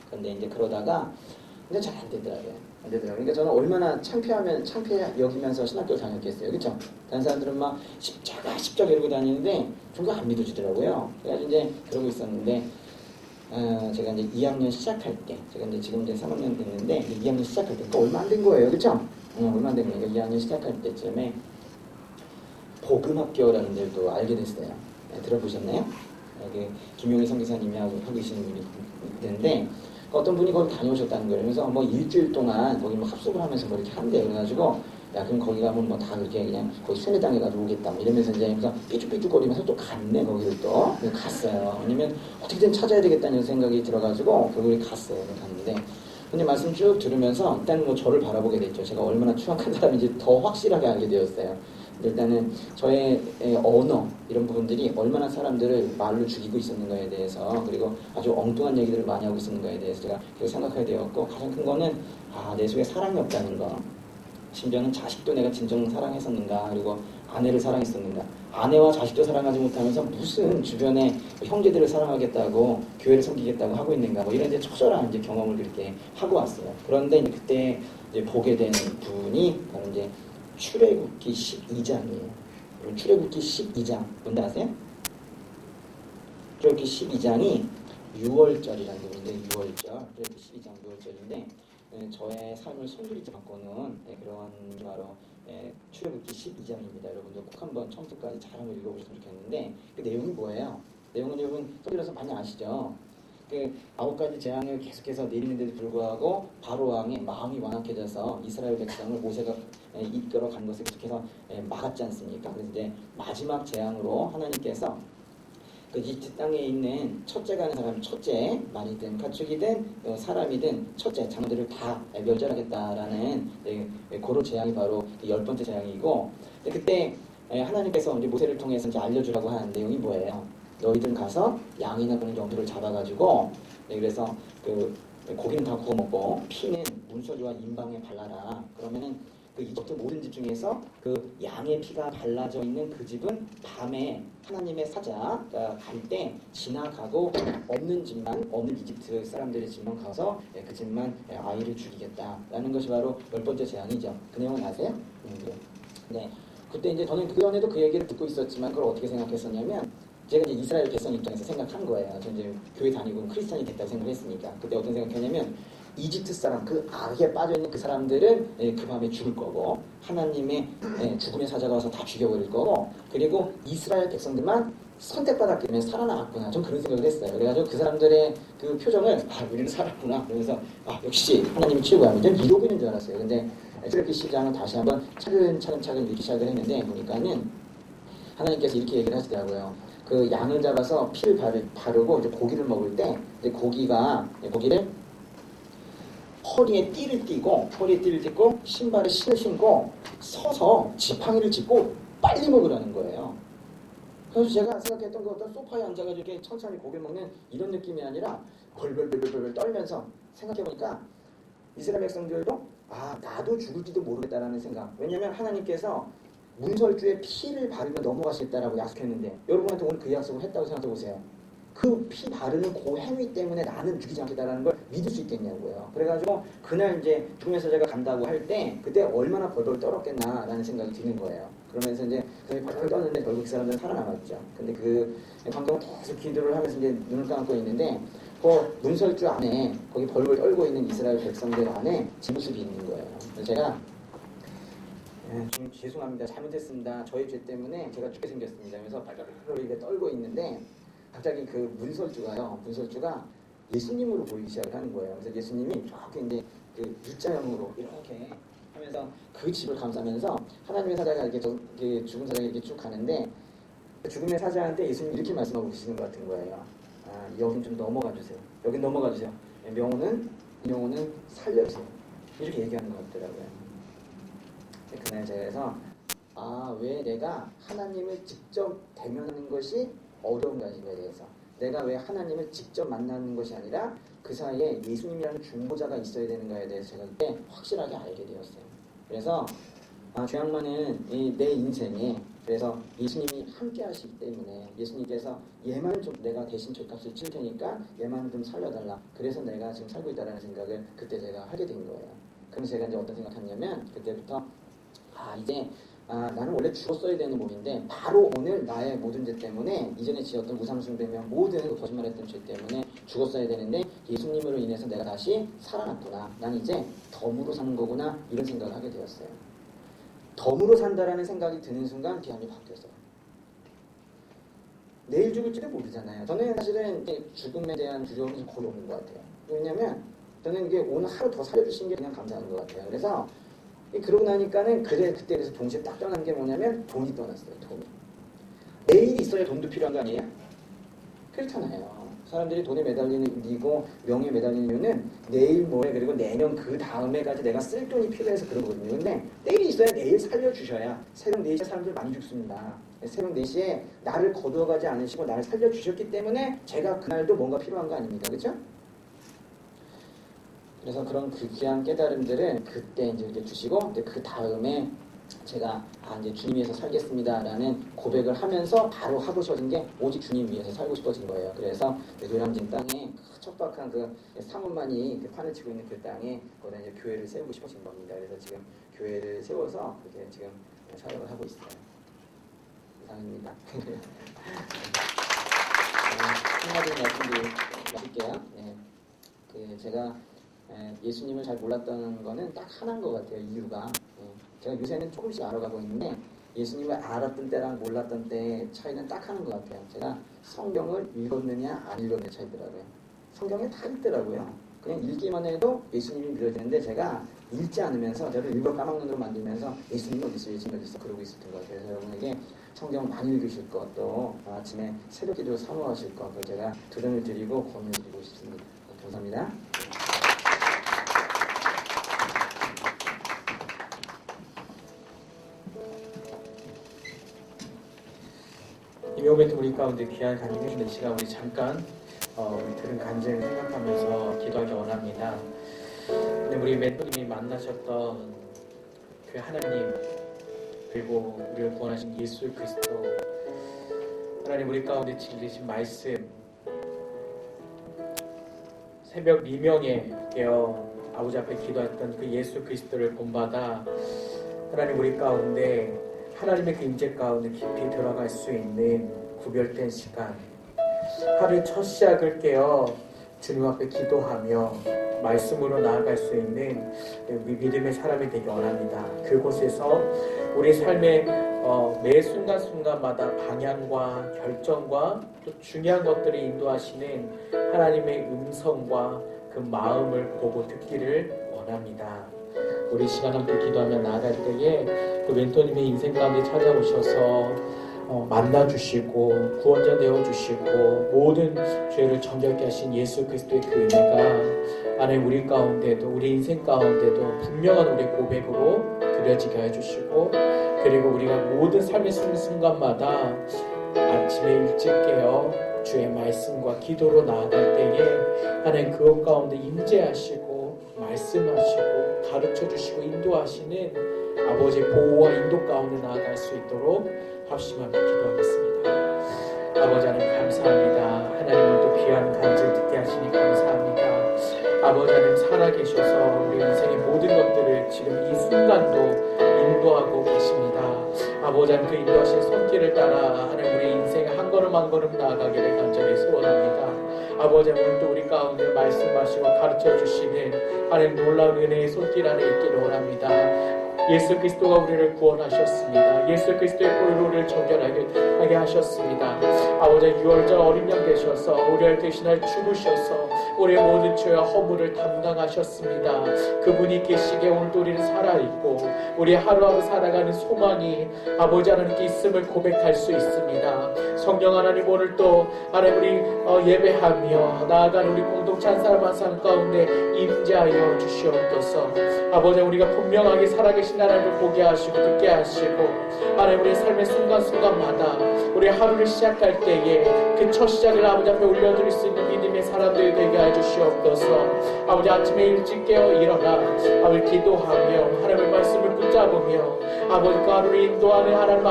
그런데 이제 그러다가 근데 잘 안 되더라고요. 그러니까 저는 얼마나 창피해 여기면서 신학교를 다녔겠어요. 그렇죠? 다른 사람들은 막 십자가 이러고 다니는데 종교 안 믿어주더라고요. 그래가지고 이제 그러고 있었는데 제가 이제 2학년 시작할 때, 제가 이제 지금 이제 3학년 됐는데 2학년 시작할 때, 그러니까 얼마 안 된 거예요. 그렇죠? 얼마 안 된 거예요. 2학년 시작할 때쯤에 복음학교라는 데도 알게 됐어요. 들어보셨나요? 김용희 선교사님이 하고 계시는 분이 있는데 어떤 분이 거기 다녀오셨다는 거예요. 그래서 뭐 일주일 동안 거기 뭐 합숙을 하면서 뭐 이렇게 한대요. 그래가지고 야 그럼 거기 가면 뭐 다 그렇게 그냥 거기 순회당해가지고 오겠다 뭐 이러면서 이제 그래서 삐죽삐죽거리면서 또 갔네. 거기를 또 갔어요. 왜냐면 어떻게든 찾아야 되겠다는 생각이 들어가지고 결국에 갔어요. 갔는데 근데 말씀 쭉 들으면서 일단 뭐 저를 바라보게 됐죠. 제가 얼마나 추악한 사람인지 더 확실하게 알게 되었어요. 일단은 저의 언어 이런 부분들이 얼마나 사람들을 말로 죽이고 있었는가에 대해서, 그리고 아주 엉뚱한 얘기들을 많이 하고 있었는가에 대해서 제가 계속 생각하게 되었고, 가장 큰 거는 내 속에 사랑이 없다는 거. 심지어는 자식도 내가 진정 사랑했었는가, 그리고 아내를 사랑했었는가. 아내와 자식도 사랑하지 못하면서 무슨 주변에 형제들을 사랑하겠다고 교회를 섬기겠다고 하고 있는가, 뭐 이런 이제 처절한 이제 경험을 그렇게 하고 왔어요. 그런데 이제 그때 이제 보게 된 분이 바로 이제 출애굽기 12장이에요. 출애굽기 12장 뭔지 아세요? 출애굽기 12장이 6월절이라는 부분인데 6월절, 출애굽기 12장 6월절인데 저의 삶을 손들이 잡고는 그런 바로 출애굽기 12장입니다. 여러분들 꼭 한번 처음부터까지 잘 한번 읽어보셨으면 좋겠는데 그 내용이 뭐예요? 내용은 여러분 손들어서 많이 아시죠? 그 9가지 재앙을 계속해서 내리는데도 불구하고 바로 왕의 마음이 완악해져서 이스라엘 백성을 모세가 이끌어 간 것을 계속해서 막았지 않습니까? 그래서 이제 마지막 재앙으로 하나님께서 그 이집트 땅에 있는 첫째가 하는 사람, 첫째 말이든 가축이든 사람이든 첫째 장들을 다 멸절하겠다라는 그런 재앙이 바로 10번째 재앙이고, 그때 하나님께서 이제 모세를 통해서 이제 알려주라고 하는 내용이 뭐예요? 너희들 가서 양이나 그런 염소를 잡아가지고 그래서 그 고기는 다 구워 먹고 피는 문서주와 인방에 발라라. 그러면은 그 이집트 모든 집 중에서 그 양의 피가 발라져 있는 그 집은 밤에 하나님의 사자가 갈 때 지나가고 없는 집만, 없는 이집트 사람들의 집만 가서 그 집만 아이를 죽이겠다라는 것이 바로 10번째 재앙이죠. 그 내용은 아세요? 네. 그때 이제 저는 그 전에도 그 얘기를 듣고 있었지만 그걸 어떻게 생각했었냐면 제가 이제 이스라엘 백성 입장에서 생각한 거예요. 저 이제 교회 다니고 크리스찬이 됐다고 생각했으니까. 그때 어떤 생각했냐면 이집트 사람, 그 악에 빠져있는 그 사람들은 그 밤에 죽을 거고 하나님의 죽음의 사자가 와서 다 죽여버릴 거고, 그리고 이스라엘 백성들만 선택받았기 때문에 살아남았구나. 전 그런 생각을 했어요. 그래가지고 그 사람들의 그 표정을 우리는 살았구나. 그러면서 역시 하나님이 최고야. 이제 이러고 있는 줄 알았어요. 근데 출애굽기 12장은 다시 한번 차근차근 읽기 시작을 했는데 보니까는 하나님께서 이렇게 얘기를 하시더라고요. 그 양을 잡아서 피를 바르고 이제 고기를 먹을 때 이제 고기를 허리에 띠를 띠고 신발에 신을 신고 서서 지팡이를 짚고 빨리 먹으라는 거예요. 그래서 제가 생각했던 그 어떤 소파에 앉아가지고 이렇게 천천히 고기를 먹는 이런 느낌이 아니라 벌벌 떨면서 생각해보니까 이스라엘 백성들도 나도 죽을지도 모르겠다라는 생각. 왜냐하면 하나님께서 문설주에 피를 바르면 넘어가시겠다라고 약속했는데 여러분한테 오늘 그 약속을 했다고 생각해보세요. 그 피 바르는 그 행위 때문에 나는 죽이지 않겠다라는 걸 믿을 수 있겠냐고요. 그래가지고 그날 이제 죽음의 사자가 간다고 할 때 그때 얼마나 벌벌 떨었겠나라는 생각이 드는 거예요. 그러면서 이제 벌벌 떠는데 결국 그 사람들은 살아남았죠. 근데 그 광경을 계속 기도를 하면서 이제 눈을 감고 있는데 그 문설주 안에 거기 벌벌 떨고 있는 이스라엘 백성들 안에 제 모습이 있는 거예요. 그래서 제가 좀 죄송합니다. 잘못했습니다. 저의 죄 때문에 제가 죽게 생겼습니다. 그래서 발발발 이렇게 떨고 있는데 갑자기 그 문설주가 예수님으로 보이기 시작을 하는 거예요. 그래서 예수님이 이렇게 이제 그 U자형으로 이렇게 하면서 그 집을 감싸면서 하나님의 사자가 이렇게 죽은 사자가 이렇게 쭉 가는데 죽음의 사자한테 예수님이 이렇게 말씀하고 계시는 것 같은 거예요. 여긴 좀 넘어가 주세요. 여긴 넘어가 주세요. 명호는 살려주세요. 이렇게 얘기하는 것 같더라고요. 그날 제가 그래서 왜 내가 하나님을 직접 대면하는 것이 어려운가에 대해서, 내가 왜 하나님을 직접 만나는 것이 아니라 그 사이에 예수님이라는 중보자가 있어야 되는가에 대해서 제가 그때 확실하게 알게 되었어요. 그래서 주양만은 내 인생에, 그래서 예수님이 함께 하시기 때문에 예수님께서 얘만 좀 내가 대신 죄값을 칠 테니까 얘만 좀 살려달라, 그래서 내가 지금 살고 있다는 생각을 그때 제가 하게 된 거예요. 그래서 제가 이제 어떤 생각했냐면, 그때부터 이제 나는 원래 죽었어야 되는 몸인데 바로 오늘 나의 모든 죄 때문에, 이전에 지었던 우상숭배며 모든 거짓말했던 죄 때문에 죽었어야 되는데 예수님으로 인해서 내가 다시 살아났구나, 난 이제 덤으로 사는 거구나, 이런 생각을 하게 되었어요. 덤으로 산다라는 생각이 드는 순간 기한이 바뀌었어요. 내일 죽을지도 모르잖아요. 저는 사실은 죽음에 대한 두려움이 거의 없는 것 같아요. 왜냐면 저는 이게 오늘 하루 더 살려주신 게 그냥 감사한 것 같아요. 그래서 그러고 나니까는 그때 그래서 동시에 딱 떠난 게 뭐냐면 돈이 떠났어요. 돈이. 내일이 있어야 돈도 필요한 거 아니에요? 그렇잖아요. 사람들이 돈에 매달리는 이유고 명예에 매달리는 이유는 내일 모레 그리고 내년 그 다음에까지 내가 쓸 돈이 필요해서 그러거든요. 근데 내일이 있어야 내일 살려주셔야. 새벽 4시에 사람들 많이 죽습니다. 새벽 4시에 나를 거두어가지 않으시고 나를 살려주셨기 때문에 제가 그날도 뭔가 필요한 거 아닙니까? 그렇죠? 그래서 그런 그 귀한 깨달음들을 그때 이제 이렇게 주시고, 그 다음에 제가 이제 주님 위해서 살겠습니다라는 고백을 하면서 바로 하고 싶어진 게 오직 주님 위해서 살고 싶어진 거예요. 그래서 노량진 땅에 척박한 그 사문만이 판을 치고 있는 그 땅에 거기다 이제 교회를 세우고 싶어진 겁니다. 그래서 지금 교회를 세워서 그렇게 지금 사역을 하고 있어요. 이상입니다. 한마디 말씀드릴게요. 제가 예수님을 잘 몰랐던 거는 딱 하나인 것 같아요. 이유가. 제가 요새는 조금씩 알아가고 있는데 예수님을 알았던 때랑 몰랐던 때의 차이는 딱 하는 것 같아요. 제가 성경을 읽었느냐 안 읽었느냐 차이더라고요. 성경에 다 있더라고요. 그냥 읽기만 해도 예수님이 믿어지는데 제가 읽지 않으면서 저를 일부러 까막눈으로 만들면서 예수님 어디 있어, 예수님 어디 있어 그러고 있었던 것 같아요. 그래서 여러분에게 성경 많이 읽으실 것, 또 아침에 새벽기도 사모하실 것, 제가 도전을 드리고 권유를 드리고 싶습니다. 감사합니다. 이 모멘트 우리 가운데 귀한 간증해 주는 시간, 우리 잠깐 우리 들은 간증을 생각하면서 기도하기 원합니다. 우리 멘토님이 만나셨던 그 하나님, 그리고 우리를 구원하신 예수 그리스도, 하나님 우리 가운데 진리신 말씀, 새벽 미명에 깨어 아버지 앞에 기도했던 그 예수 그리스도를 본받아 하나님 우리 가운데 하나님의 그 임재 가운데 깊이 들어갈 수 있는 구별된 시간, 하루의 첫 시작을 깨어 주님 앞에 기도하며 말씀으로 나아갈 수 있는 우리 믿음의 사람이 되기 원합니다. 그곳에서 우리 삶의 매 순간순간마다 방향과 결정과 또 중요한 것들을 인도하시는 하나님의 음성과 그 마음을 보고 듣기를 원합니다. 우리 시간 함께 기도하며 나아갈 때에 그 멘토님의 인생 가운데 찾아오셔서 만나주시고 구원자 되어주시고 모든 죄를 정결케 하신 예수 그리스도의 그 은혜가 안에 우리 가운데도, 우리 인생 가운데도 분명한 우리 고백으로 드려지게 해주시고, 그리고 우리가 모든 삶의 순간마다 아침에 일찍 깨어 주의 말씀과 기도로 나아갈 때에 하나님 그것 가운데 임재하시고 말씀하시고 가르쳐주시고 인도하시는 아버지의 보호와 인도 가운데 나아갈 수 있도록 합심하며 기도하겠습니다. 아버지 하나님 감사합니다. 하나님 또 귀한 간증을 듣게 하시니 감사합니다. 아버지 하나님 살아계셔서 우리 인생의 모든 것들을 지금 이 순간도 인도하고 계십니다. 아버지 하나님 그 인도하신 손길을 따라 하나님 우리 인생의 한 걸음 한 걸음 나아가기를 간절히 소원합니다. 아버지 하나님 오늘도 우리 가운데 말씀하시고 가르쳐 주시는 하나님 놀라운 은혜의 손길 안에 있기를 원합니다. 예수 그리스도가 우리를 구원하셨습니다. 예수 그리스도의 보혈로 우리를 정결하게 하셨습니다. 아버지 유월절 어린 양 되셔서 우리를 대신하여 죽으셔서 우리의 모든 죄와 허물을 담당하셨습니다. 그분이 계시기에 오늘도 우리는 살아있고 우리 하루하루 살아가는 소망이 아버지 하나님께 있음을 고백할 수 있습니다. 성령 하나님 오늘 또 하나님 우리 예배하며 나아가는 우리 공동체 한 사람 한 사람 가운데 임재하여 주시옵소서. 아버지, 우리가 분명하게 살아계신 하나님을 보게 하시고 듣게 하시고, 하나님 우리의 삶의 순간순간마다 우리 하루를 시작할 때에 그 첫 시작을 아버지 앞에 올려드릴 수 있는 믿음의 사람들이 되게 해주시옵소서. 아버지, 아침에 일찍 깨어 일어나 아버지 기도하며 하나님의 말씀을 붙잡으며 아버지 그 하루를 인도하는 하나님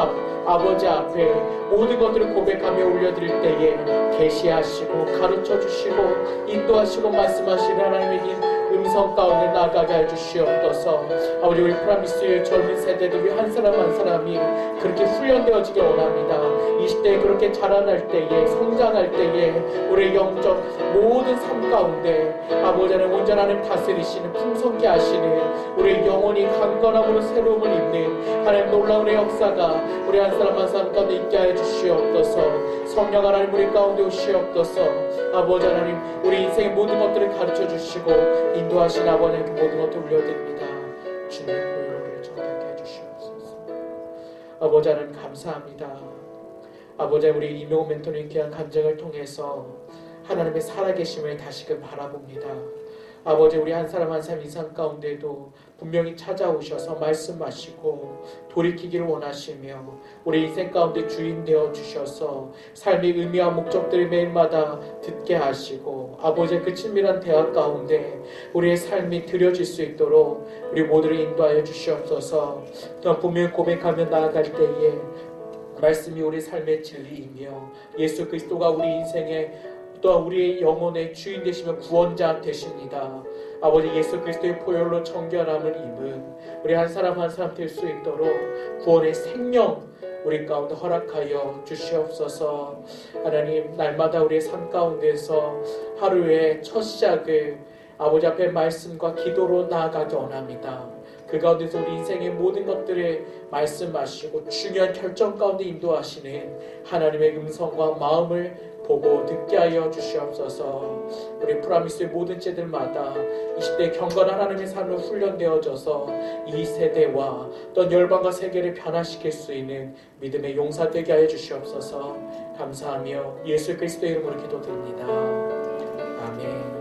아버지 앞에 모든 것들을 고백하며 올려드릴 때에 계시하시고 가르쳐주시고 인도하시고 말씀하시는 하나님의 음성 가운데 나가게 해주시옵소서. 아버지, 우리 프라미스의 젊은 세대들이 한 사람 한 사람이 그렇게 훈련되어지길 원합니다. 20대에 그렇게 자라날 때에 성장할 때에 우리의 영적 모든 삶 가운데 아버지 하나님 온전한 다스리시는 풍성케 하시는 우리의 영혼이 강건함으로 새로움을 입는 하나님 놀라운 역사가 우리 한 사람 한 사람 가운데 있게 하여 주시옵소서. 성령 하나님 우리 가운데 오시옵소서. 아버지 하나님 우리 인생의 모든 것들을 가르쳐 주시고 인도하신 아버지께 모든 것을 올려드립니다. 주님의 보혈로 우리를 정결케 해주시옵소서. 아버지 하나님 감사합니다. 아버지 우리 이명호 멘토님 귀한 간증을 통해서 하나님의 살아계심을 다시금 바라봅니다. 아버지, 우리 한 사람 한 사람 인생 가운데도 분명히 찾아오셔서 말씀하시고 돌이키기를 원하시며 우리 인생 가운데 주인 되어 주셔서 삶의 의미와 목적들을 매일마다 듣게 하시고 아버지의 그 친밀한 대화 가운데 우리의 삶이 드려질 수 있도록 우리 모두를 인도하여 주시옵소서. 또한 분명히 고백하며 나아갈 때에 말씀이 우리 삶의 진리이며 예수 그리스도가 우리 인생의 또한 우리의 영혼의 주인 되시며 구원자 되십니다. 아버지, 예수 그리스도의 보혈로 정결함을 입은 우리 한 사람 한 사람 될 수 있도록 구원의 생명 우리 가운데 허락하여 주시옵소서. 하나님, 날마다 우리의 삶 가운데서 하루의 첫 시작을 아버지 앞에 말씀과 기도로 나아가기 원합니다. 그 가운데서 우리 인생의 모든 것들을 말씀하시고 중요한 결정 가운데 인도하시는 하나님의 음성과 마음을 보고 듣게 하여 주시옵소서. 우리 프라미스의 모든 제들마다 20대 경건한 하나님의 삶으로 훈련되어져서 이 세대와 또 열방과 세계를 변화시킬 수 있는 믿음의 용사 되게 하여 주시옵소서. 감사하며 예수 그리스도의 이름으로 기도드립니다. 아멘.